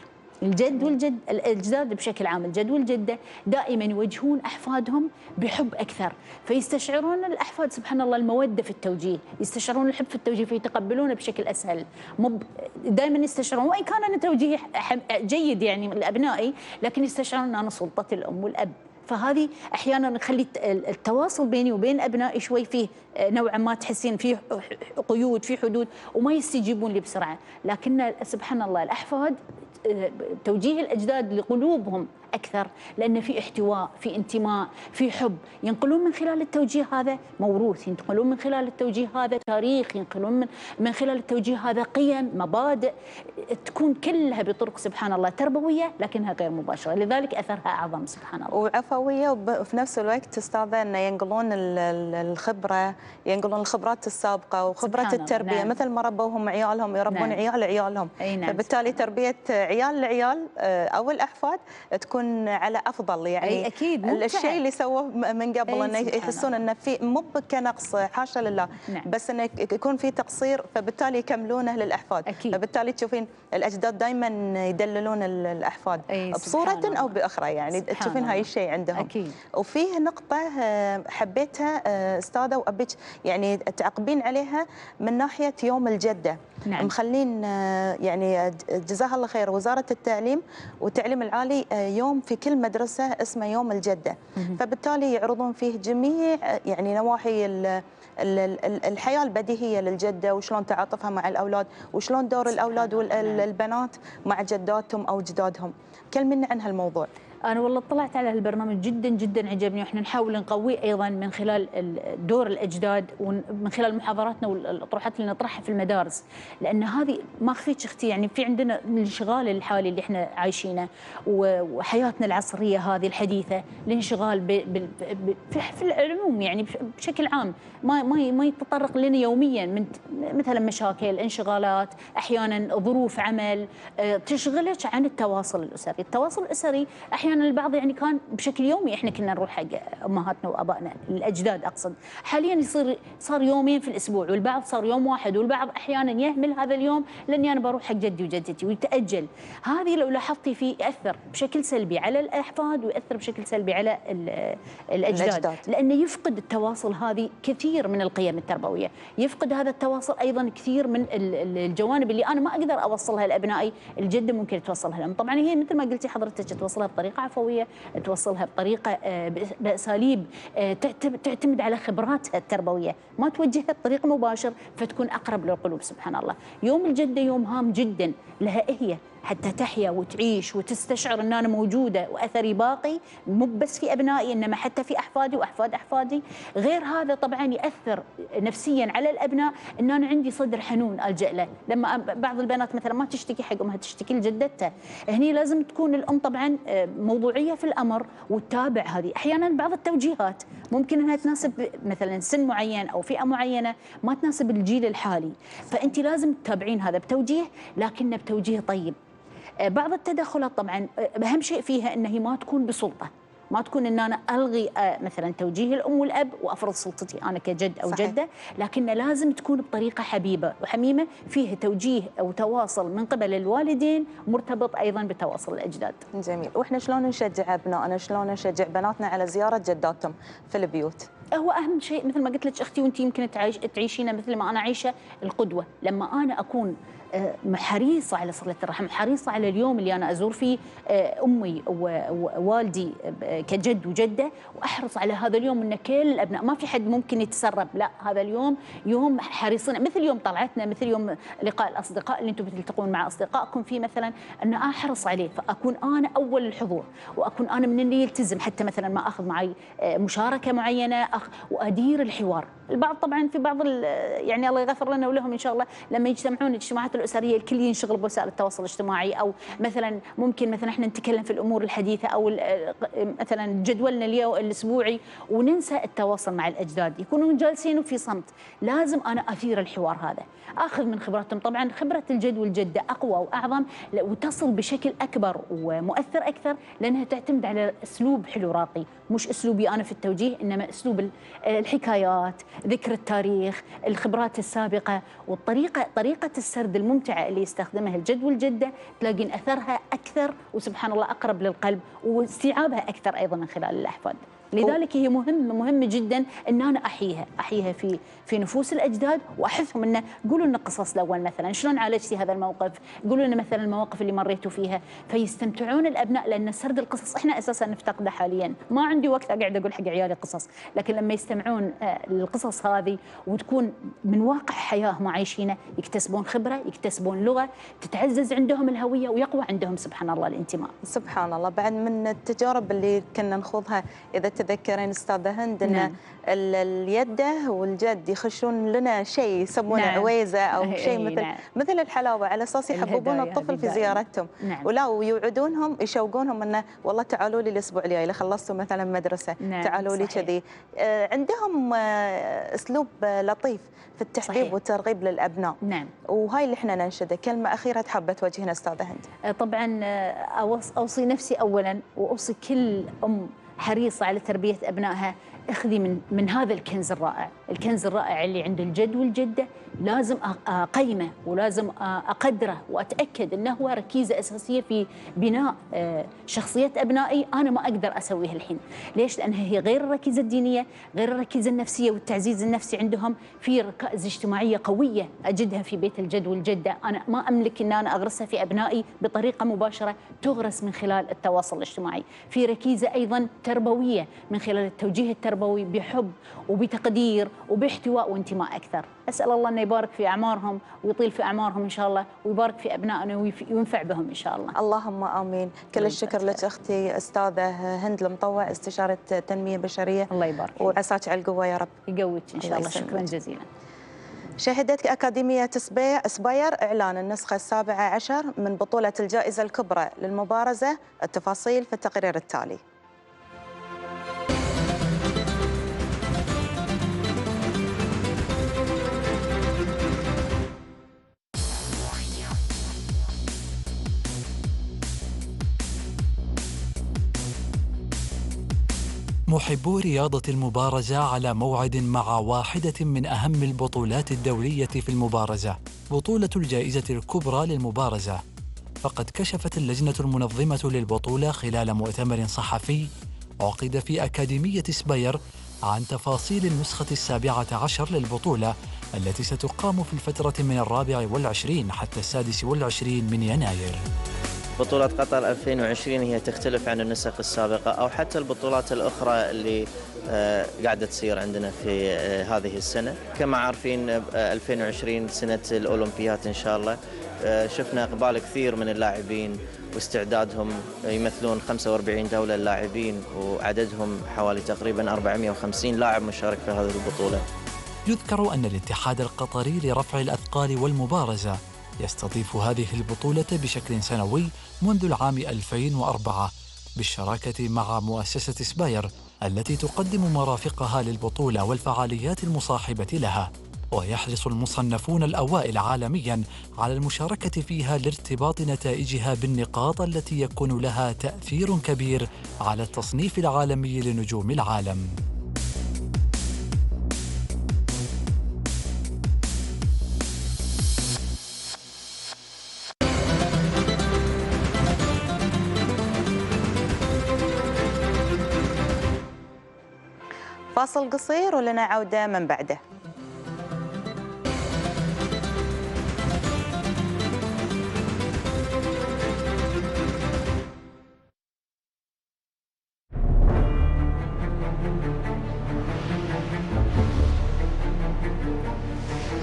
الأجداد بشكل عام، الجد والجدة دائما يوجهون أحفادهم بحب أكثر، فيستشعرون الأحفاد سبحان الله المودة في التوجيه، يستشعرون الحب في التوجيه فيتقبلونه بشكل أسهل. دائما يستشعرون، وإن كان أنا توجيهي جيد يعني لأبنائي، لكن يستشعرون أن أنا سلطة الأم والأب فهذه احيانا نخلي التواصل بيني وبين ابنائي شوي فيه نوعا ما تحسين فيه قيود، في حدود، وما يستجيبون لي بسرعه، لكن سبحان الله الاحفاد توجيه الاجداد لقلوبهم اكثر، لان في احتواء، في انتماء، في حب، ينقلون من خلال التوجيه هذا موروث، ينقلون من خلال التوجيه هذا تاريخ، ينقلون من خلال التوجيه هذا قيم، مبادئ، تكون كلها بطرق سبحان الله تربويه لكنها غير مباشره، لذلك اثرها اعظم سبحان الله. وعفويه، وفي نفس الوقت استاذه انه ينقلون الخبره، ينقلون الخبرات السابقه وخبره التربيه، نعم. مثل ما ربوهم عيالهم يربون نعم. عيالهم، نعم. فبالتالي تربيه عيال العيال او الاحفاد تكون على افضل، يعني اكيد الشيء اللي سووه من قبل انه يحسون انه في مو كنقص، حاشا لله، نعم. بس انه يكون في تقصير، فبالتالي يكملونه للاحفاد، أكيد. فبالتالي تشوفين الاجداد دائما يدللون الاحفاد بصوره او باخرى، يعني تشوفين هاي الشيء عندهم. أكيد. وفيه نقطه حبيتها استاذه وابيك يعني تعقبين عليها من ناحيه يوم الجده، نعم. مخلين يعني جزاها الله خير وزاره التعليم والتعليم العالي يوم في كل مدرسه اسمه يوم الجده، فبالتالي يعرضون فيه جميع يعني نواحي الحياه البديهيه للجده، وشلون تعاطفها مع الاولاد، وشلون دور الاولاد والبنات مع جداتهم او جدادهم. كلمينا عن هالموضوع. أنا والله اطلعت على هالبرنامج جدا جدا عجبني، وإحنا نحاول نقويه أيضا من خلال دور الأجداد ومن خلال محاضراتنا والأطروحات اللي نطرحها في المدارس، لأن هذه ما أخفيتش أختي يعني في عندنا الانشغال الحالي اللي إحنا عايشينه وحياتنا العصرية هذه الحديثة، الانشغال في العموم يعني بشكل عام ما يتطرق لنا يوميا من مثلا مشاكل، انشغالات، أحيانا ظروف عمل تشغلك عن التواصل الأسري. التواصل الأسري أحيانا البعض يعني كان بشكل يومي، احنا كنا نروح حق امهاتنا وابائنا الاجداد اقصد، حاليا صار يومين في الاسبوع، والبعض صار يوم واحد، والبعض احيانا يهمل هذا اليوم لاني انا بروح حق جدي وجدتي ويتاجل. هذه لو لاحظتي فيه ياثر بشكل سلبي على الاحفاد وياثر بشكل سلبي على الاجداد، لانه يفقد التواصل هذه كثير من القيم التربويه، يفقد هذا التواصل ايضا كثير من الجوانب اللي انا ما اقدر اوصلها لابنائي، الجده ممكن توصلها لهم. طبعا هي مثل ما قلتي حضرتك توصلها بطريقه عفويه، توصلها بطريقه باساليب تعتمد على خبراتها التربويه، ما توجهها بطريقه مباشر فتكون اقرب للقلوب سبحان الله. يوم الجده يوم هام جدا لها هي حتى تحيا وتعيش وتستشعر ان انا موجوده واثري باقي، مو بس في ابنائي انما حتى في احفادي واحفاد احفادي. غير هذا طبعا ياثر نفسيا على الابناء ان انا عندي صدر حنون الجا له، لما بعض البنات مثلا ما تشتكي حق امها تشتكي لجدتها، هني لازم تكون الام طبعا موضوعيه في الامر وتتابع هذه. احيانا بعض التوجيهات ممكن انها تناسب مثلا سن معين او فئه معينه ما تناسب الجيل الحالي، فانت لازم تتابعين هذا بتوجيه لكنه بتوجيه طيب. بعض التدخلات طبعا اهم شيء فيها ان هي ما تكون بسلطه، ما تكون ان انا الغي مثلا توجيه الام والاب وافرض سلطتي انا كجد او صحيح. جده، لكن لازم تكون بطريقه حبيبه وحميمه، فيها توجيه او تواصل من قبل الوالدين مرتبط ايضا بتواصل الاجداد. جميل. واحنا شلون نشجع ابنائنا، شلون نشجع بناتنا على زياره جداتهم في البيوت؟ هو اهم شيء مثل ما قلت لك اختي وانت يمكن تعيشينه مثل ما انا عايشه، القدوه. لما انا اكون حريصه على صله الرحم، حريصه على اليوم اللي انا ازور فيه امي ووالدي كجد وجده، واحرص على هذا اليوم ان كل الابناء ما في حد ممكن يتسرب، لا هذا اليوم يوم حريصين، مثل يوم طلعتنا، مثل يوم لقاء الاصدقاء اللي انتم بتلتقون مع اصدقائكم فيه مثلا، ان احرص عليه، فاكون انا اول الحضور واكون انا من اللي يلتزم، حتى مثلا ما اخذ معي مشاركه معينه وادير الحوار. البعض طبعا في بعض يعني الله يغفر لنا ولهم ان شاء الله لما يجتمعون الاجتماعات الاسريه الكل ينشغل بوسائل التواصل الاجتماعي، او مثلا ممكن مثلا احنا نتكلم في الامور الحديثه او مثلا جدولنا الاسبوعي وننسى التواصل مع الاجداد، يكونون جالسين وفي صمت. لازم انا اثير الحوار هذا، اخذ من خبراتهم. طبعا خبره الجد والجده اقوى واعظم وتصل بشكل اكبر ومؤثر اكثر، لانها تعتمد على اسلوب حلو راقي، مش اسلوبي انا في التوجيه، انما اسلوب الحكايات، ذكر التاريخ، الخبرات السابقه، طريقه السرد الممتعه اللي يستخدمها الجد والجده، تلاقين اثرها اكثر وسبحان الله اقرب للقلب واستيعابها اكثر ايضا من خلال الاحفاد. لذلك هي مهمة جدا أن أنا أحييها في نفوس الأجداد، وأحثهم أنه قولوا لنا قصص الأول مثلا شلون عالجتي هذا الموقف، قولوا لنا مثلا المواقف اللي مريتوا فيها، فيستمتعون الأبناء. لأن سرد القصص إحنا أساسا نفتقده حاليا، ما عندي وقت أقعد أقول حق عيالي قصص، لكن لما يستمعون للقصص هذه وتكون من واقع حياة ما عايشينه، يكتسبون خبرة، يكتسبون لغة، تتعزز عندهم الهوية ويقوى عندهم سبحان الله الانتماء. سبحان الله. بعد من التجارب اللي كنا نخوضها إذا تذكرين أستاذة هند أن اليده والجد يخشون لنا شيء يسمونه عويزة أو شيء مثل الحلاوة على أساس يحببون الطفل في زيارتهم. ولا ويوعدونهم يشوقونهم أنه والله تعالوا لي الأسبوع الجاي إذا خلصتوا مثلا مدرسة تعالوا لي كذي. عندهم أسلوب لطيف في التحبيب والترغيب للأبناء. وهاي اللي احنا ننشده. كلمة أخيرة تحب توجهنا أستاذة هند؟ طبعا أوصي نفسي أولا وأوصي كل أم حريصة على تربية أبنائها، اخذي من هذا الكنز الرائع اللي عند الجد والجدة، لازم أقيمه ولازم أقدره وأتأكد أنه هو ركيزة أساسية في بناء شخصية أبنائي. أنا ما أقدر أسويها الحين. ليش؟ لأنها هي غير الركيزة الدينية، غير الركيزة النفسية والتعزيز النفسي. عندهم في ركائز اجتماعية قوية أجدها في بيت الجد والجدة، أنا ما أملك أن أنا أغرسها في أبنائي بطريقة مباشرة، تغرس من خلال التواصل الاجتماعي. في ركيزة أيضا تربوية من خلال التوجيه التربوي بحب وبتقدير وباحتواء وانتماء أكثر. أسأل الله أن يبارك في أعمارهم ويطيل في أعمارهم إن شاء الله، ويبارك في أبنائنا وينفع بهم إن شاء الله. اللهم آمين. كل الشكر لك أختي أستاذة هند المطوع، استشارة تنمية بشرية. الله يبارك وعساك على القوة يا رب. يقويك إن شاء الله. شكرا جزيلا. شهدت أكاديمية سباير إعلان النسخة 17 من بطولة الجائزة الكبرى للمبارزة. التفاصيل في التقرير التالي. محبو رياضة المبارزة على موعد مع واحدة من أهم البطولات الدولية في المبارزة، بطولة الجائزة الكبرى للمبارزة. فقد كشفت اللجنة المنظمة للبطولة خلال مؤتمر صحفي عقد في أكاديمية سباير عن تفاصيل النسخة 17 للبطولة التي ستقام في الفترة من 24 حتى 26 من يناير. بطولة قطر 2020 هي تختلف عن النسخ السابقة أو حتى البطولات الأخرى اللي قاعدة تصير عندنا في هذه السنة. كما عارفين 2020 سنة الأولمبيات إن شاء الله. شفنا إقبال كثير من اللاعبين واستعدادهم، يمثلون 45 دولة اللاعبين وعددهم حوالي تقريبا 450 لاعب مشارك في هذه البطولة. يذكر أن الاتحاد القطري لرفع الأثقال والمبارزة يستضيف هذه البطولة بشكل سنوي منذ العام 2004 بالشراكة مع مؤسسة سباير التي تقدم مرافقها للبطولة والفعاليات المصاحبة لها. ويحرص المصنفون الأوائل عالمياً على المشاركة فيها لارتباط نتائجها بالنقاط التي يكون لها تأثير كبير على التصنيف العالمي لنجوم العالم. فاصل قصير ولنا عودة من بعده.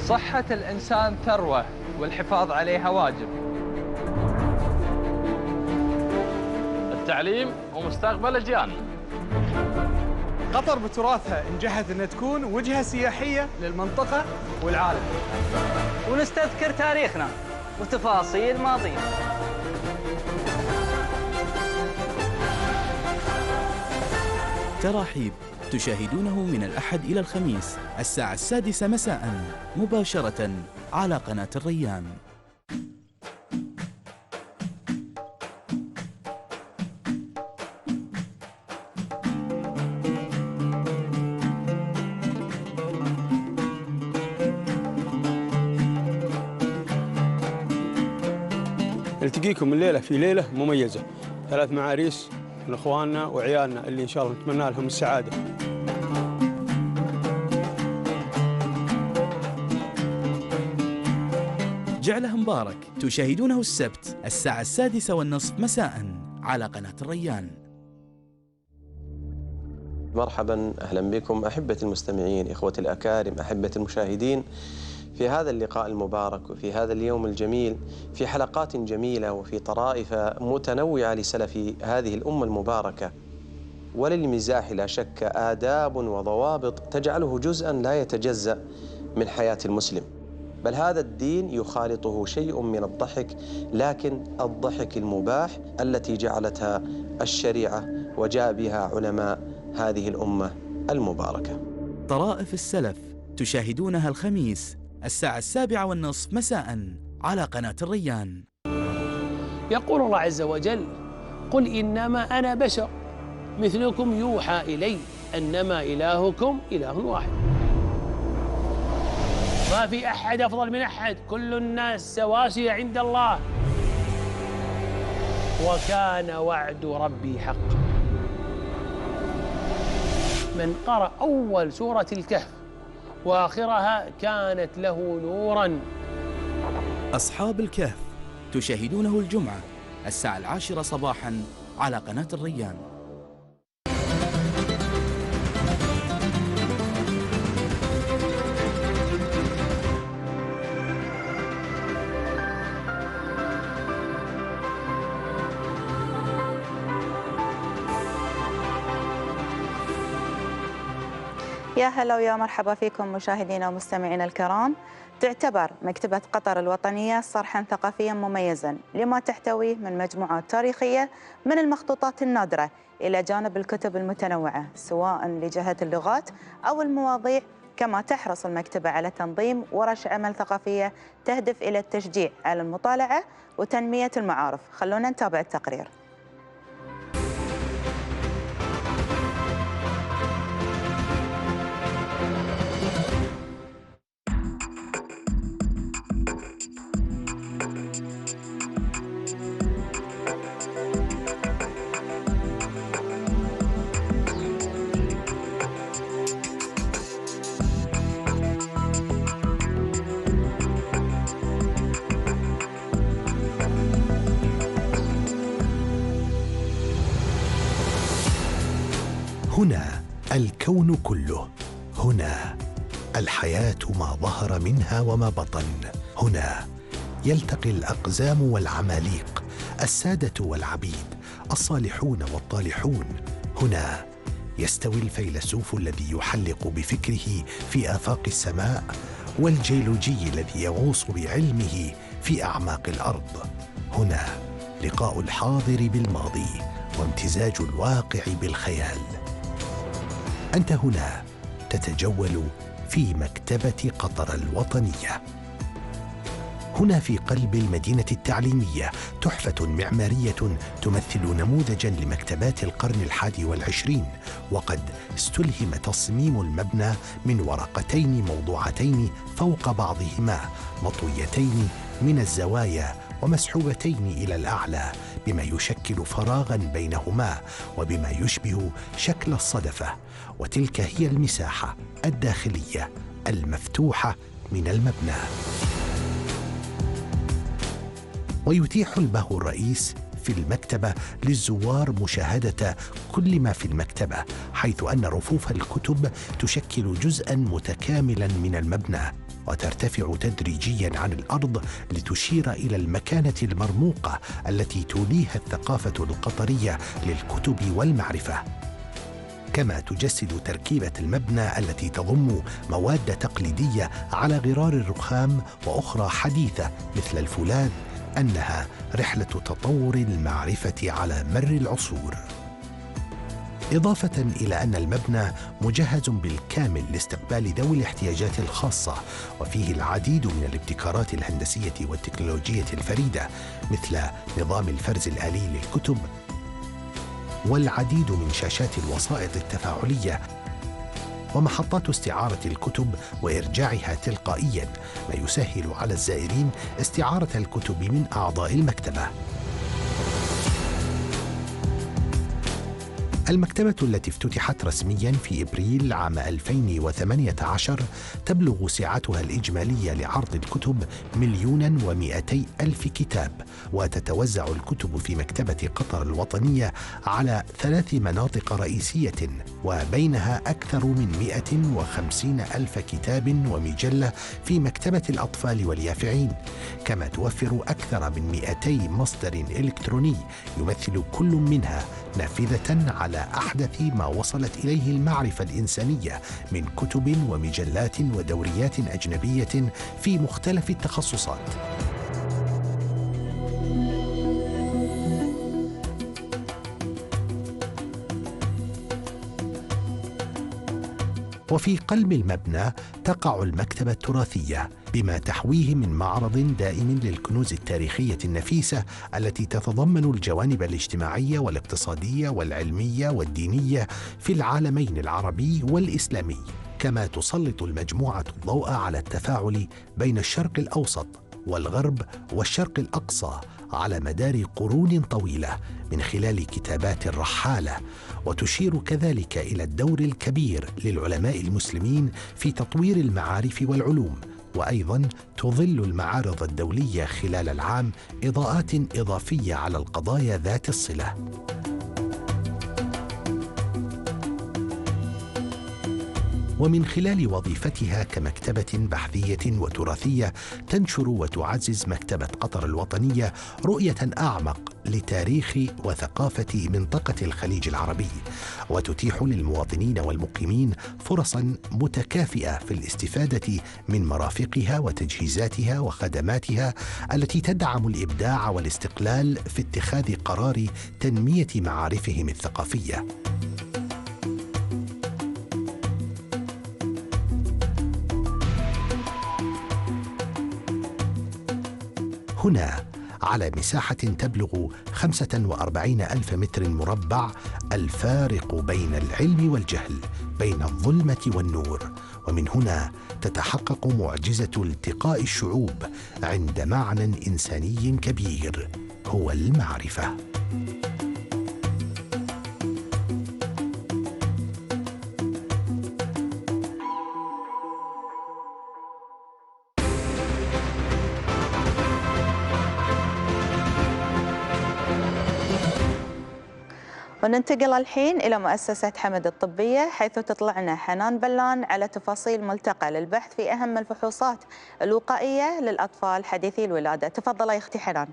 صحة الإنسان ثروة والحفاظ عليها واجب. التعليم هو مستقبل أجيالنا. قطر بتراثها نجحت أن تكون وجهة سياحية للمنطقة والعالم. ونستذكر تاريخنا وتفاصيل ماضينا. تراحيب تشاهدونه من الأحد إلى الخميس الساعة 6 مساء مباشرة على قناة الريان. نلتقيكم الليلة في ليلة مميزة، 3 معاريس من إخواننا وعيالنا اللي إن شاء الله نتمنى لهم السعادة. جعله مبارك تشاهدونه السبت الساعة 6:30 مساء على قناة الريان. مرحبا، أهلا بكم أحبة المستمعين، إخوة الأكارم، أحبة المشاهدين، في هذا اللقاء المبارك وفي هذا اليوم الجميل، في حلقات جميلة وفي طرائف متنوعة لسلف هذه الأمة المباركة. وللمزاح لا شك آداب وضوابط تجعله جزءا لا يتجزأ من حياة المسلم، بل هذا الدين يخالطه شيء من الضحك، لكن الضحك المباح التي جعلتها الشريعة وجاء بها علماء هذه الأمة المباركة. طرائف السلف تشاهدونها الخميس الساعة 7:30 مساء على قناة الريان. يقول الله عز وجل: قل إنما أنا بشر مثلكم يوحى إلي أنما إلهكم إله واحد، ما في أحد أفضل من أحد، كل الناس سواسية عند الله، وكان وعد ربي حقا. من قرأ أول سورة الكهف وآخرها كانت له نورا. أصحاب الكهف تشاهدونه الجمعة الساعة 10 صباحا على قناة الريان. يا هلا ويا مرحبا فيكم مشاهدينا ومستمعينا الكرام. تعتبر مكتبة قطر الوطنية صرحا ثقافيا مميزا لما تحتويه من مجموعات تاريخية من المخطوطات النادرة إلى جانب الكتب المتنوعة سواء لجهة اللغات أو المواضيع، كما تحرص المكتبة على تنظيم ورش عمل ثقافية تهدف إلى التشجيع على المطالعة وتنمية المعارف. خلونا نتابع التقرير. هنا الكون كله، هنا الحياة ما ظهر منها وما بطن، هنا يلتقي الأقزام والعماليق، السادة والعبيد، الصالحون والطالحون، هنا يستوي الفيلسوف الذي يحلق بفكره في آفاق السماء والجيولوجي الذي يغوص بعلمه في أعماق الأرض، هنا لقاء الحاضر بالماضي وامتزاج الواقع بالخيال. أنت هنا تتجول في مكتبة قطر الوطنية، هنا في قلب المدينة التعليمية، تحفة معمارية تمثل نموذجاً لمكتبات القرن 21، وقد استلهم تصميم المبنى من ورقتين موضوعتين فوق بعضهما مطويتين من الزوايا ومسحوبتين إلى الأعلى، بما يشكل فراغاً بينهما وبما يشبه شكل الصدفة، وتلك هي المساحة الداخلية المفتوحة من المبنى. ويتيح الباهو الرئيس في المكتبة للزوار مشاهدة كل ما في المكتبة، حيث أن رفوف الكتب تشكل جزءاً متكاملاً من المبنى وترتفع تدريجياً عن الأرض لتشير إلى المكانة المرموقة التي توليها الثقافة القطرية للكتب والمعرفة، كما تجسد تركيبة المبنى التي تضم مواد تقليدية على غرار الرخام وأخرى حديثة مثل الفولاذ أنها رحلة تطور المعرفة على مر العصور. إضافة إلى أن المبنى مجهز بالكامل لاستقبال ذوي الاحتياجات الخاصة، وفيه العديد من الابتكارات الهندسية والتكنولوجية الفريدة مثل نظام الفرز الآلي للكتب والعديد من شاشات الوسائط التفاعلية ومحطات استعارة الكتب وإرجاعها تلقائياً، ما يسهل على الزائرين استعارة الكتب من أعضاء المكتبة. المكتبة التي افتتحت رسميا في إبريل عام 2018 تبلغ سعتها الإجمالية لعرض الكتب 1,200,000 كتاب، وتتوزع الكتب في مكتبة قطر الوطنية على 3 مناطق رئيسية، وبينها أكثر من 150,000 كتاب ومجلة في مكتبة الأطفال واليافعين، كما توفر أكثر من 200 مصدر إلكتروني يمثل كل منها نافذة على أحدث ما وصلت إليه المعرفة الإنسانية من كتب ومجلات ودوريات أجنبية في مختلف التخصصات. وفي قلب المبنى تقع المكتبة التراثية بما تحويه من معرض دائم للكنوز التاريخية النفيسة التي تتضمن الجوانب الاجتماعية والاقتصادية والعلمية والدينية في العالمين العربي والإسلامي، كما تسلط المجموعة الضوء على التفاعل بين الشرق الأوسط والغرب والشرق الأقصى على مدار قرون طويلة من خلال كتابات رحالة، وتشير كذلك إلى الدور الكبير للعلماء المسلمين في تطوير المعارف والعلوم، وأيضاً تظل المعارض الدولية خلال العام إضاءات إضافية على القضايا ذات الصلة. ومن خلال وظيفتها كمكتبة بحثية وتراثية تنشر وتعزز مكتبة قطر الوطنية رؤية أعمق لتاريخ وثقافة منطقة الخليج العربي، وتتيح للمواطنين والمقيمين فرصاً متكافئة في الاستفادة من مرافقها وتجهيزاتها وخدماتها التي تدعم الإبداع والاستقلال في اتخاذ قرار تنمية معارفهم الثقافية. هنا على مساحة تبلغ 45,000 متر مربع الفارق بين العلم والجهل، بين الظلمة والنور، ومن هنا تتحقق معجزة التقاء الشعوب عند معنى إنساني كبير هو المعرفة. وننتقل الحين إلى مؤسسة حمد الطبية، حيث تطلعنا حنان بلان على تفاصيل ملتقى للبحث في أهم الفحوصات الوقائية للأطفال حديثي الولادة. تفضلي أختي حنان.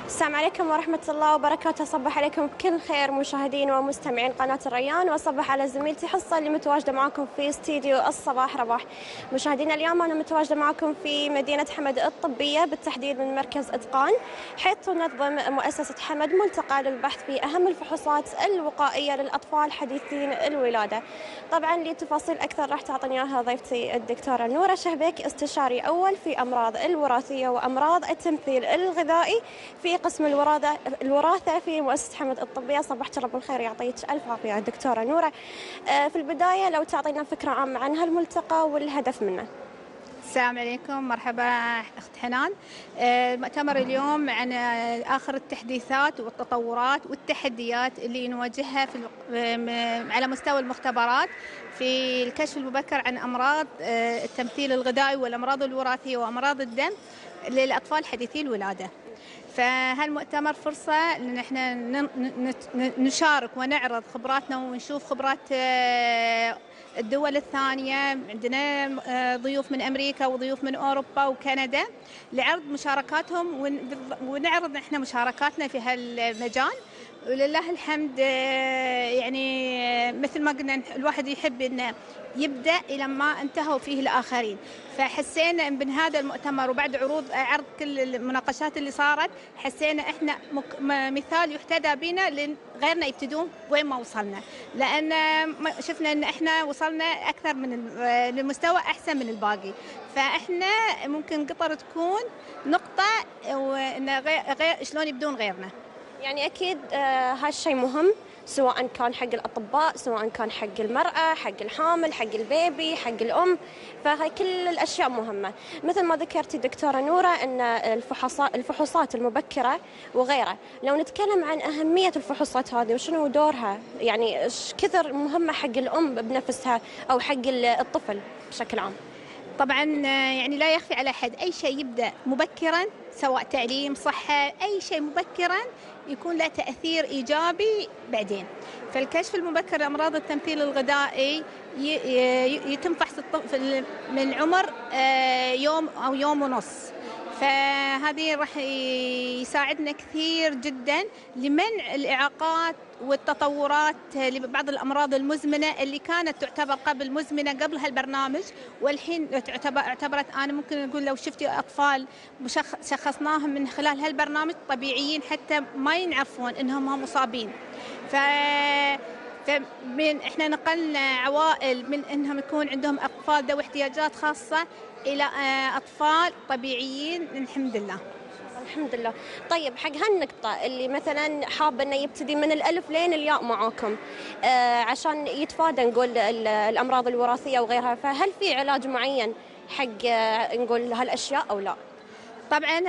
السلام عليكم ورحمة الله وبركاته. صبح عليكم بكل خير مشاهدين ومستمعين قناة الريان، وصبح على زميلتي حصة اللي متواجدة معكم في استديو الصباح رباح. مشاهدينا اليوم أنا متواجدة معكم في مدينة حمد الطبية، بالتحديد من مركز إتقان، حيث تنظم مؤسسة حمد ملتقى للبحث في أهم الفحوصات الوقائية للأطفال حديثين الولادة. طبعا لتفاصيل أكثر راح تعطيني إياها ضيفتي الدكتورة نورة شهبيك، استشاري أول في أمراض الوراثية وأمراض التمثيل الغذائي في قسم الوراثة في مؤسسة حمد الطبية. صبحت الله بالخير، يعطيك ألف عافية دكتورة نورة. في البداية لو تعطينا فكرة عامة عن هالملتقى والهدف منه. السلام عليكم، مرحبا أخت حنان. المؤتمر اليوم عن آخر التحديثات والتطورات والتحديات اللي نواجهها على مستوى المختبرات في الكشف المبكر عن أمراض التمثيل الغذائي والأمراض الوراثية وأمراض الدم للأطفال حديثي الولادة. فهالمؤتمر فرصة ان احنا نشارك ونعرض خبراتنا ونشوف خبرات الدول الثانية. عندنا ضيوف من أمريكا وضيوف من أوروبا وكندا لعرض مشاركاتهم، ونعرض احنا مشاركاتنا في هالمجال. ولله الحمد يعني مثل ما قلنا الواحد يحب انه يبدأ إلى ما انتهوا فيه الآخرين. فحسينا من هذا المؤتمر وبعد عرض كل المناقشات اللي صارت، حسينا احنا مثال يحتذى بنا لغيرنا يبتدون وين ما وصلنا، لأن شفنا ان احنا وصلنا أكثر من لمستوى أحسن من الباقي. فاحنا ممكن قطر تكون نقطة وإن غير شلون يبدون غيرنا. يعني أكيد هالشيء مهم، سواء كان حق الأطباء، سواء كان حق المرأة، حق الحامل، حق البيبي، حق الأم. فهي كل الأشياء مهمة. مثل ما ذكرتي دكتورة نورة أن الفحوصات المبكرة وغيرها. لو نتكلم عن أهمية الفحوصات هذه وشنو دورها، يعني إيش كثر مهمة حق الأم بنفسها أو حق الطفل بشكل عام. طبعا يعني لا يخفي على أحد أي شيء يبدأ مبكرا، سواء تعليم، صحة، أي شيء مبكرا يكون له تأثير إيجابي بعدين. فالكشف المبكر لأمراض التمثيل الغذائي يتم فحص الطفل من عمر يوم أو يوم ونص. فهذه راح يساعدنا كثير جدا لمنع الإعاقات والتطورات لبعض الأمراض المزمنة اللي كانت تعتبر قبل مزمنة قبل هالبرنامج، والحين اعتبرت، أنا ممكن أقول لو شفتي أطفال شخصناهم من خلال هالبرنامج طبيعيين حتى ما ينعرفون إنهم مصابين. احنا نقلنا عوائل من انهم يكون عندهم اطفال ذوي احتياجات خاصه الى اطفال طبيعيين، الحمد لله. الحمد لله. طيب حق هالنقطة اللي مثلا حابة انه يبتدي من الألف لين الياء معاكم عشان يتفادى نقول الأمراض الوراثية وغيرها، فهل في علاج معين حق نقول هالأشياء أو لا؟ طبعا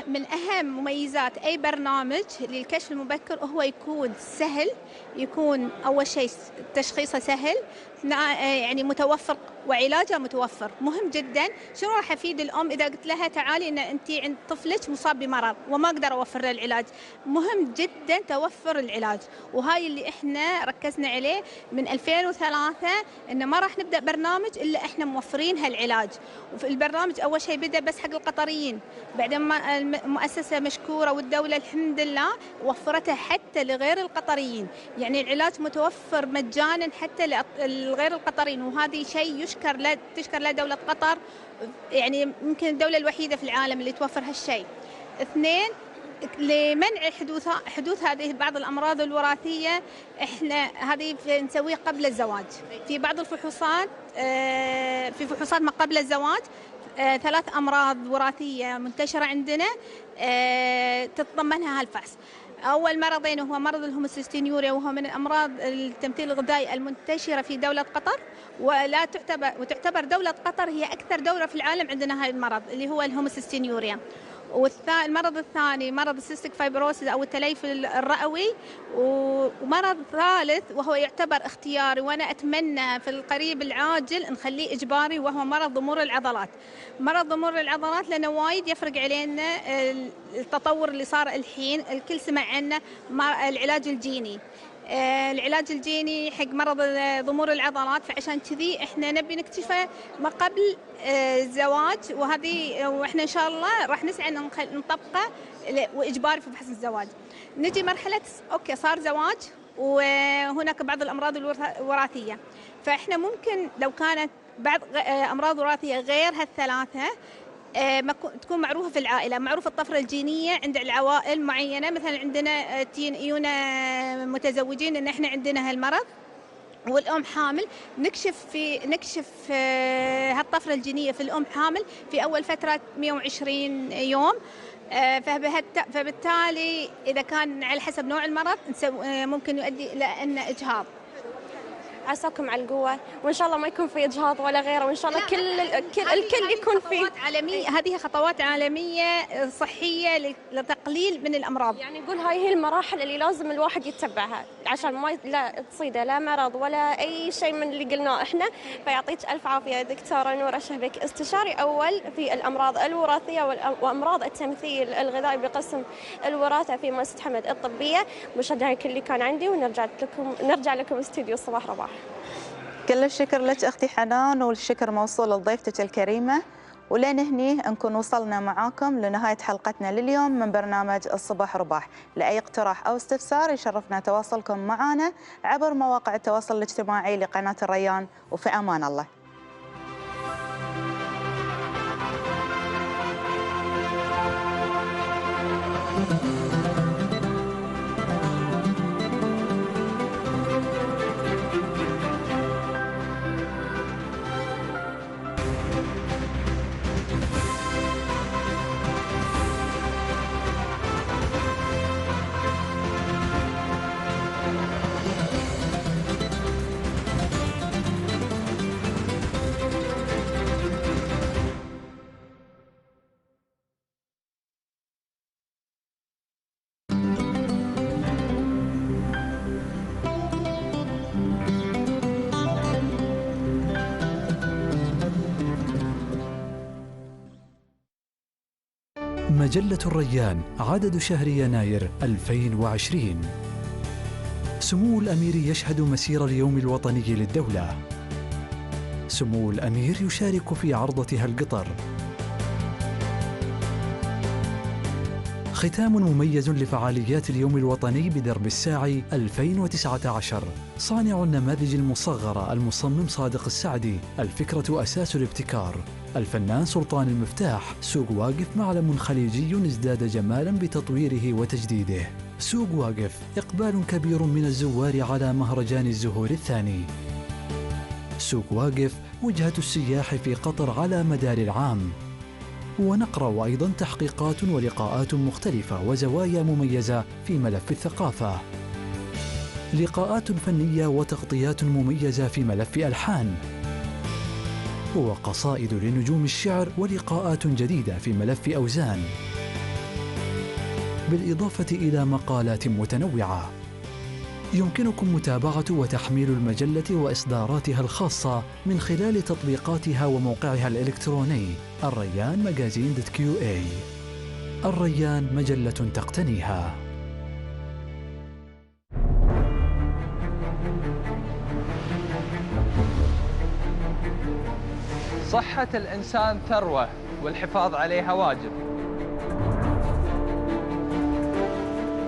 من أهم مميزات أي برنامج للكشف المبكر هو يكون سهل، يكون أول شيء تشخيصه سهل، يعني متوفر وعلاجه متوفر. مهم جدا. شنو راح يفيد الأم إذا قلت لها تعالي إن أنت عند طفلك مصاب بمرض وما أقدر أوفر له العلاج؟ مهم جدا توفر العلاج، وهاي اللي إحنا ركزنا عليه من 2003 إنه ما راح نبدأ برنامج إلا إحنا موفرين هالعلاج. وفي البرنامج أول شيء بدأ بس حق القطريين، بعدين ما المؤسسة مشكورة والدولة الحمد لله وفرتها حتى لغير القطريين، يعني العلاج متوفر مجانا حتى لغير القطريين، وهذا شيء تشكر له دولة قطر، يعني يمكن الدولة الوحيدة في العالم اللي توفر هالشيء. 2 لمنع حدوث هذه بعض الأمراض الوراثية، احنا هذه نسويه قبل الزواج. في بعض الفحوصات في فحوصات ما قبل الزواج 3 أمراض وراثية منتشرة عندنا تتضمنها هالفحص. أول مرضين هو مرض الهوموسيستينيوريا، وهو من الأمراض التمثيل الغذائي المنتشرة في دولة قطر، وتعتبر دولة قطر هي أكثر دولة في العالم عندنا هذا المرض اللي هو الهوموسيستينيوريا. والمرض الثاني مرض السيستيك فايبروسيس أو التليف الرئوي، ومرض ثالث وهو يعتبر اختياري وأنا أتمنى في القريب العاجل نخليه إجباري، وهو مرض ضمور العضلات. مرض ضمور العضلات لأنه وايد يفرق علينا التطور اللي صار الحين، الكل سمع عنه العلاج الجيني. العلاج الجيني حق مرض ضمور العضلات، فعشان كذي احنا نبي نكتشفه ما قبل الزواج، واحنا ان شاء الله راح نسعى ان نطبقه واجباري في فحص الزواج. نجي مرحله اوكي صار زواج وهناك بعض الامراض الوراثيه، فاحنا ممكن لو كانت بعض امراض وراثيه غير هالثلاثه تكون معروفة في العائلة، معروفة الطفرة الجينية عند العوائل معينة، مثلا عندنا يجونا متزوجين ان احنا عندنا هالمرض والأم حامل، نكشف هالطفرة الجينية في الأم حامل في أول فترة 120 يوم. فبالتالي إذا كان على حسب نوع المرض ممكن يؤدي إلى أن إجهاض. عساكم على القوة، وإن شاء الله ما يكون في إجهاض ولا غيره، وإن شاء الله الكل يكون فيه عالمية. هذه خطوات عالمية صحية لتقليل من الأمراض. يعني نقول هاي هي المراحل اللي لازم الواحد يتبعها عشان ما لا تصيده لا مرض ولا أي شيء من اللي قلناه إحنا. فيعطيك ألف عافية دكتورة نورة شهبك، استشاري أول في الأمراض الوراثية وأمراض التمثيل الغذائي بقسم الوراثة في مؤسسة حمد الطبية. مشاهدينا كل اللي كان عندي، ونرجع لكم استديو الصباح رباح. كل الشكر لك أختي حنان، والشكر موصول لضيفتك الكريمة. ولين هني نكون وصلنا معاكم لنهاية حلقتنا لليوم من برنامج الصباح رباح. لأي اقتراح أو استفسار يشرفنا تواصلكم معنا عبر مواقع التواصل الاجتماعي لقناة الريان، وفي أمان الله. مجلة الريان، عدد شهر يناير 2020. سمو الأمير يشهد مسير اليوم الوطني للدولة. سمو الأمير يشارك في عرضة هالقطر. ختام مميز لفعاليات اليوم الوطني بدرب الساعي 2019. صانع النماذج المصغرة المصمم صادق السعدي. الفكرة أساس الابتكار. الفنان سلطان المفتاح. سوق واقف معلم خليجي ازداد جمالا بتطويره وتجديده. سوق واقف، إقبال كبير من الزوار على مهرجان الزهور الثاني. سوق واقف، وجهة السياح في قطر على مدار العام. ونقرأ أيضا تحقيقات ولقاءات مختلفة وزوايا مميزة في ملف الثقافة. لقاءات فنية وتغطيات مميزة في ملف ألحان. وقصائد لنجوم الشعر ولقاءات جديدة في ملف أوزان. بالإضافة إلى مقالات متنوعة. يمكنكم متابعة وتحميل المجلة وإصداراتها الخاصة من خلال تطبيقاتها وموقعها الإلكتروني الريان magazine.qa. الريان مجلة تقتنيها. صحة الإنسان ثروة والحفاظ عليها واجب.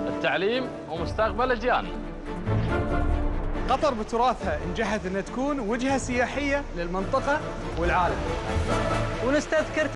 التعليم هو مستقبل أجيالنا. قطر بتراثها نجحت أن تكون وجهة سياحية للمنطقة والعالم. ونستذكر